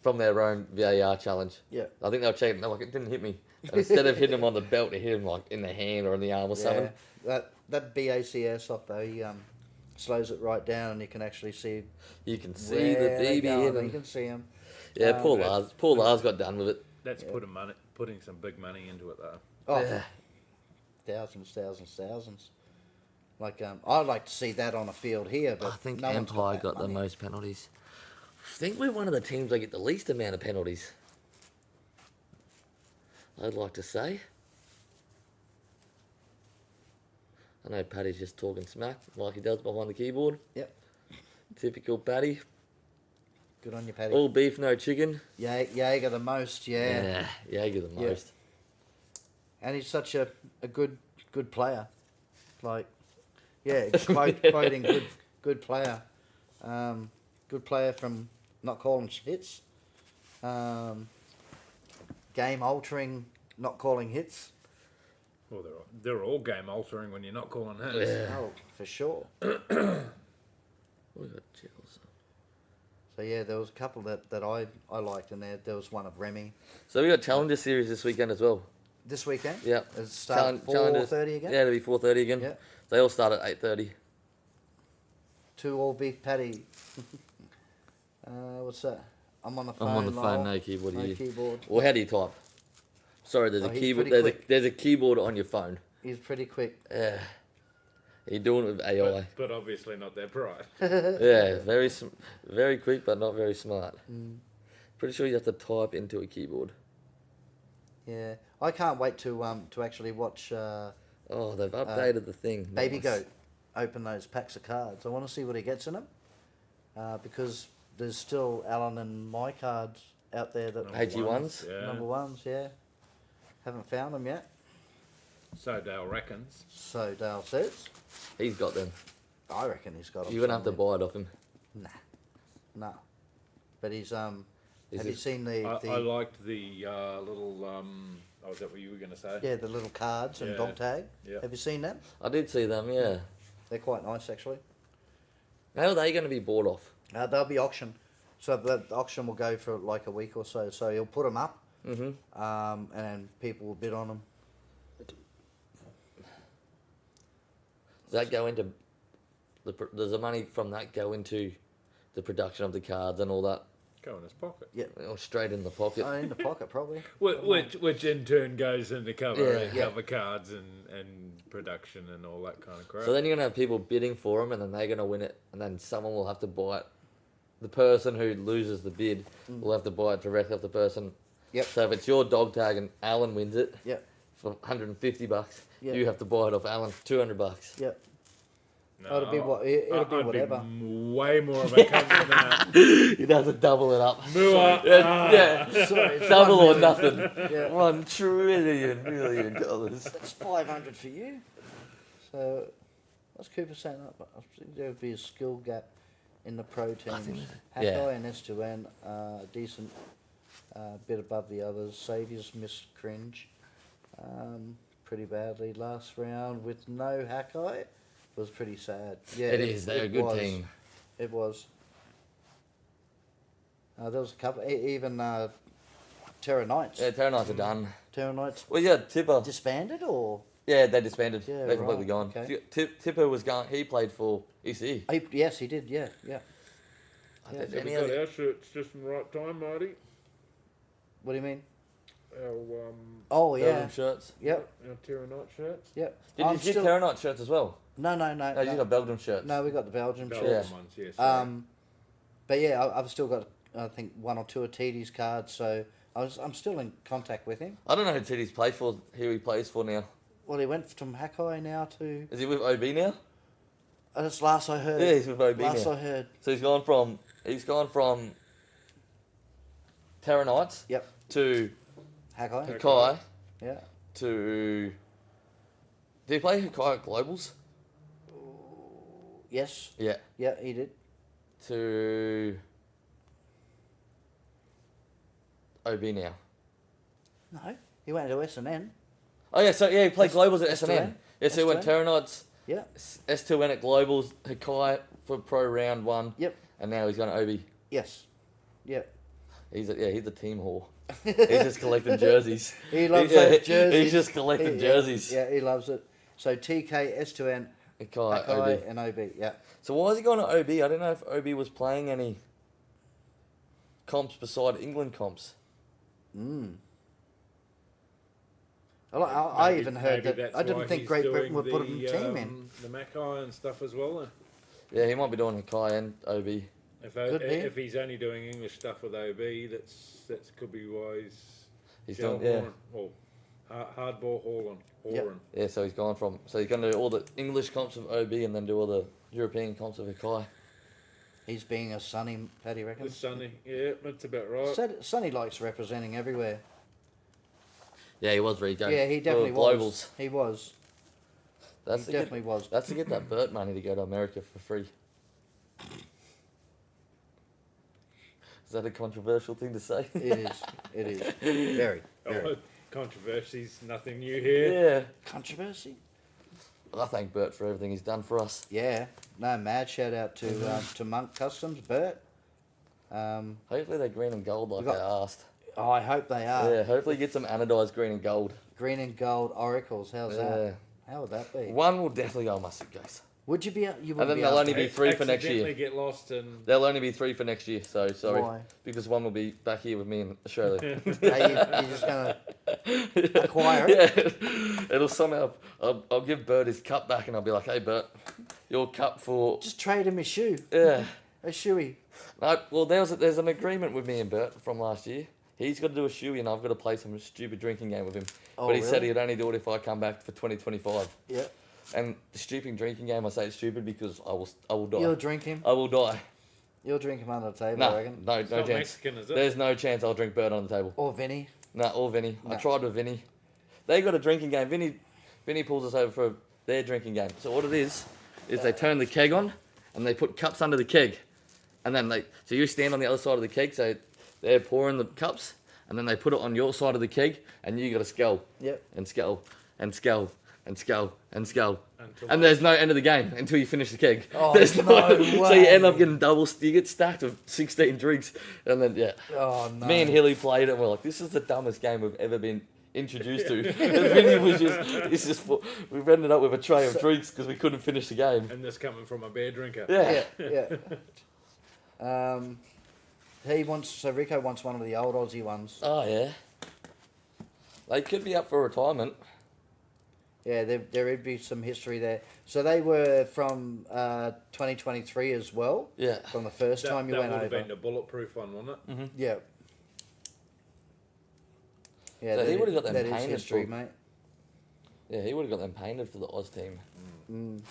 from their own VAR challenge. Yeah. I think they were checking. They're like, it didn't hit me. And instead of hitting him on the belt, it hit him like in the hand or in the arm or something. That BAC airsoft though, he slows it right down and you can actually see. You can see where the they're BB going. in You him. can see him. Yeah, poor that- Lars. Poor Lars got done with it. That's putting some big money into it, though. Oh, Yeah. thousands. Like I'd like to see that on a field here, but I think no one's Empire that got the money. most penalties. I think we're one of the teams that get the least amount of penalties. I'd like to say. I know Paddy's just talking smack like he does behind the keyboard. Yep. Typical Paddy. Good on you, Paddy. All beef, no chicken. Jaeger the most, yeah. Yeah, Jaeger the Yeah. most. And he's such a good player. Like, yeah, quoting good player. Good player from not calling hits. Game altering, not calling hits. Well, they're all game altering when you're not calling hits. Yeah. Oh, for sure. We got chills. So yeah, there was a couple that I liked in there. There was one of Remy So we got Challenger Series this weekend as well. this weekend. Yeah. It started Challengers- 4:30 again. Yeah, it'll be 4:30 again. Yeah. They all start at 8:30. 2 all beef patty. What's that? I'm on the phone. I'm on the phone, lol. no keyboard. No you. keyboard. Well, how do you type? Sorry, there's Oh, a he's keyboard. pretty There's quick. there's a keyboard on your phone. He's pretty quick. Yeah. You're doing it with AI. But obviously not that bright. Yeah, very quick, but not very smart. Mm. Pretty sure you have to type into a keyboard. Yeah, I can't wait to actually watch Oh, they've updated the thing. Baby Nice. Goat open those packs of cards. I want to see what he gets in them, because there's still Alan and my cards out there that Number AG1s? ones, Yeah. number ones. Yeah, haven't found them yet. So Dale reckons. So Dale says, He's got them. I reckon he's got them. You're gonna have to somewhere. buy it off him. No. But he's Is Have you it- seen the I liked the little. Oh, is that what you were going to say? the little cards and Yeah. dog tag? Yeah. Have you seen them? I did see them, yeah. They're quite nice actually. How are they going to be bought off? They'll be auctioned. So the auction will go for like a week or so. So he'll put them up, Mm-hmm. and then people will bid on them. Does that go into does the money from that go into the production of the cards and all that, Go in his pocket. Yeah, or straight in the pocket? in the pocket probably. Which in turn goes into cover Yeah. cover cards and production and all that kind of crap. So then you're gonna have people bidding for them, and then they're gonna win it, and then someone will have to buy it. The person who loses the bid will have to buy it directly off the person. Yep. So if it's your dog tag and Alan wins it Yep. for $150, Yep. you have to buy it off Alan for $200. Yep. No, It'll be what? It'll be I'd whatever. way more of a cunt than that. You'd have to double it up. Mua. Yeah, Sorry, it's double 1 or million. nothing. Yeah. $1 trillion million. That's 500 for you. So what's Cooper saying? I think there would be a skill gap in the pro teams. Yeah. Hackeye and S2N decent, bit above the others. Saviours missed cringe pretty badly last round with no Hackeye. Was pretty sad. Yeah, It is. They're a good was. team. It was. There was a couple, even Terra Knights. Yeah, Terra Knights are done. Terra Knights Well, yeah, Tipper. disbanded or? Yeah, they disbanded. Yeah, They're completely right, gone. okay. Tipper was gone. He played for EC. Yes, he did. Yeah. I Yeah. don't- So we any got other- our shirts just in the right time, Marty. What do you mean? Our Oh Belgium yeah. shirts. Yep. our Terra Knight shirts. Yep. Did you get Terra Knight shirts as well? No. No, you got Belgium shirts. No, we got the Belgium Belgian shirts. ones, yes. Yeah, But yeah, I've still got I think 1 or 2 of TD's cards, so I'm still in contact with him. I don't know who TD's plays for. Who he plays for now? Well, he went from Hackeye now to. Is he with OB now? That's last I heard. Yeah, he's with OB last now. I heard. So he's gone from Terra Knights Yep. to Hackeye. Hakai Yeah. to. Did he play Hakai at Globals? Yes. Yeah. Yeah, he did. To OB now. No, he went to S&N. Oh yeah, so yeah, he played S- Globals at S2N? S&N. Yeah, so he went S2N? Terra Knights, Yeah. S2N at Globals, Hakai for Pro Round 1. Yep. And now he's going to OB. Yes. Yep. He's a team whore. He's just collecting jerseys. He loves Yeah, those jerseys. He's just collecting Yeah, jerseys. Yeah, he loves it. So TK, S2N, Hakai, Hackeye, OB. and OB. Yeah. So why is he going to OB? I don't know if OB was playing any comps beside England comps. I even heard maybe that. that's I didn't why think he's Great Britain doing would put him team in. the Mackay and stuff as well. Then. Yeah, he might be doing Hakai and OB. If he's only doing English stuff with OB, that could be why He's gel doing, yeah. hauling, or hardball hauling. Yep. Yeah, so he's gone from... So he's going to do all the English comps of OB and then do all the European comps of Hakai. He's being a Sonny, Paddy reckons. With Sonny, yeah, that's about right. Sonny likes representing everywhere. Yeah, he was Rico. Yeah, he definitely for was. Globals. He was. That's He to definitely was. That's to get that Burt money to go to America for free. Is that a controversial thing to say? It is. It is. Very. Very. Oh, controversies, nothing new here. Yeah. Controversy? I thank Burt for everything he's done for us. Yeah. No, mad shout out to Monk Customs, Bert. Hopefully they're green and gold like We got- I asked. Oh, I hope they are. Yeah, hopefully get some anodized green and gold. Green and gold oracles. How's Yeah. that? How would that be? One will definitely go on my suitcase. Would you be? You And wouldn't then be they'll able only to- be 3 for next Accidentally year. get lost and They'll only be 3 for next year, so sorry. Why? Because one will be back here with me in Australia. Hey, you're just gonna acquire it. Yeah. It'll somehow... I'll give Bert his cup back and I'll be like, hey Bert, your cup for... Just trade him a shoe. Yeah. A shoey. No, well, there's an agreement with me and Bert from last year. He's got to do a shoey and I've got to play some stupid drinking game with him. Oh, But he said really? he'd only do it if I come back for 2025. Yeah. And the stupid drinking game, I say it's stupid because I will die. You'll drink him. I will die. You'll drink him under the table, No, I reckon. no it's chance. not Mexican, is it? There's no chance I'll drink Bert on the table. Or Vinny. No, or Vinny. I No. tried with Vinny. They got a drinking game. Vinny pulls us over for their drinking game. So what it is they turn the keg on and they put cups under the keg. And then so you stand on the other side of the keg, so they're pouring the cups, and then they put it on your side of the keg, and you got to scull. Yep. And scull, and scull, and scull, and scull. Until And there's no end of the game until you finish the keg. Oh, There's no So you end up way. getting you get stacked with 16 drinks, and then Oh no. me and Hilly played it, and we're like, this is the dumbest game we've ever been introduced to. And Vinny was we've ended up with a tray of drinks because we couldn't finish the game. And this coming from a beer drinker. Yeah. Yeah. Rico wants one of the old Aussie ones. Oh yeah. They could be up for retirement. Yeah, there would be some history there. So they were from 2023 as well. Yeah. From the first time you went That would over. have been the bulletproof one, wouldn't it? Mm-hmm. Yeah. Yeah, So he that would have got them that is painted history, for- mate. Yeah, he would have got them painted for the Oz team. Mm.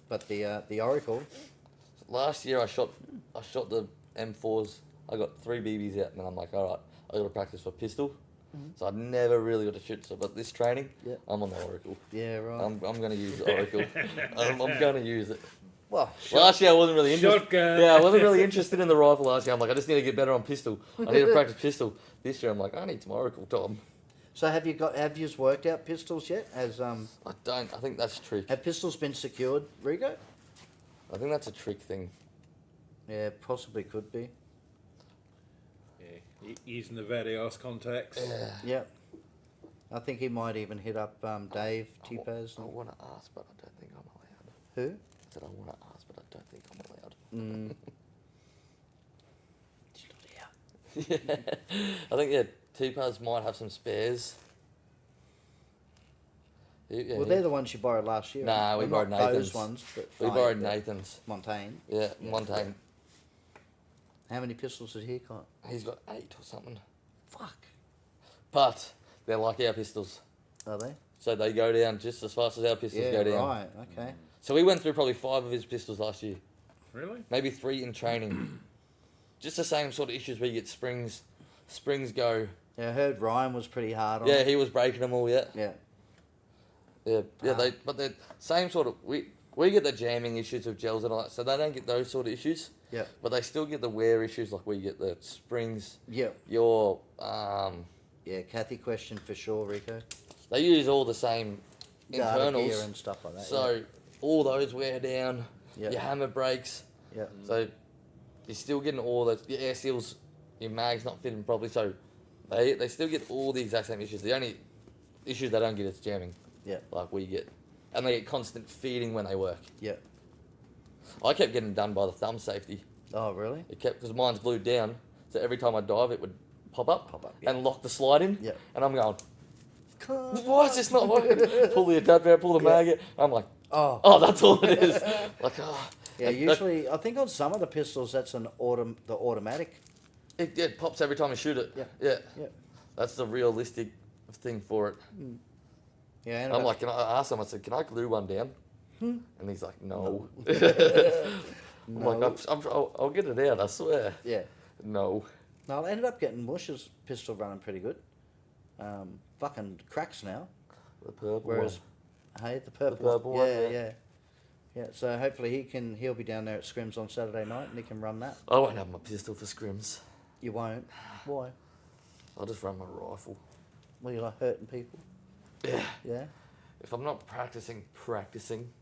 But the Oracle, Last year I shot the M4s. I got 3 BBs out, and then I'm like, all right, I got to practice for pistol. So I never really got to shoot. So, but this training, Yeah. I'm on the Oracle. yeah, right. I'm going to use the Oracle. I'm going to use it. well, Last year I wasn't really interested. Shotgun. Yeah, I wasn't really interested in the rifle last year. I'm like, I just need to get better on pistol. I need to practice pistol. This year I'm like, I need some Oracle, Tom. so have you worked out pistols yet? I think that's a trick. Have pistols been secured, Rico? I think that's a trick thing. Yeah, possibly could be. Yeah. Using the Vadios contacts. Yeah. Yeah. I think he might even hit up Dave T-Paz. I want to ask, but I don't think I'm allowed. Who? I said I want to ask, but I don't think I'm allowed. Mm. Yeah. I think, T-Paz might have some spares. Well, they're the ones you borrowed last year. Nah, we Well, borrowed not Nathan's. those ones, but We borrowed Nathan's. Montaigne. Yeah, Montaigne. How many pistols has he got? He's got 8 or something. Fuck. But they're like our pistols. Are they? So they go down just as fast as our pistols Yeah, go down. right. Okay. So we went through probably 5 of his pistols last year. Really? Maybe 3 in training. Just the same sort of issues where you get springs go. Yeah, I heard Ryan was pretty hard on Yeah, it. he was breaking them all, yeah. Yeah. Yeah, but they're same sort of, we get the jamming issues with gels and all that, so they don't get those sort of issues. Yeah. But they still get the wear issues, like we get the springs, Yeah. your, Yeah, Kathy question for sure, Rico. they use all the same Data internals. gear and stuff like that. So all those wear down, Yeah. your hammer breaks, Yeah. so you're still getting all those, your air seals, your mag's not fitting properly, so they still get all the exact same issues. The only issues they don't get is jamming, Yeah. like we get. And they get constant feeding when they work. Yeah. I kept getting done by the thumb safety. Oh, really? It kept, because mine's glued down, so every time I dive it would pop up, yeah. and lock the slide in. Yeah. And I'm going, why is this not working? Pull the adapter out, pull the mag out. I'm like, Oh. that's all it is. Like, Yeah, And usually, I think on some of the pistols, that's the automatic. it pops every time you shoot it. Yeah. Yeah. Yeah. That's the realistic thing for it. Yeah, and I'm like, I asked him, I said, can I glue one down? And he's like, no. I'm like, I'll get it out, I swear. yeah. No. No, I ended up getting Mush's pistol running pretty good. Fucking cracks now. The purple Whereas, hey, the purple, purple one, yeah, yeah. yeah. So hopefully he'll be down there at Scrims on Saturday night and he can run that. I won't have my pistol for scrims. You won't. Why? I'll just run my rifle. Well, you like hurting people. Yeah. Yeah. If I'm not practicing,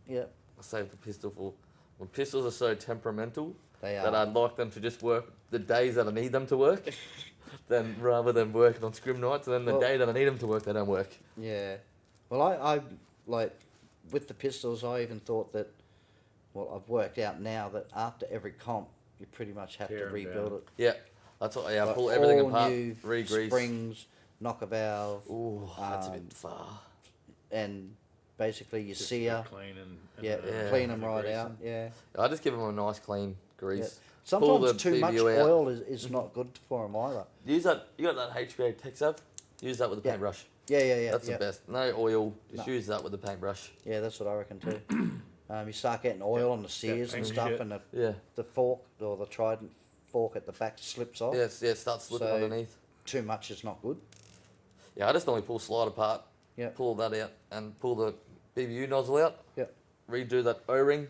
Yeah. I save the pistol for. When pistols are so temperamental They that are. I'd like them to just work the days that I need them to work, then rather than working on scrim nights, and then the Well- day that I need them to work, they don't work. Yeah. Well, I like with the pistols. I even thought that. Well, I've worked out now that after every comp, you pretty much have Tear to 'em rebuild down. it. Yeah, that's what. Yeah, I Like, pull everything all apart, new re-grease. springs, knock a valve, Ooh, that's a bit far. and basically you Just sear. clean and Yeah, Yeah. clean them and right grease out. 'em. Yeah. I just give them a nice clean Yeah. grease. Sometimes the too much BBU out. oil is not good for them either. Use that. You got that HPA Texav? Use that with a Yeah. paintbrush. Yeah. That's yeah. the best. No oil. Just No. use that with the paintbrush. Yeah, that's what I reckon too. You start getting oil on the sears and pink stuff, shit. and Yeah. the fork or the trident fork at the back slips off. Yeah, it starts slipping So- underneath. Too much is not good. Yeah, I just normally pull slide apart, Yeah. pull that out, and pull the BBU nozzle out. Yeah. Redo that O-ring.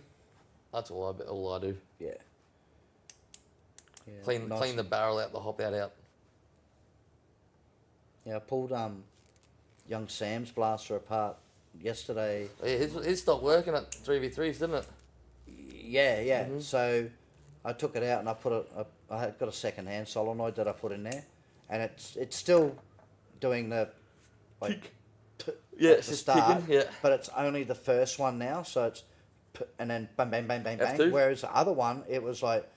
That's all I do. Yeah. Yeah, Clean the barrel out, the hop out. Yeah, I pulled young Sam's blaster apart yesterday. Yeah, his stopped working at 3v3s, didn't it? Yeah. So I took it out and I had got a second hand solenoid that I put in there, and it's still doing the like Yeah, at it's the just start, ticking, yeah. but it's only the first one now, so it's and then bang bang bang bang bang. F2? Whereas the other one, it was like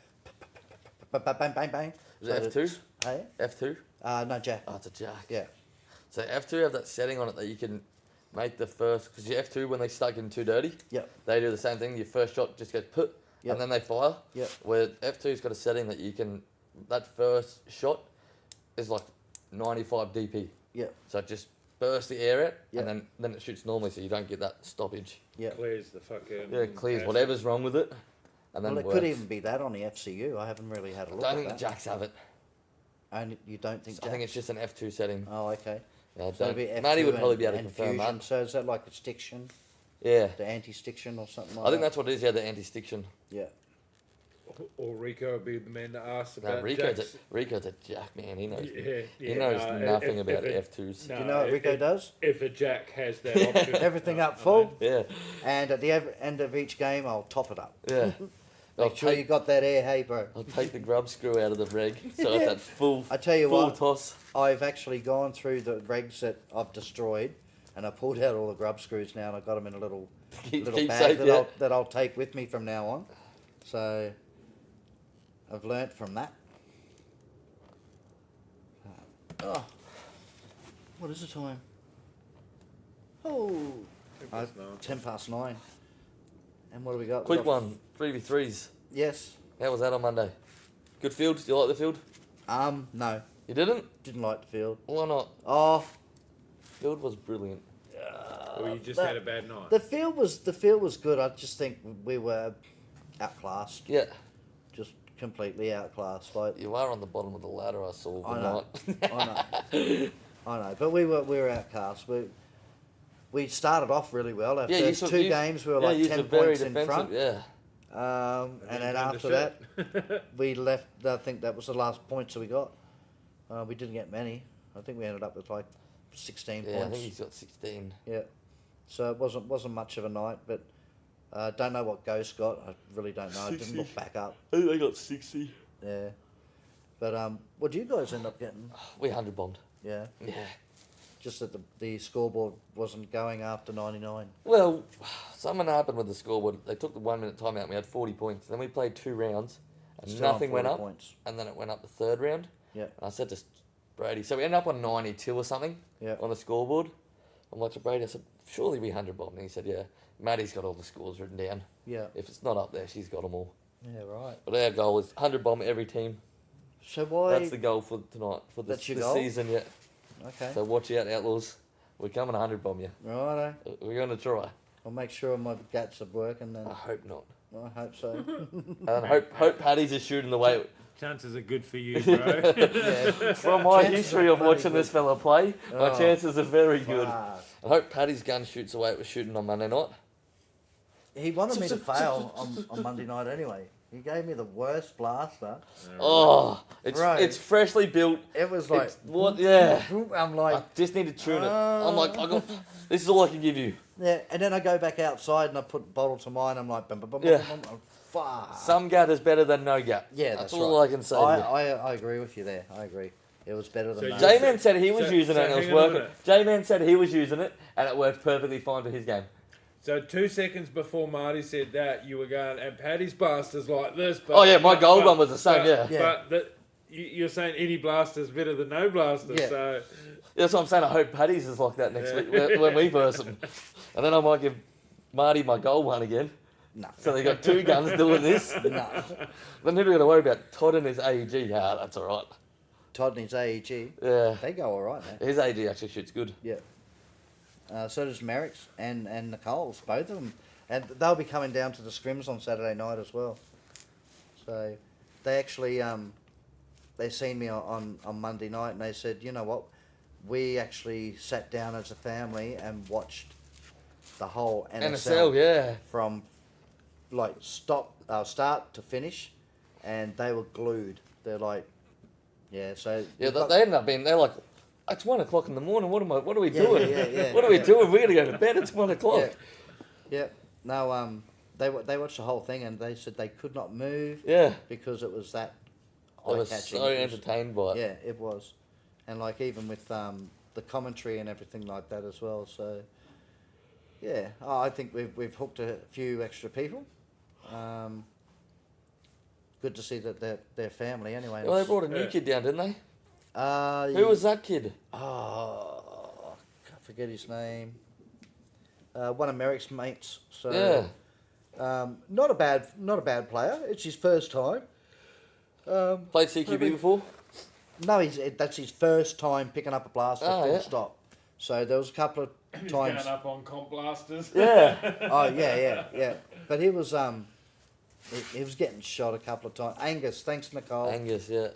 bang bang bang bang. Is it F2? Hey, F2? no, Jack. Oh, it's a jack. Yeah, So F2 have that setting on it that you can make the first, because your F2 when they start getting too dirty, yep, they do the same thing. Your first shot just goes put, Yep. and then they fire. Yep. Where F2's got a setting that you can, that first shot is like 95 DP. yep, So it just bursts the air out, Yep. and then it shoots normally, so you don't get that stoppage. yep. Clears the fucking. Yeah, it clears acid. whatever's wrong with it, and then Well, it works. could even be that on the FCU. I haven't really had a I look don't at think that. the jacks have it. And you don't think? I think it's just an F2 setting. Oh, okay. Yeah, I So it'd be don't, F2 Matty would probably be able to and confirm fusion. that. So is that like a stiction, Yeah, the anti-stiction or something like I think that? that's what it is. Yeah, the anti-stiction. Yeah. Or Rico would be the man to ask No, about. Rico's a jack man. He knows. Yeah, He knows no, nothing if about it- F2s. no, Do you know what Rico does? If a jack has that option, Everything up full, Yeah, and at the end of each game, I'll top it up. yeah. I'll Make sure you take, got that air, hey, bro. I'll take the grub screw out of the reg, so it's that full, I tell you full what, toss. I've actually gone through the regs that I've destroyed, and I pulled out all the grub screws now, and I've got them in a little Keep bag safe, that, yeah. I'll take with me from now on. So I've learnt from that. Oh, what is the time? Oh, 9:10. And what do we got? Quick one, 3v3s. Yes. How was that on Monday? Good field? Did you like the field? No, You didn't? didn't like the field. Why not? Oh, Field was brilliant. or you just that- had a bad night. the field was good. I just think we were outclassed, Yeah, just completely outclassed. Like you are on the bottom of the ladder, I saw I the know. night. I know, but we were outcast. We started off really well. Our Yeah, you first sort- two you- games we were yeah, like you 10 were very points in defensive, front. yeah. And then turned after to that, we left. I think that was the last points that we got. We didn't get many. I think we ended up with like 16 Yeah, I points. think he's got 16. Yeah. So it wasn't much of a night, but don't know what Ghost got. I really don't know. I didn't look back up. I think they got 60. Yeah. But what do you guys end up getting? We 100 bombed. Yeah. Yeah. Just that the scoreboard wasn't going after 99. Well, something happened with the scoreboard. They took the 1 minute timeout and we had 40 points. Then we played 2 rounds and Still on nothing went 40 up. Points. And then it went up the third round. Yeah. And I said to Brady, so we ended up on 92 or something Yeah. on the scoreboard. I'm like to Brady, I said, surely we 100 bombed. And he said, yeah. Maddie's got all the scores written down. Yeah. If it's not up there, she's got them all. Yeah. Right. But our goal is 100 bomb every team. So why? That's the goal for tonight, for That's your this goal? season, yeah. Okay. So watch out, Outlaws. We're coming 100 bomb you. Righto. We're going to try. I'll make sure my gats are working then. I hope not. I hope so. And hope Paddy's is shooting the way. Chances are good for you, bro. Yeah. From my Chances history are of bloody watching good. this fella play, my Oh, chances are very good. Fuck. I hope Paddy's gun shoots the way it was shooting on Monday night. He wanted me to fail on Monday night anyway. He gave me the worst blaster. Oh, Right. it's freshly built. It was like, It's, what? Yeah. I'm I like, just need to tune it. I'm like, this is all I can give you. yeah. And then I go back outside and I put bottle to mine. I'm like, bum, bum, bum, Yeah. bum, bum, fuck. Some gut is better than no gut. Yeah, that's that's all right. I can say. to you. I agree with you there. I agree. It was better than So that. you- J-Man said he was So- using so it and it was hang on a working. minute. J-Man said he was using it and it worked perfectly fine for his game. So 2 seconds before Marty said that, you were going, and Paddy's blaster's like this. But, Oh, yeah, my gold one was the same, but, yeah. But you're saying any blaster's better than no blaster. Yeah. So That's what I'm saying. I hope Paddy's is like that next Yeah. week when we verse them. And then I might give Marty my gold one again. No. So they got 2 guns doing this. No. Then who do we got to worry about? Todd and his AEG. Ah, that's all right. Todd and his AEG, Yeah. they go all right, man. His AEG actually shoots good. Yeah. So does Merrick's and Nicole's, both of them. And they'll be coming down to the scrims on Saturday night as well. So they actually they seen me on Monday night and they said, you know what, we actually sat down as a family and watched the whole NSL, yeah. from like start to finish, and they were glued. they're like, yeah. So Yeah, we've got- they end up being. They're like, it's 1 o'clock in the morning. What are we Yeah, doing? yeah. What are we doing? We're gonna go to bed. It's 1 o'clock. Yeah. No, they watched the whole thing and they said they could not move Yeah. because it was that They were eye-catching. so It was- entertained by it. Yeah, it was, and like even with the commentary and everything like that as well. So yeah, I think we've hooked a few extra people. Good to see that they're family anyway. Well, they brought a new Yeah. kid down, didn't they? Who Who was that kid? Oh, I can't forget his name. One of Merrick's mates. So Yeah. not a bad player. It's his first time. Played CQB before? No, that's his first time picking up a blaster. Oh, Full yeah. stop. So there was a couple of He's times. going up on comp blasters. Yeah. Oh yeah. But he was he was getting shot a couple of times. Angus, thanks Nicole. Angus, yeah.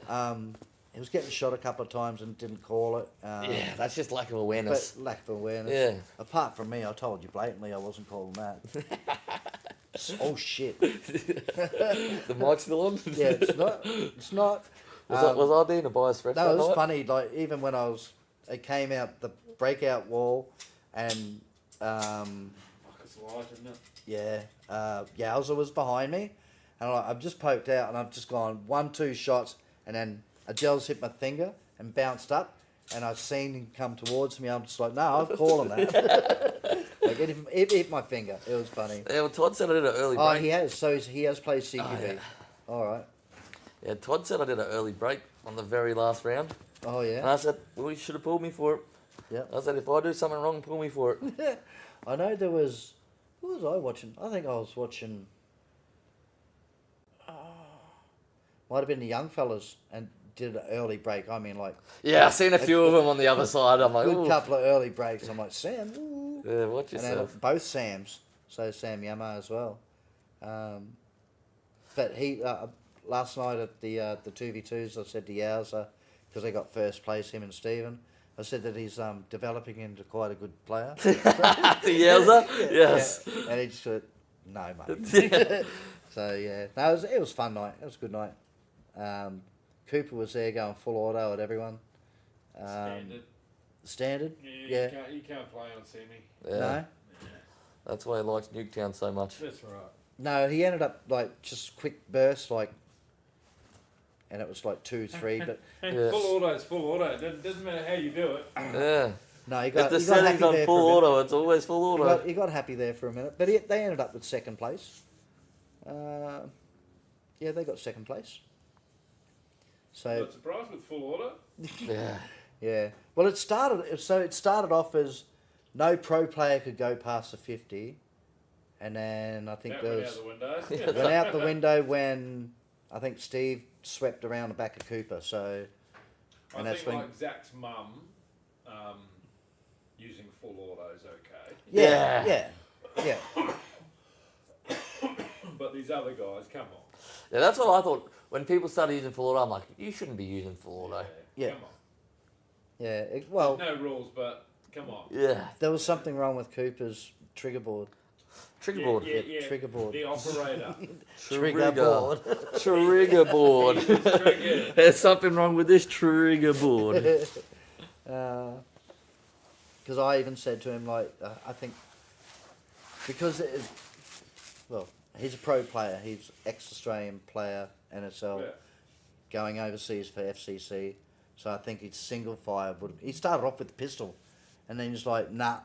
He was getting shot a couple of times and didn't call it. Yeah, that's just lack of awareness. But lack of awareness. Yeah. Apart from me, I told you blatantly I wasn't calling that. Oh shit. The mic's still on? Yeah, it's not. Was I being a biased friend? No, that it was night? funny. Like even when it came out the breakout wall, and It's light, isn't it? yeah, Yowza was behind me, and I've just poked out, and I've just gone 1-2 shots, and then a gel's hit my finger and bounced up, and I've seen him come towards me. I'm just like, no, I'm calling that. Like it hit my finger. It was funny. Yeah, well, Todd said I did an early break. Oh, he has. So he has played CQB. Oh, yeah. All right. Yeah, Todd said I did an early break on the very last round. Oh And yeah. I said, well, you should have pulled me for it. Yeah. I said, if I do something wrong, pull me for it. I know there was. Who was I watching? I think I was watching. Might have been the young fellas and did an early break. I mean, like Yeah, I've seen a few of them on the other side. I'm like, good ooh. couple of early breaks. I'm like Sam. Ooh. Yeah, watch And then yourself. both Sams. So Sam Yama as well. But he last night at the 2v2s, I said to Yowza, because they got first place, him and Stephen. I said that he's developing into quite a good player. The Yowza? Yes. Yeah. And he just went, no, mate. Yeah. So yeah, no, it was a fun night. It was a good night. Cooper was there going full auto at everyone. Standard. Standard? Yeah. You can't play on semi. Yeah. No? That's why he likes Nuketown so much. That's right. No, he ended up like just quick bursts, like, and it was like 2-3. But And Yeah. full auto is full auto. It doesn't matter how you do it. Yeah. no, he If got the he got settings happy on there full for a minute. auto, it's always full auto. He got happy there for a minute, but they ended up with second place. Yeah, they got second place. So Not surprised with full auto. Yeah. yeah, well, it started off as no pro player could go past the 50, and then I think That there went was out the window. went out the window when I think Steve swept around the back of Cooper. So I and that's think when like Zach's mum using full auto is okay. yeah. But these other guys, come on. Yeah, that's what I thought. When people started using full auto, I'm like, you shouldn't be using full auto. Yeah. Come on. Yeah, well, No rules, but come on. Yeah. there was something wrong with Cooper's trigger board. Trigger board. Yeah, trigger board. The operator. Trigger board. Trigger board. Trigger. There's something wrong with this trigger board. Because I even said to him, like, I think, because it is, well, he's a pro player. He's ex-Australian player, NSL, Yeah. going overseas for FCC. So I think he's single fire. But he started off with the pistol, and then he's like, nah,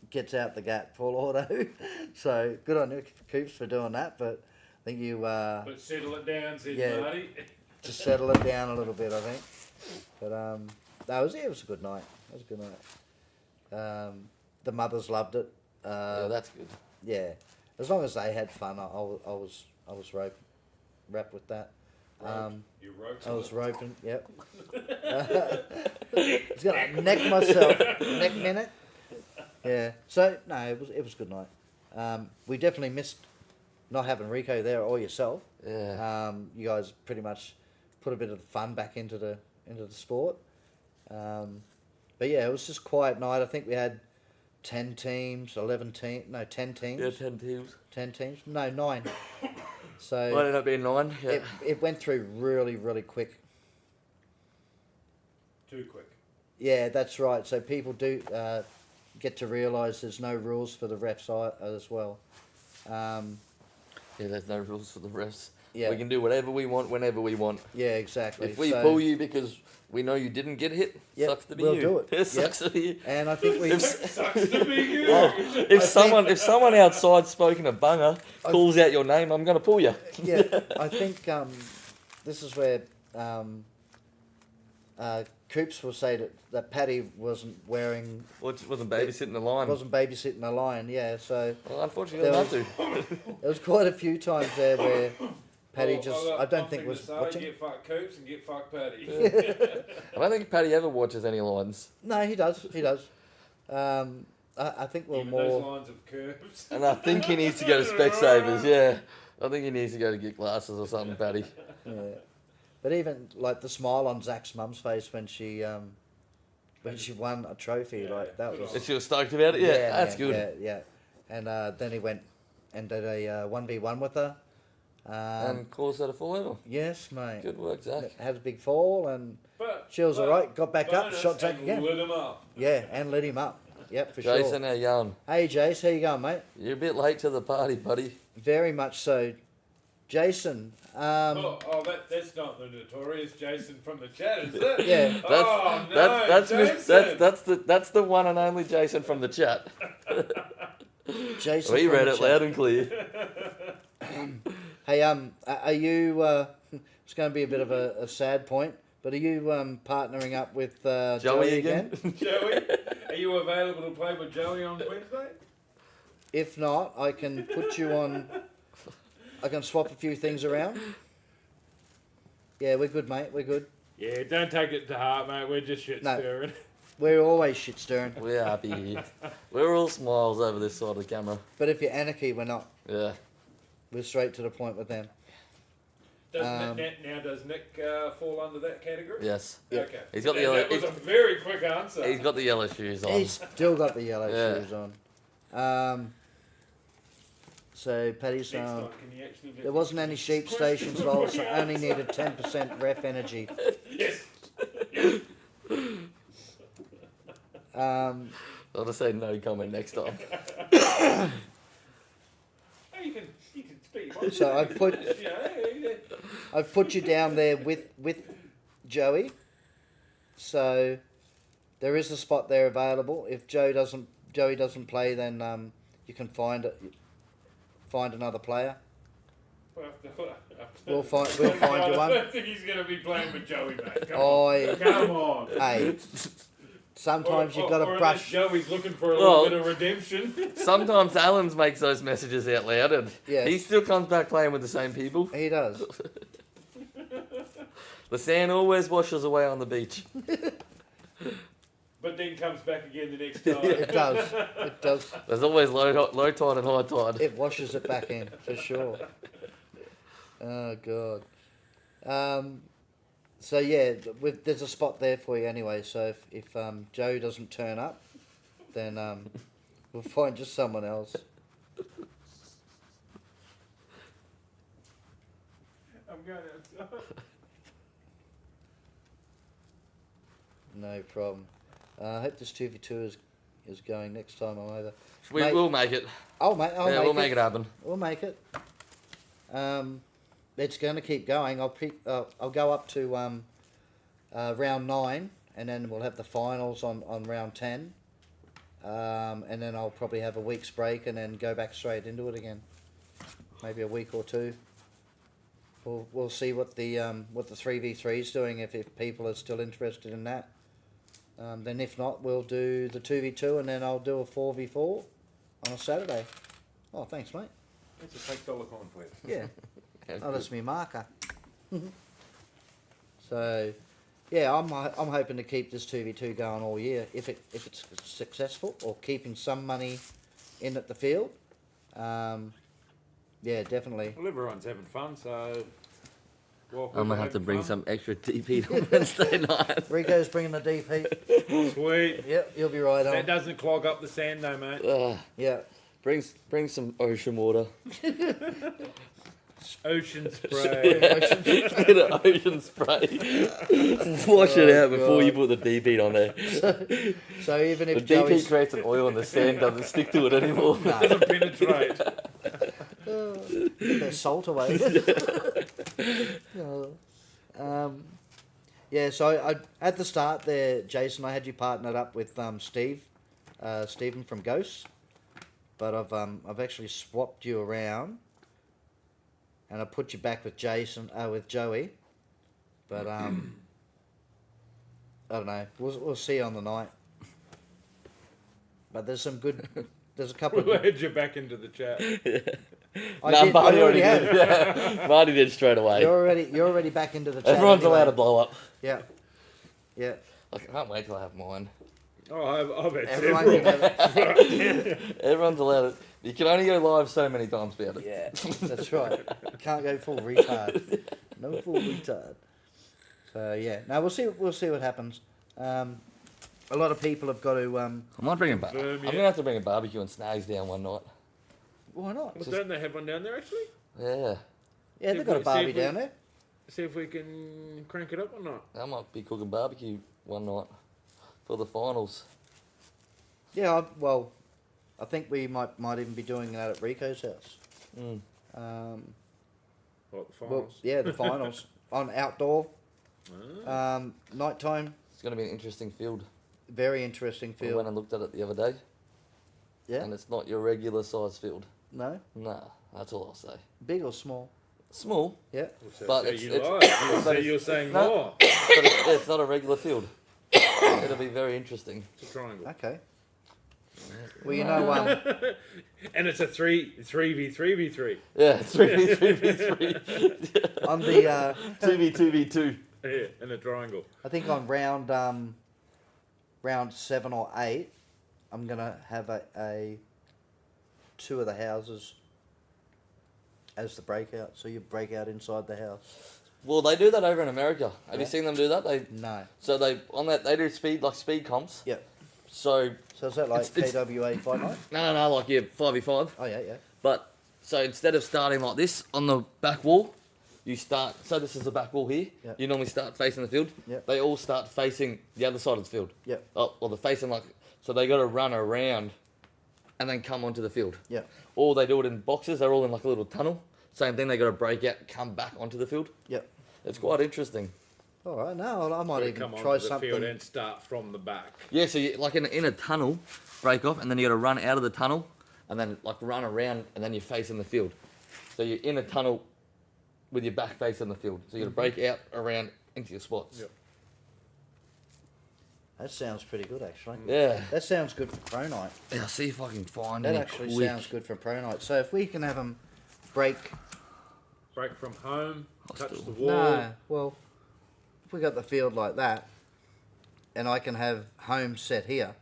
gets out the gap, full auto. So good on you, Coops, for doing that. But I think you But settle it down, said Yeah. Marty. just settle it down a little bit, I think. But it was a good night. It was a good night. The mothers loved it. Yeah, that's good. Yeah, as long as they had fun, I was wrapped with that. You roped I was it. roping. Yep. I was gonna neck myself. Neck minute. Yeah. So no, it was a good night. We definitely missed not having Rico there or yourself. Yeah. You guys pretty much put a bit of fun back into the sport. But yeah, it was just a quiet night. I think we had 10 teams, 11 teams, no, 10 teams. Yeah, 10 teams. 10 teams? No, 9. So Well, ended up being 9. Yeah. it went through really, really quick. Too quick. Yeah, that's right. So people do get to realise there's no rules for the refs as well. Yeah, there's no rules for the refs. Yeah. We can do whatever we want, whenever we want. Yeah, exactly. If we So- pull you because we know you didn't get hit, Yep, sucks to be we'll you. do it. Yep. Sucks to be you. And I think we. Sucks to be you. If someone outside smoking a bunger calls out your name, I'm gonna pull you. Yeah, I think this is where Coops will say that Paddy wasn't wearing, Wasn't babysitting the line. wasn't babysitting a lion. Yeah, so Well, unfortunately, There not to. there was quite a few times there where Paddy Well, just, I've got I don't one think thing was to say, watching. Get fucked Coops and get fucked Paddy. I don't think Paddy ever watches any lines, No, he does. He does. I think we're Even those more. lines of curves. and I think he needs to go to Specsavers. Yeah, I think he needs to go to get glasses or something, Paddy. Yeah. But even like the smile on Zach's mum's face when she won a trophy, Yeah, like that good was. on If she was stoked about it, yeah, that's man, good. Yeah. And then he went and did a 1v1 with her. And calls her to full level. Yes, mate. Good work, Zach. Had a big fall and But, she was alright. Got back up, bonus shot Zach and again. Lit him up. Yeah, and lit him up. Yep, for Jason, sure. how you going? Hey, Jace, how you going, mate? You're a bit late to the party, buddy. Very much so. Jason, That's not the notorious Jason from the chat, is it? Yeah. Oh, no, Jason. That's the one and only Jason from the chat. Jason. We from read the it chat. loud and clear. Hey, are you? It's going to be a bit of a sad point, but are you partnering up with Joey again? Joey, are you available to play with Joey on Wednesday? If not, I can put you on. I can swap a few things around. Yeah, we're good, mate. We're good. Yeah, don't take it to heart, mate. We're just shit No. stirring. We're always shit stirring. We're happy here. We're all smiles over this side of the camera. But if you're anarchy, we're not. Yeah. We're straight to the point with them. Does Nick fall under that category? Yes. Yeah. Okay. He's got the That was a very quick answer. He's got the yellow shoes on. He's still got the yellow Yeah. shoes on. So Paddy's Next time, can you actually get there wasn't any sheep stations involved, so only needed 10% ref energy. Yes. I'll just say no comment next time. Oh, you can speak. So I've put Yeah. I've put you down there with Joey. So there is a spot there available. If Joey doesn't play, then you can find another player. We'll find you I one. don't think he's going to be playing with Joey, mate. Come Oh, on. Come on. hey, sometimes you've got or to unless brush. Joey's looking for a Well- little bit of redemption. Sometimes Alan makes those messages out loud and Yeah. he still comes back playing with the same people. He does. The sand always washes away on the beach. But then comes back again the next time. It does. It does. There's always low tide and high tide. It washes it back in for sure. Oh god. So yeah, there's a spot there for you anyway. So if Joe doesn't turn up, then we'll find just someone else. I'm going outside. No problem. I hope this 2v2 is going next time I'm over. We Mate, will make it. I'll We'll make it happen. We'll make it. It's going to keep going. I'll go up to round 9, and then we'll have the finals on round 10. And then I'll probably have a week's break, and then go back straight into it again. Maybe a week or two. We'll see what the 3v3 is doing if people are still interested in that. Then if not, we'll do the 2v2, and then I'll do a 4v4 on a Saturday. Oh, thanks, mate. It's a fake dollar coin, please. Yeah. Oh, that's me marker. So, yeah, I'm hoping to keep this 2v2 going all year if it's successful, or keeping some money in at the field. Yeah, definitely. Well, everyone's having fun, so... Well, I'm gonna have to bring some extra DP on Wednesday night. Rico's bringing the DP. Sweet. Yep, you'll be right That on. doesn't clog up the sand, though, mate. Yeah. Bring some ocean water. Ocean spray. Bit of ocean spray. Wash it out before you put the deep heat on there. So even The if deep heat Joey's creates an oil and the sand doesn't stick to it anymore. Doesn't penetrate. get that salt away. Yeah, so I at the start there, Jason, I had you partnered up with Stephen from Ghosts, but I've actually swapped you around, and I put you back with with Joey, but I don't know. We'll see on the night. But there's a couple We'll of. head you back into the chat. No, Marty I already have. did. Yeah. Marty did straight away. You're already back into the chat. Everyone's anyway. allowed to blow up. Yeah. Yeah. I can't wait till I have mine. Oh, I've had Everyone several. can have it. Everyone's allowed to. You can only go live so many times about it. Yeah, that's right. Can't go full retard. No full retard. So yeah, no, we'll see. We'll see what happens. A lot of people have got to. I might bring a Confirm, I'm yeah. gonna have to bring a barbecue and snags down one night. Why not? Well, don't they have one down there actually? Yeah, Yeah, they've got a Barbie down there. See if we can crank it up or not. I might be cooking barbecue one night for the finals. Yeah, I think we might even be doing that at Rico's house. Mm. What, the Well, finals? yeah, the finals on outdoor, nighttime. It's gonna be an interesting field. Very interesting I went field. and looked at it the other day, Yeah. and it's not your regular size field. No, Nah, that's all I'll say. big or small. Small, Yeah. So, but so it's- you it's- lied. but So you're saying no. more. but it's not a regular field. It'll be very interesting. It's a triangle. Okay. Well, you know, And it's a 3v3v3. Yeah, 3v3v3. on the 2v2v2. Yeah, in a triangle. I think on round 7 or 8, I'm gonna have a two of the houses as the breakout. So you break out inside the house. Well, they do that over in America. Have you Yeah. seen them do that? No. They do speed comps. Yep. So So is that like It's- KWA Fight Night? no, like 5v5. Oh yeah, yeah. But so instead of starting like this on the back wall, you start. So this is the back wall here. Yep. You normally start facing the field. Yep. They all start facing the other side of the field. Yep. Oh, or they're facing like so they got to run around, and then come onto the field. Yep. Or they do it in boxes. They're all in like a little tunnel. Same thing. They got to break out, come back onto the field. Yep. It's quite interesting. All right. No, I might Gotta even come try onto the something. field and start from the back. Yeah, so you, like in a tunnel, break off, and then you got to run out of the tunnel, and then like run around, and then you're facing the field. So you're in a tunnel with your back facing the field. So you got to break out around into your spots. Yep. That sounds pretty good, actually. Yeah. That sounds good for pro night. Yeah, I'll see if I can find That any actually quick. sounds good for pro night. So if we can have them break. Break from home, touch Hostile. the wall. No, well, if we got the field like that, and I can have home set here,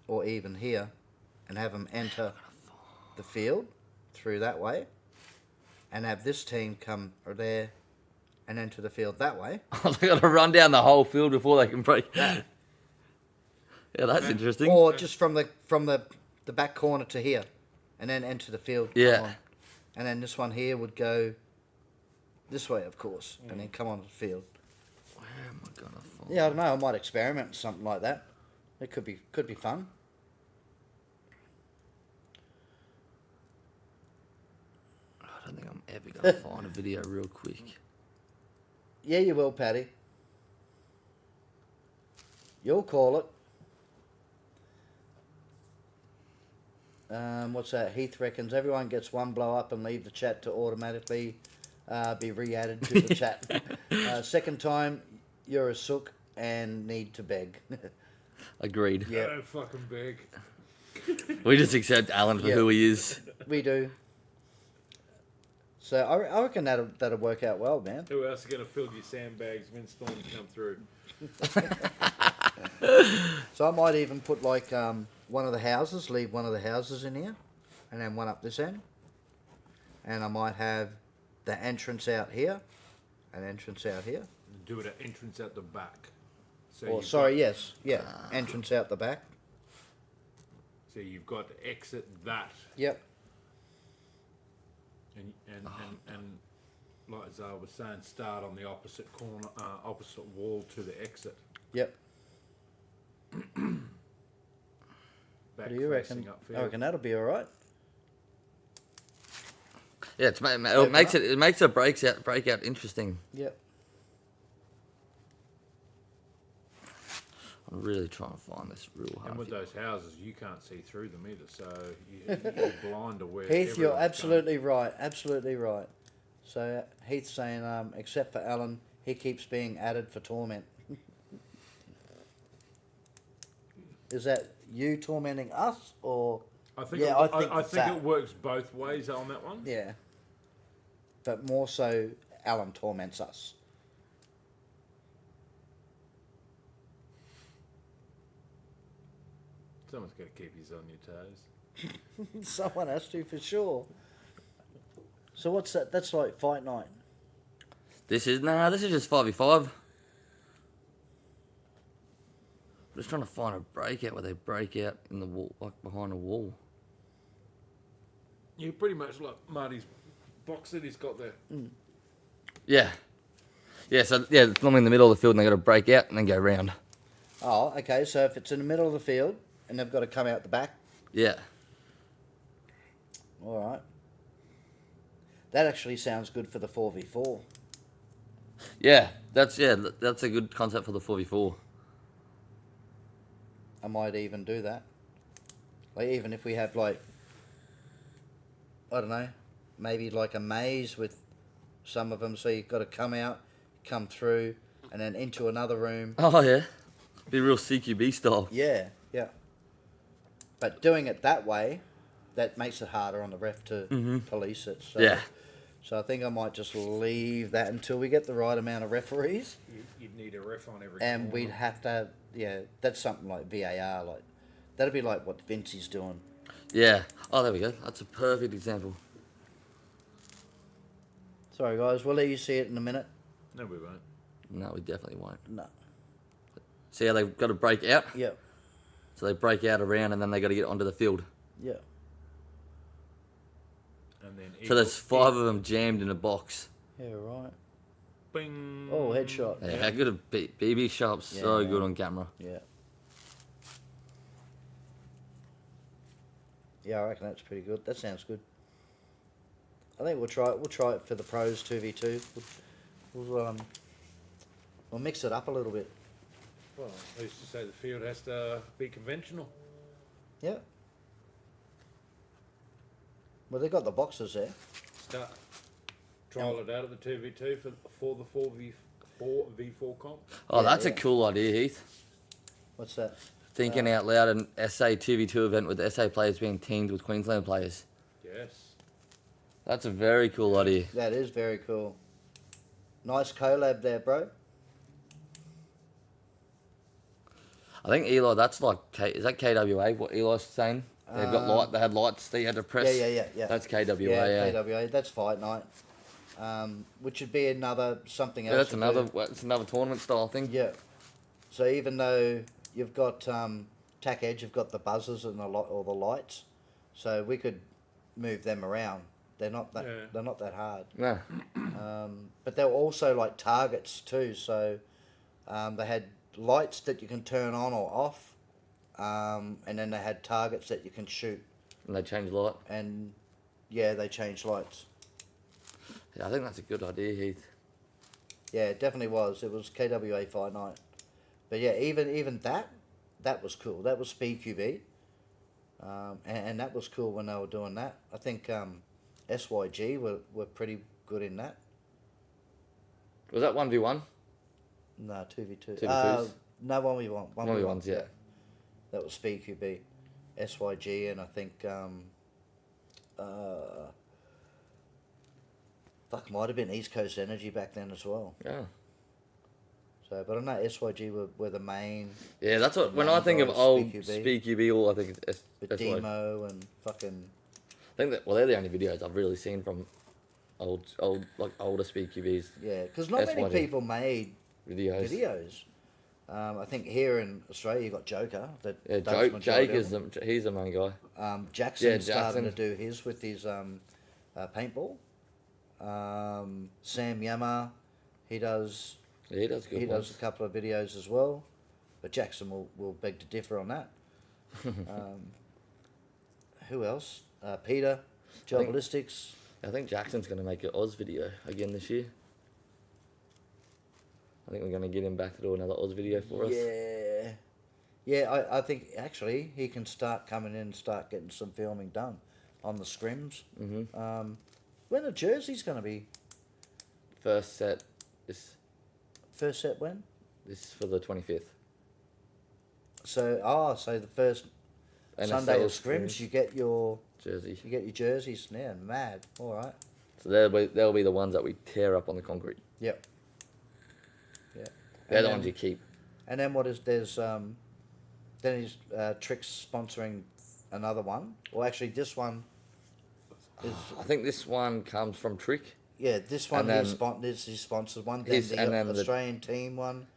or even here, and have them enter the field through that way, and have this team come there and enter the field that way. They got to run down the whole field before they can break. Yeah, that's interesting. Or just from the back corner to here, and then enter the field. Yeah. on. And then this one here would go this way, of course, and then come onto the field. Where am I gonna find? Yeah, I don't know. I might experiment with something like that. It could be fun. I don't think I'm ever gonna find a video real quick. Yeah, you will, Paddy. You'll call it. What's that? Heath reckons everyone gets one blow up and leave the chat to automatically be re-added to the chat. Second time, you're a sook and need to beg. Agreed. Yeah. Oh, fucking big. We just accept Alan for Yeah. who he is. We do. So I reckon that'll work out well, man. Who else is going to fill your sandbags when storms come through? So I might even put like one of the houses, leave one of the houses in here, and then one up this end. And I might have the entrance out here, an entrance out here. Do it at entrance at the back. So Or you've sorry, got- yes, yeah, entrance out the back. So you've got to exit that. Yep. And like Zara was saying, start on the opposite corner, opposite wall to the exit. Yep. Back What do you reckon? facing upfield. I reckon that'll be all right. Yeah, it makes a breakout interesting. Yep. I'm really trying to find this real hard. And with those houses, you can't see through them either, so you're blind to where. Heath, you're everyone's absolutely right. Absolutely right. So Heath's saying, except for Alan, he keeps being added for torment. Is that you tormenting us, or? I think. Yeah, I think that. it works both ways on that one. Yeah. But more so, Alan torments us. Someone's got to keep his on your toes. Someone has to, for sure. So what's that? That's like fight night. This is just 5v5. I'm just trying to find a breakout where they break out in the wall, like behind a wall. You pretty much like Marty's box that he's got there. Yeah. Yeah, so it's normally in the middle of the field and they got to break out and then go round. Oh, okay. So if it's in the middle of the field and they've got to come out the back, Yeah. all right. That actually sounds good for the 4v4. Yeah, that's a good concept for the 4v4. I might even do that. Like, even if we have, like, I don't know, maybe like a maze with some of them, so you've got to come out, come through, and then into another room. Oh yeah, be real CQB style. Yeah, yeah. But doing it that way, that makes it harder on the ref to police it. So, Yeah. So I think I might just leave that until we get the right amount of referees. You'd need a ref on every. And corner. we'd have to, that's something like VAR. Like, that'd be like what Vincey's doing. Yeah. Oh, there we go. That's a perfect example. Sorry, guys. We'll let you see it in a minute. No, we won't. No, we definitely won't. No. See how they've got to break out? Yep. So they break out around and then they got to get onto the field. Yep. And then So there's 5 of them jammed in a box. Yeah, right. Bing. Oh, headshot. Yeah, how good a BB Sharp's so Yeah. good on camera. Yeah. Yeah, I reckon that's pretty good. That sounds good. I think we'll try it. We'll try it for the pros 2v2. We'll mix it up a little bit. Well, I used to say the field has to be conventional. Yeah. Well, they've got the boxes there. Start trial it out at the 2v2 for the 4v4 comp. Oh, Yeah, that's a yeah. cool idea, Heath. What's that? Thinking out loud, an SA 2v2 event with SA players being teamed with Queensland players. Yes. That's a very cool idea. That is very cool. Nice collab there, bro. I think Eli, that's like, is that KWA, what Eli's saying? They've got they had lights that you had to press. Yeah. That's KWA, Yeah, yeah. KWA. That's fight night. Which would be something else. Yeah, that's to do. another tournament style thing. Yeah. So even though you've got Tack Edge, you've got the buzzers and or the lights, so we could move them around. They're not that hard. No. But they're also like targets too. So they had lights that you can turn on or off, and then they had targets that you can shoot. And they change light. And yeah, they changed lights. Yeah, I think that's a good idea, Heath. Yeah, it definitely was. It was KWA Fight Night. But yeah, even that was cool. That was Speed QB. And that was cool when they were doing that. I think SYG were pretty good in that. Was that 1v1? No, 2v2. 2v2s? No, 1v1. 1v1s, yeah. That was Speed QB. SYG and I think... might have been East Coast Energy back then as well. Yeah. So, but I know SYG were the main... Yeah, that's what, when main I think of guys, old SpeedQB. Speed QB, all I think is With SY. Demo and fucking... I think that, well, they're the only videos I've really seen from older Speed QBs Yeah, because not many SYG. people made videos. videos. I think here in Australia you got Joker. That Yeah, does Jake majority is of them. he's the main guy. Jackson Yeah, starting Jackson. to do his with his paintball. Sam Yama, he does. Yeah, he does good He ones. does a couple of videos as well, but Jackson will beg to differ on that. Who else? Peter, Gel Ballistics. I think Jackson's going to make an Oz video again this year. I think we're going to get him back to do another Oz video for us. Yeah. I think actually he can start coming in and start getting some filming done on the scrims. Mm-hmm. When the jersey's going to be? First set First set when? this is for the 25th. So the first NSL Sunday of scrims, you get your jersey. jerseys. Yeah, mad. All right. So they'll be the ones that we tear up on the concrete. Yep. Yeah. They're the ones you keep. And then there's then he's Trix sponsoring another one. Well, actually, this one is I think this one comes from Trick. this one and is his sponsored one. his- Then and the then the- Australian team one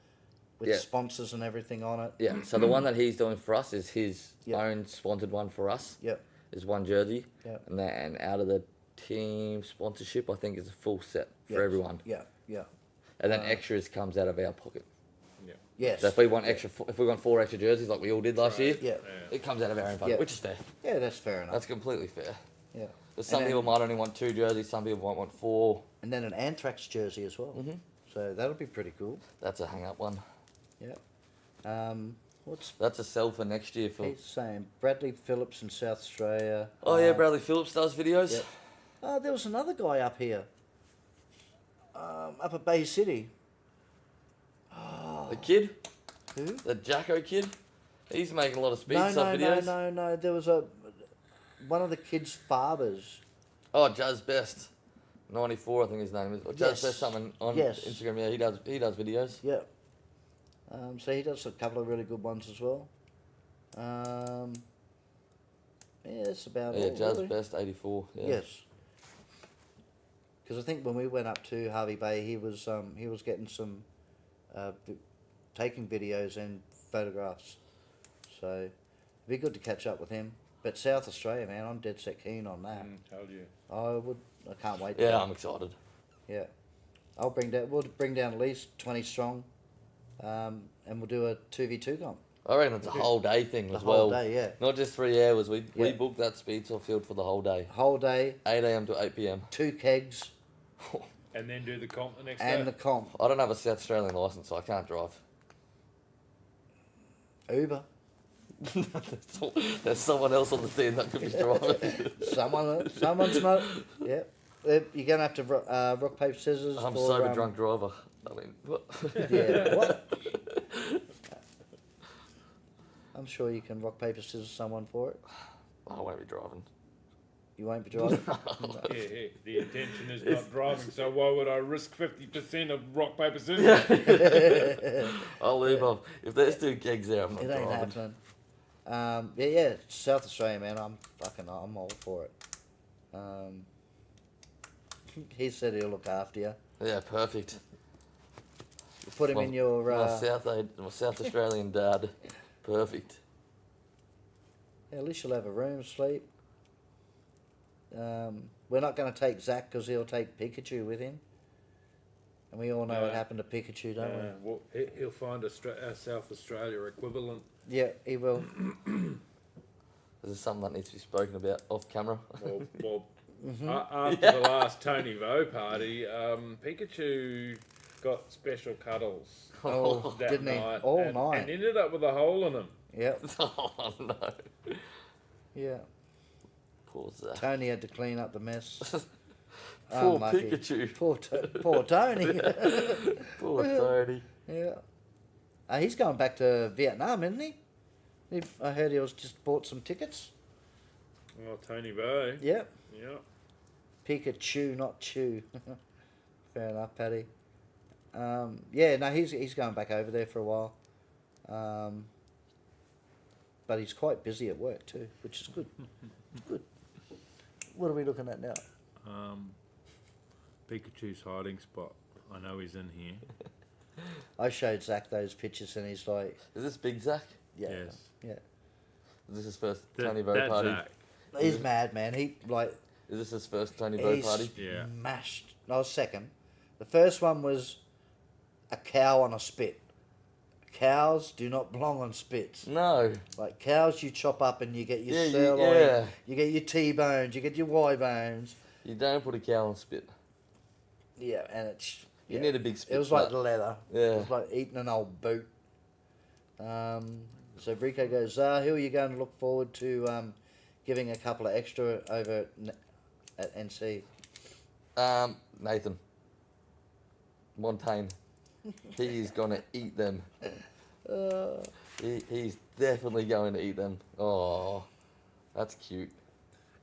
with Yeah. sponsors and everything on it. Yeah. So the one that he's doing for us is his Yep. own sponsored one for us. Yep. Is one jersey. Yep. And out of the team sponsorship, I think it's a full set for Yep. everyone. Yeah. Yeah. And then extras comes out of our pocket. Yeah. Yes. So if we want if we want 4 extra jerseys like we all did last year, Yeah. it comes out of our own pocket, Yeah. which is fair. Yeah, that's fair enough. That's completely fair. Yeah. But some And then- people might only want 2 jerseys, some people might want 4. And then an Anthrax jersey as well. Mhm. So that'll be pretty cool. That's a hang up one. Yeah. What's That's a sell for next year for. he's saying? Bradley Phillips in South Australia. Oh yeah, Bradley Phillips does videos. Yep. There was another guy up here. Up at Bay City. The kid, Who? the Jacko kid, he's making a lot of speed No, stuff videos. no. There was one of the kids' fathers. Oh, Jazz Best, 94, I think his name is. Or Jazz Yes. Best something on Yes. Instagram. Yeah, he does videos. Yeah. So he does a couple of really good ones as well. Yeah, that's about Yeah, all. Jazz really. Best 84. Yeah. Yes. Because I think when we went up to Harvey Bay, he was getting some taking videos and photographs. So it'd be good to catch up with him. But South Australia, man, I'm dead set keen on that. Told you. I can't wait. Yeah, I'm excited. Yeah. We'll bring down at least 20 strong, and we'll do a 2v2 comp. I reckon it's a whole day thing The as whole well. day, yeah. Not just 3 hours. We Yeah. booked that speedsaw field for the whole day. Whole day, 8 a.m. to 8 p.m. 2 kegs, And then do the comp the next and day. the comp. I don't have a South Australian license, so I can't drive. Uber. There's someone else on the team that could be driving. Someone's not. Yeah. You're gonna have to rock paper scissors. I'm for, sober drunk driver. I mean, what? Yeah. What? I'm sure you can rock paper scissors someone for it. I won't be driving. You won't be driving. Yeah. The intention is not driving, so why would I risk 50% of rock, paper, scissors? I'll leave off. If there's 2 kegs there, I'm not It ain't driving. happening. Yeah, South Australia, man. I'm all for it. He said he'll look after you. Yeah, perfect. You put him in your. my South Australian dad. Perfect. Yeah, at least you'll have a room to sleep. We're not going to take Zach because he'll take Pikachu with him. And we all know what Yeah. happened to Pikachu, don't we? Well, he'll find our South Australia equivalent. Yeah, he will. Is this something that needs to be spoken about off camera? Well, Mm-hmm. after the last Tony Vo party, Pikachu got special cuddles Oh, that didn't he? night. All and, night. And ended up with a hole in him. Yep. Oh no. Yeah. Poor Zach. Tony had to clean up the mess. Poor Unlucky. Pikachu. Poor Tony. Poor Tony. Yeah. He's going back to Vietnam, isn't he? I heard he was just bought some tickets. Oh, Tony Vo. Yep. Yeah. Pikachu, not Chew. Fair enough, Paddy. Yeah, no, he's going back over there for a while. But he's quite busy at work too, which is good. Good. What are we looking at now? Pikachu's hiding spot. I know he's in here. I showed Zach those pictures and he's like, Is this Big Zach? yeah, Yes. yeah. Is this his first That- Tony Vo that's party? Zach. He's mad, man. He Is this his first Tony Bird He's party? Yeah. smashed. No, second. The first one was a cow on a spit. Cows do not belong on spits. No. Like cows, you chop up and you get your Yeah, sirloin, you get your T-bones, you get your Y-bones. You don't put a cow on spit. Yeah, and it's... You yeah. need a big spit. It was for like that. leather. Yeah. It was like eating an old boot. So Rico goes, who are you going to look forward to giving a couple of extra over at NC? Nathan. Montaigne. He's gonna eat them. He's definitely going to eat them. Oh, that's cute.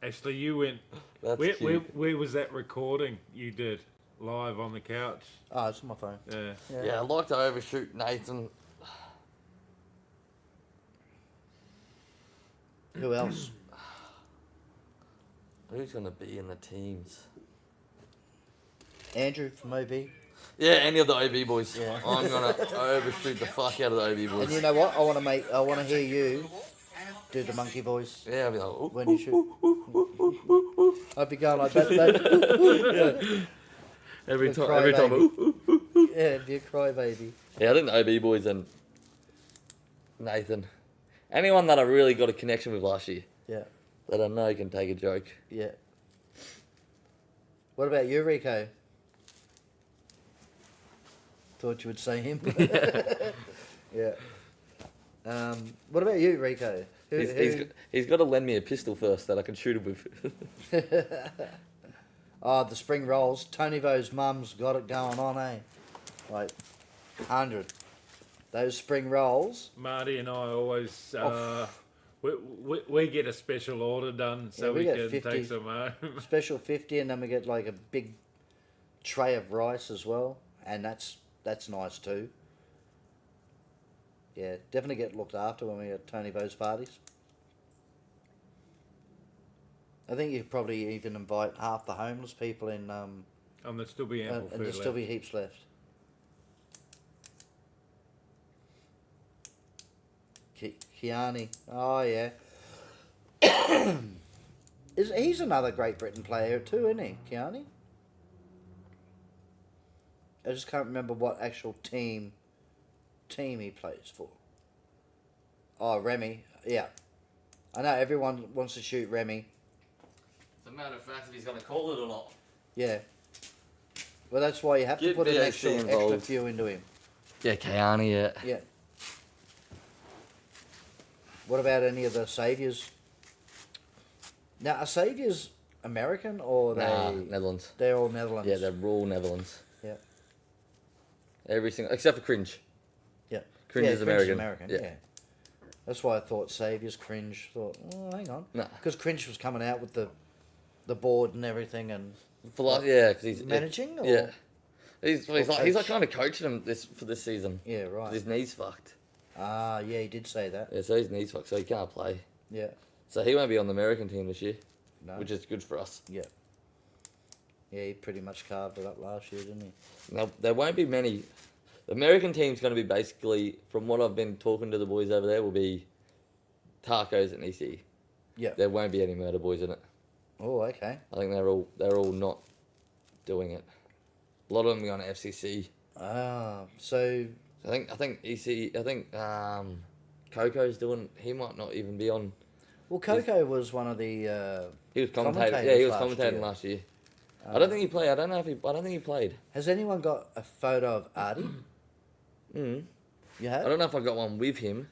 Actually, you went. That's Where, cute. where was that recording you did? Live on the couch? Oh, it's on my phone. Yeah. Yeah, I'd like to overshoot Nathan. Who else? Who's gonna be in the teams? Andrew from OB. Yeah, any of the OB boys. Yeah. I'm gonna overshoot the fuck out of the OB And boys. you know what? I want to hear you do the monkey voice Yeah, I'll be like, ooh, when you shoot. I'd be going like that. every The time, cry every time. baby. Ooh, ooh. Yeah, it'd be a crybaby. Yeah, I think the OB boys and Nathan, anyone that I really got a connection with last year, Yeah, that I know can take a joke. yeah. What about you, Rico? Thought you would say him. Yeah. What about you, Rico? He's got to lend me a pistol first that I can shoot him with. Oh, the spring rolls. Tony Vo's mum's got it going on, eh? Like, 100. Those spring rolls. Marty and I always we get a special order done so Yeah, we we get can 50. take some home. Special 50, and then we get like a big tray of rice as well. And that's nice too. Yeah, definitely get looked after when we at Tony Vo's parties. I think you could probably even invite half the homeless people in, And there'll still be ample and food there'll left. still be heaps left. Kiani, oh yeah. He's another Great Britain player too, isn't he, Kiani? I just can't remember what actual team he plays for. Oh, Remy, yeah. I know everyone wants to shoot Remy. It's a matter of fact if he's going to call it or not. Yeah. Well, that's why you have to Get put an VAC extra involved. few into him. Yeah, Kayani, yeah. Yeah. What about any of the Saviours? Now, are Saviours American or are Nah, they? Netherlands. They're all Netherlands. Yeah, they're all Netherlands. Yeah. Every single, except for Cringe. Yeah. Cringe yeah, is Cringe American. Yeah. Yeah. That's why I thought Saviours, Cringe. Thought, oh, hang on. Nah. Because Cringe was coming out with the board and everything and For like, yeah, because he's managing. Or? Yeah. He's like coach? kind of coaching him for this season. Yeah. Right. His knees fucked. Ah, yeah, he did say that. Yeah, so his knees fucked, so he can't play. Yeah. So he won't be on the American team this year, No. which is good for us. Yeah. Yeah, he pretty much carved it up last year, didn't he? Now there won't be many. The American team's going to be basically, from what I've been talking to the boys over there, will be Tacos and EC. Yeah. There won't be any murder boys in it. Oh, okay. I think they're all not doing it. A lot of them are going to FCC. Ah, so I think EC. I think Coco's doing. He might not even be on. well, Coco was one of the. He was commentating. Commentators Yeah, he was last commentating year. last year. I don't think he played. I don't think he played. Has anyone got a photo of Artie? Mm. You I have? don't know if I got one with him.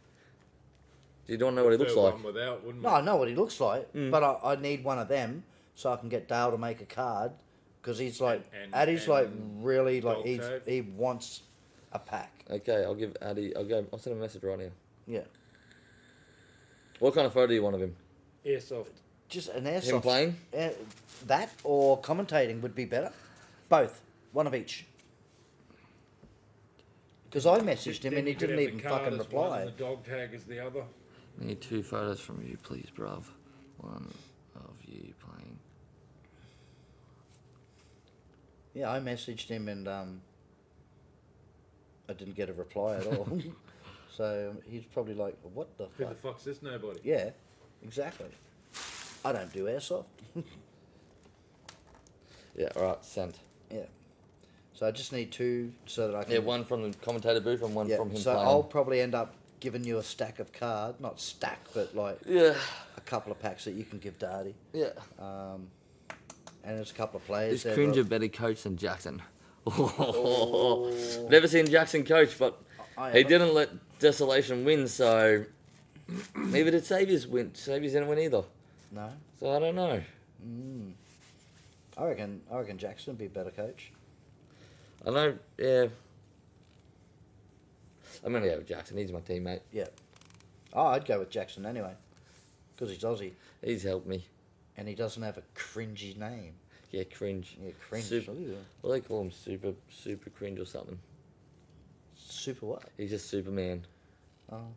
Do you don't know what he looks Prefer like? one without, wouldn't No, I know what he looks like, Mm. but I need one of them so I can get Dale to make a card because he's like And- Addie's and like really like dog he's tag? he wants a pack. Okay, I'll give Addy. I'll send him a message right now. Yeah, What kind of photo do you want of him? Airsoft. just an Him airsoft. playing? That or commentating would be better. Both, one of each. Because I messaged him Then and he you could didn't have even the card fucking as one reply. and the dog tag is the other. Need 2 photos from you, please, bruv. One of you playing. Yeah, I messaged him and I didn't get a reply at all. So he's probably like, what the Who fuck? the fuck's this nobody? Yeah, exactly. I don't do airsoft. Yeah, alright, sent. Yeah. So I just need 2 so that I can. Yeah, one from the commentator booth and one Yeah, from him so playing. I'll probably end up giving you a stack of cards, not stack, but like Yeah. a couple of packs that you can give Darty. Yeah. And there's a couple of players Is there. Cringer better coach than Jackson? Never seen Jackson coach, but I he haven't. didn't let Desolation win, so neither did Saviours win. Saviours didn't win either. No. So I don't know. I reckon Jackson would be a better coach. I know, yeah. I'm going to go with Jackson. He's my teammate. Yeah. Oh, I'd go with Jackson anyway, because he's Aussie He's helped me. and he doesn't have a cringy name. Yeah, cringe. Yeah, cringe. Super, Ooh. what do they call him? Super cringe or something. Super what? He's just Superman. Oh.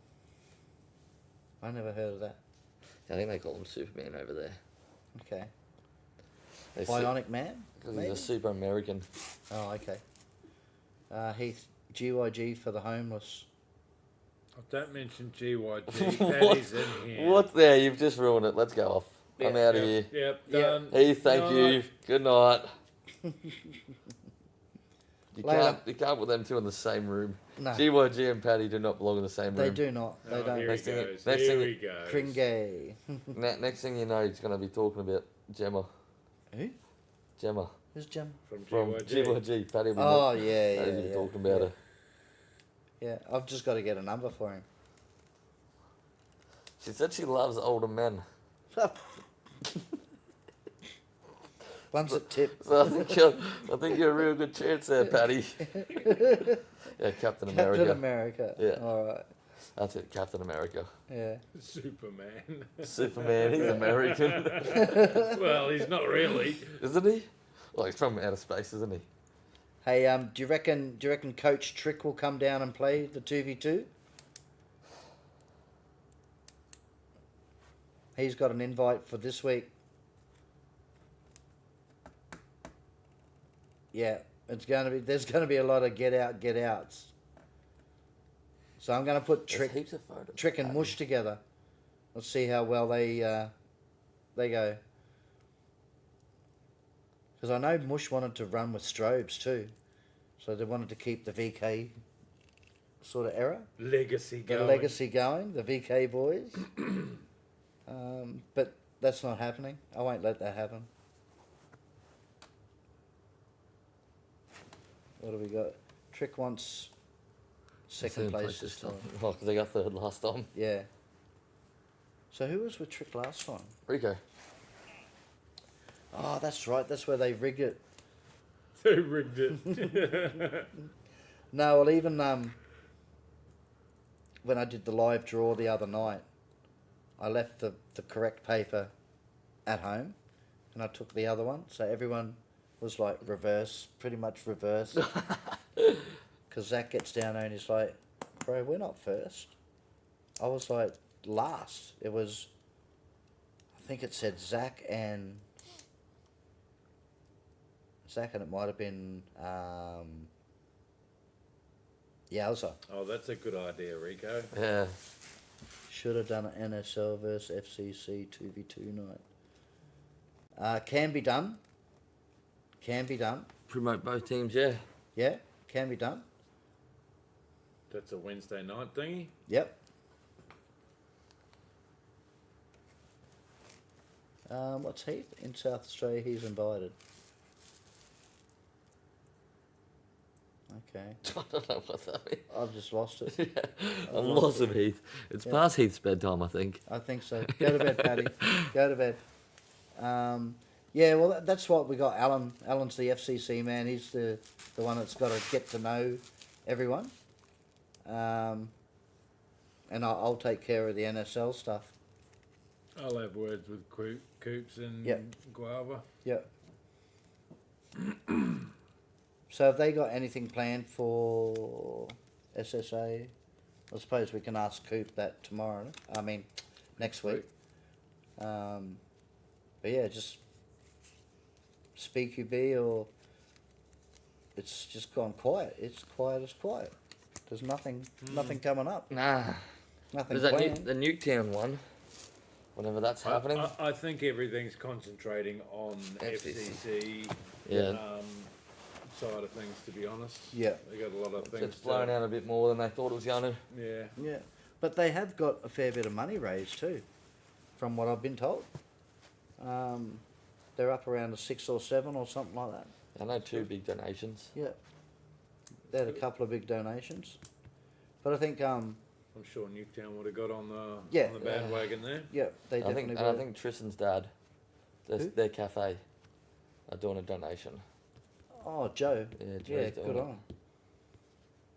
I never heard of that. I think they call him Superman over there. Okay. They Bionic Man? Because maybe? he's a super American. Oh, okay. Heath, GYG for the homeless. Oh, don't mention GYG. That is in here. What there? You've just ruined it. Let's go off. I'm out of here. Yep, Yeah. done. Hey, thank Night. you. Good night. You Later. can't put them two in the same room. No. GYG and Paddy do not belong in the same They room. do not. They Oh, don't. here Next he thing- goes. next Here thing- he goes. Kringay. Next thing you know, he's going to be talking about Gemma. Who? Gemma. Who's Jim? From From GYG. GYG. Paddy will be, Oh, yeah, Paddy yeah, will be yeah. talking about yeah. her. Yeah, I've just got to get a number for him. She said she loves older men. One's a tip. So I think you're a real good chance there, Paddy. Yeah, Captain America. Captain America. Yeah. All right. That's it, Captain America. Yeah. Superman. Superman, he's American. Well, he's not really. Isn't he? Well, he's from outer space, isn't he? Hey, do you reckon Coach Trick will come down and play the 2v2? He's got an invite for this week. Yeah, there's gonna be a lot of get outs. So I'm gonna put There's Trick heaps of photos. Trick and Mush together. Let's see how well they go. Because I know Mush wanted to run with strobes too, so they wanted to keep the VK sort of era, Legacy the going. legacy going, the VK boys. But that's not happening. I won't let that happen. What do we got? Trick wants second place this time. Oh, because they got third last time. Yeah. So who was with Trick last time? Rico. Oh, that's right. That's where they rigged it. They rigged it. No, well, even when I did the live draw the other night, I left the correct paper at home, and I took the other one. So everyone was like reverse, pretty much reverse. Because Zach gets down there and he's like, "Bro, we're not first." I was like last. It was, I think it said Zach and it might have been Yowza. Oh, that's a good idea, Rico. Yeah. Should have done an NSL versus FCC 2v2 night. Can be done. Can be done. Promote both teams, yeah. Yeah, can be done. That's a Wednesday night thingy. Yep. What's Heath? In South Australia, he's invited. Okay. I don't know what that means. I've just lost it. Yeah. I'm lost of Heath. It's past Heath's bedtime, I think. I think so. Go to bed, Paddy. Go to bed. Yeah, well, that's what we got. Alan's the FCC man. He's the one that's got to get to know everyone. And I'll take care of the NSL stuff. I'll have words with Coops and Yep. Guava. Yep. So have they got anything planned for SSA? I suppose we can ask Coop that tomorrow. I mean, next week. But yeah, just speak UB or it's just gone quiet. It's quiet as quiet. There's nothing coming up. Nah. Nothing There's that planned. the Nuketown one. whenever that's happening. I think everything's concentrating on FCC. FCC Yeah. Side of things, to be honest. Yeah. They got a lot of things. It's blown out a bit more than they thought it was going to. Yeah. Yeah, but they have got a fair bit of money raised too, from what I've been told. They're up around a 6 or 7 or something like that. I know 2 big donations. Yeah, they had a couple of big donations, but I think I'm sure Newtown would have got on the Yeah. on the bandwagon there. yeah, they I definitely. think, and I think Tristan's dad, Who? their cafe, are doing a donation. Oh, Joe. Yeah, Joe's Yeah, doing good it. on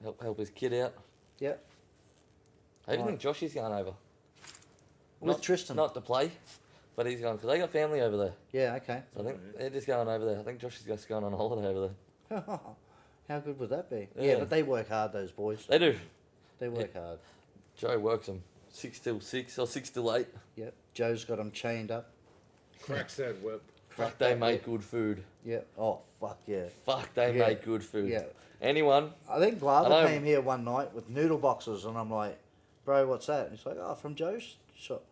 him. Help his kid out. Yeah, I even Right. think Joshy's going over. with Not- Tristan. Not to play, but he's going because they got family over there. Yeah, okay. So I think they're just going over there. I think Josh is just going on holiday over there. How good would that be? Yeah. Yeah, but they work hard, those boys. They do. They work hard. Joe works them 6 till 6 or 6 till 8. Yep. Joe's got them chained up. Cracks that whip. Fuck, they make good food. Yeah. Oh, fuck yeah. Fuck, they Yeah. make good food. Yeah. Anyone? I think Glava I know. came here one night with noodle boxes, and I'm like, bro, what's that? And he's like, oh, from Joe's shop.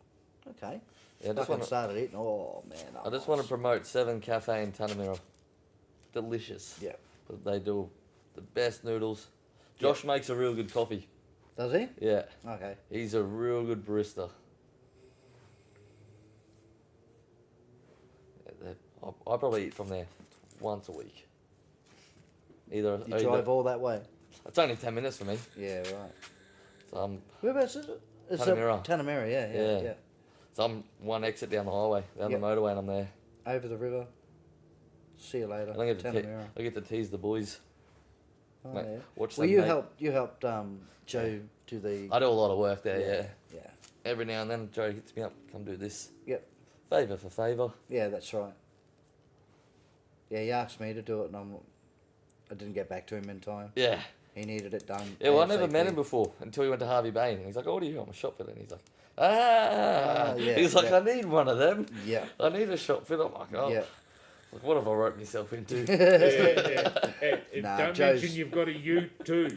Okay. Yeah, I just Fucking want to. started eating. Oh, man. I just want to promote 7 Cafe in Tanamira. Delicious. Yeah. But they do the best noodles. Josh makes a real good coffee. Does he? Yeah, Okay. he's a real good barista. Yeah, I probably eat from there once a week. Either You drive all that way? it's only 10 minutes for me, Yeah, right. so I'm Whereabouts is it? It's Tanamira. Tanamira, yeah, Yeah. yeah. so I'm one exit down the highway, down Yep. the motorway, and I'm there. Over the river. See you later. I don't get to Tanamira. I get to tease the boys. Oh, Mate, yeah. watch Well, them, you mate. helped Joe do the. I do a lot of work there. Yeah. Yeah. Every now and then, Joe hits me up. Come do this. Yep. Favour for favour. Yeah, that's right. Yeah, he asked me to do it, and I didn't get back to him in time. Yeah. He needed it done. Yeah, well, I never met ASAP. him before until he went to Harvey Bay. And he's like, oh, what are you? I'm a shop fitter. And he's like, yeah, he's like, yeah. I need one of them. Yeah. I need a shop fitter. I'm like, oh. Yeah. Like, what have I roped myself into? Hey, Nah, don't Joe's- mention you've got a U too.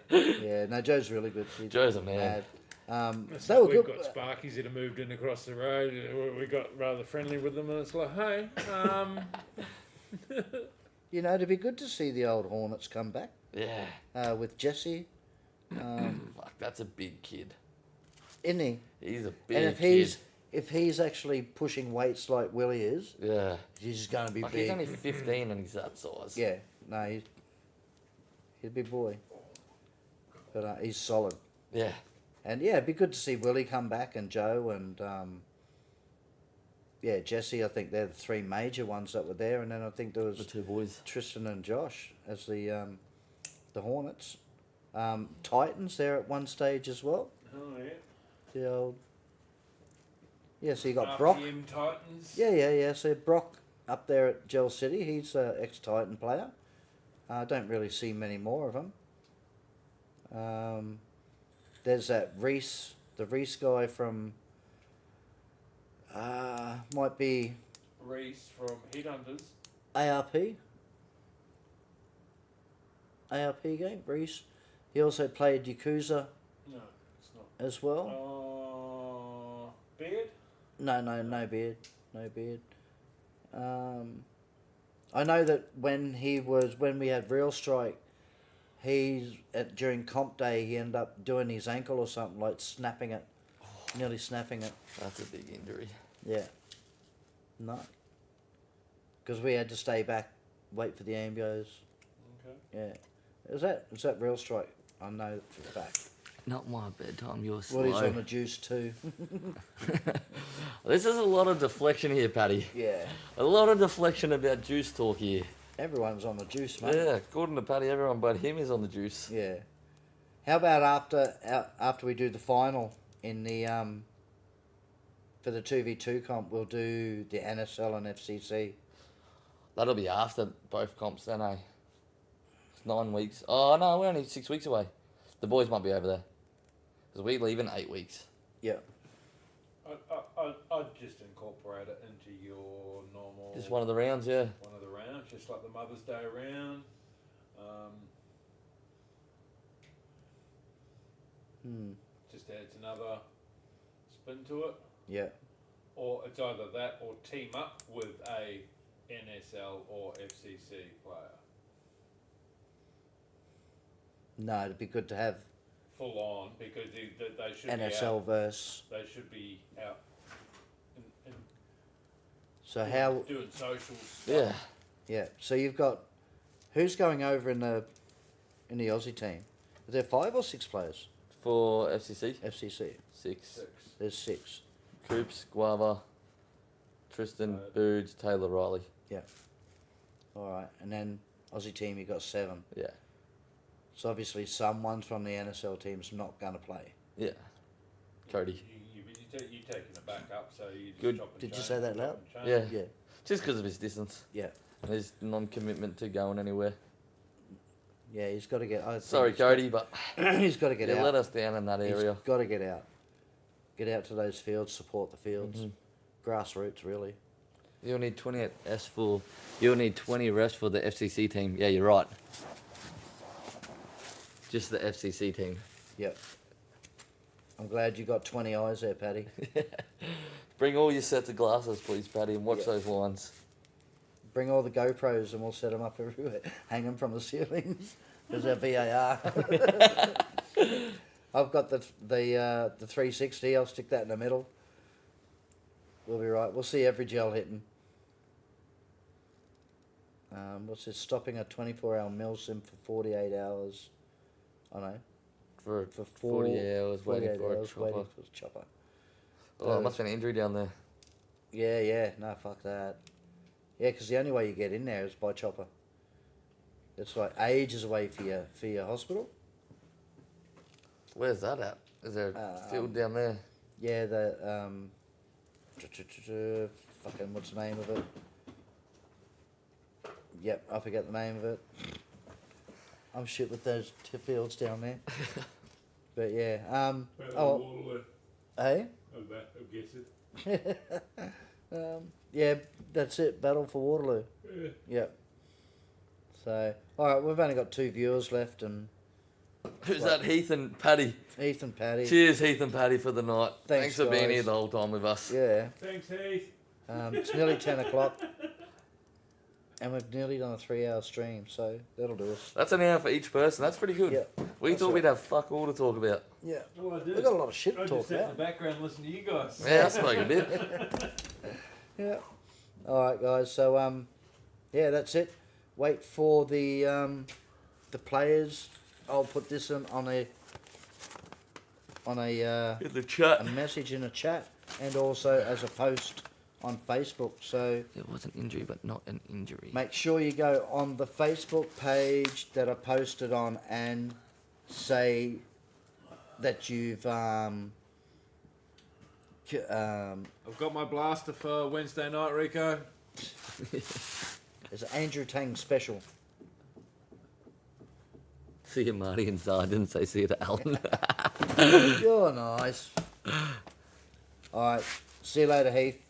Yeah, no, Joe's really good. He's Joe's a man. mad. It's They were like we've good. got Sparkies that have moved in across the road. We got rather friendly with them, and it's like, hey, You know, it'd be good to see the old Hornets come back Yeah. with Jesse. Fuck, that's a big kid. Isn't he? He's a big And if he's actually pushing weights like Willie is, kid. Yeah. he's going to be Like, big. he's only 15 and he's that size. Yeah, no, he's a big boy. But he's solid. Yeah. And yeah, it'd be good to see Willie come back and Joe and yeah, Jesse. I think they're the 3 major ones that were there, and then I think there The was 2 boys. Tristan and Josh as the Hornets. Titans there at one stage as well. oh yeah, The old so you got Brock. RPM Titans. Yeah. So Brock up there at Gel City, he's an ex-Titan player. I don't really see many more of them. There's that Reese, the Reese guy from, might be Reese from Headhunters. ARP game, Reese. He also played Yakuza No, it's not. as well. Beard. No beard. I know that when we had Real Strike, during comp day he ended up doing his ankle or something, like snapping it, nearly snapping it. That's a big injury. Yeah. No. Because we had to stay back, wait for the ambios. Okay. Yeah. Is that Real Strike? I know for a fact. Not my bedtime, you're Well, slow. he's on the juice too. This is a lot of deflection here, Paddy. Yeah. A lot of deflection about juice talk here. Everyone's on the juice, mate. Yeah, according to Paddy, everyone but him is on the juice. Yeah. How about after we do the final in the for the 2v2 comp, we'll do the NSL and FCC. That'll be after both comps then, eh? It's 9 weeks. Oh, no, we're only 6 weeks away. The boys might be over there. Because we leave in 8 weeks. Yeah. I'd just incorporate it into your normal. Just one of the rounds, yeah. One of the rounds, just like the Mother's Day round. Just adds another spin to it. Yeah. or it's either that or team up with a NSL or FCC player. No, it'd be good to have Full on, because they should be NSL out. verse. They should be out and So how? doing socials. Yeah. Yeah. So you've got who's going over in the Aussie team? Is there 5 or 6 players? For FCC, FCC. 6. There's 6. Coops, Guava, Tristan, Boods, Taylor, Riley. Yeah. All right, and then Aussie team you got 7. Yeah. So obviously someone from the NSL team's not going to play. Yeah. Cody. You're taking it back up, so you just Good. chop and Did you change, say that chop loud? and Yeah. change. Yeah. Just because of his distance. Yeah. And his non-commitment to going anywhere. Yeah, he's got to get. I think Sorry, he's Cody, but got, he's got to get you out. let us down in that area. He's got to get out. Get out to those fields, support the fields. Grassroots, really. You'll need 20 You'll need 20 refs for the FCC team. Yeah, you're right. Just the FCC team. Yep. I'm glad you got 20 eyes there, Paddy. Bring all your sets of glasses, please, Paddy, and watch Yeah. those lines. Bring all the GoPros and we'll set them up everywhere. Hang them from the ceilings. There's our VAR. I've got the 360. I'll stick that in the middle. We'll be right. We'll see every gel hitting. What's this? Stopping a 24-hour mill sim for 48 hours. I know. For For 40 hours 48 waiting for a hours chopper. waiting for a chopper. Oh, it must have been an injury down there. Yeah. No, fuck that. Yeah, because the only way you get in there is by chopper. It's like ages away for your hospital. Where's that at? Is there a field down there? Yeah, the fucking what's the name of it? Yep, I forget the name of it. I'm shit with those fields down there. But yeah, hey, I guess it. yeah, that's it. Battle for Waterloo. Yeah. Yep. So, all right, we've only got 2 viewers left, and Who's that? Heath and Paddy. Heath and Paddy. Cheers, Heath and Paddy, for the night. Thanks, for being guys. here the whole time with us. Yeah. Thanks, Heath. It's nearly 10 o'clock, and we've nearly done a 3-hour stream, so that'll do us. That's an hour for each person. That's pretty good. Yeah, We that's thought right. we'd have fuck all to talk about. Yeah. Oh, I did. We've got a lot of shit I to talk just sat in about. the background listening to you guys. Yeah, I spoke a bit. Yeah. All right, guys. So yeah, that's it. Wait for the players. I'll put this on a In the chat. a message in a chat, and also as a post on Facebook. So It was an injury, but not an injury. make sure you go on the Facebook page that I posted on and say that you've I've got my blaster for Wednesday night, Rico. there's an Andrew Tang special. See you, Marty and Zara. I didn't say see you to Alan. You're nice. All right. See you later, Heath.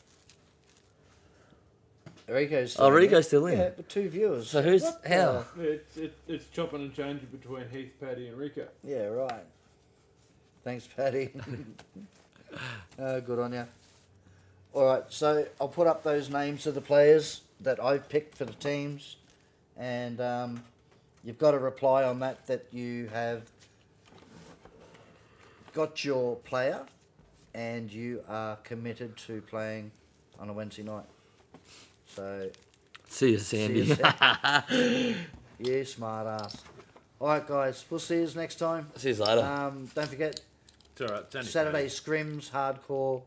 Rico's still Rico's still in? Yeah, but 2 viewers. So who's- What how? the- It's chopping and changing between Heath, Paddy, and Rico. Yeah, right. Thanks, Paddy. Good on you. All right, so I'll put up those names of the players that I've picked for the teams, and you've got to reply on that you have got your player and you are committed to playing on a Wednesday night. So, See you, Sandy. you smart ass. All right, guys, we'll see you next time. See you later. Don't forget, It's all right. It's only Saturday scrims, hardcore.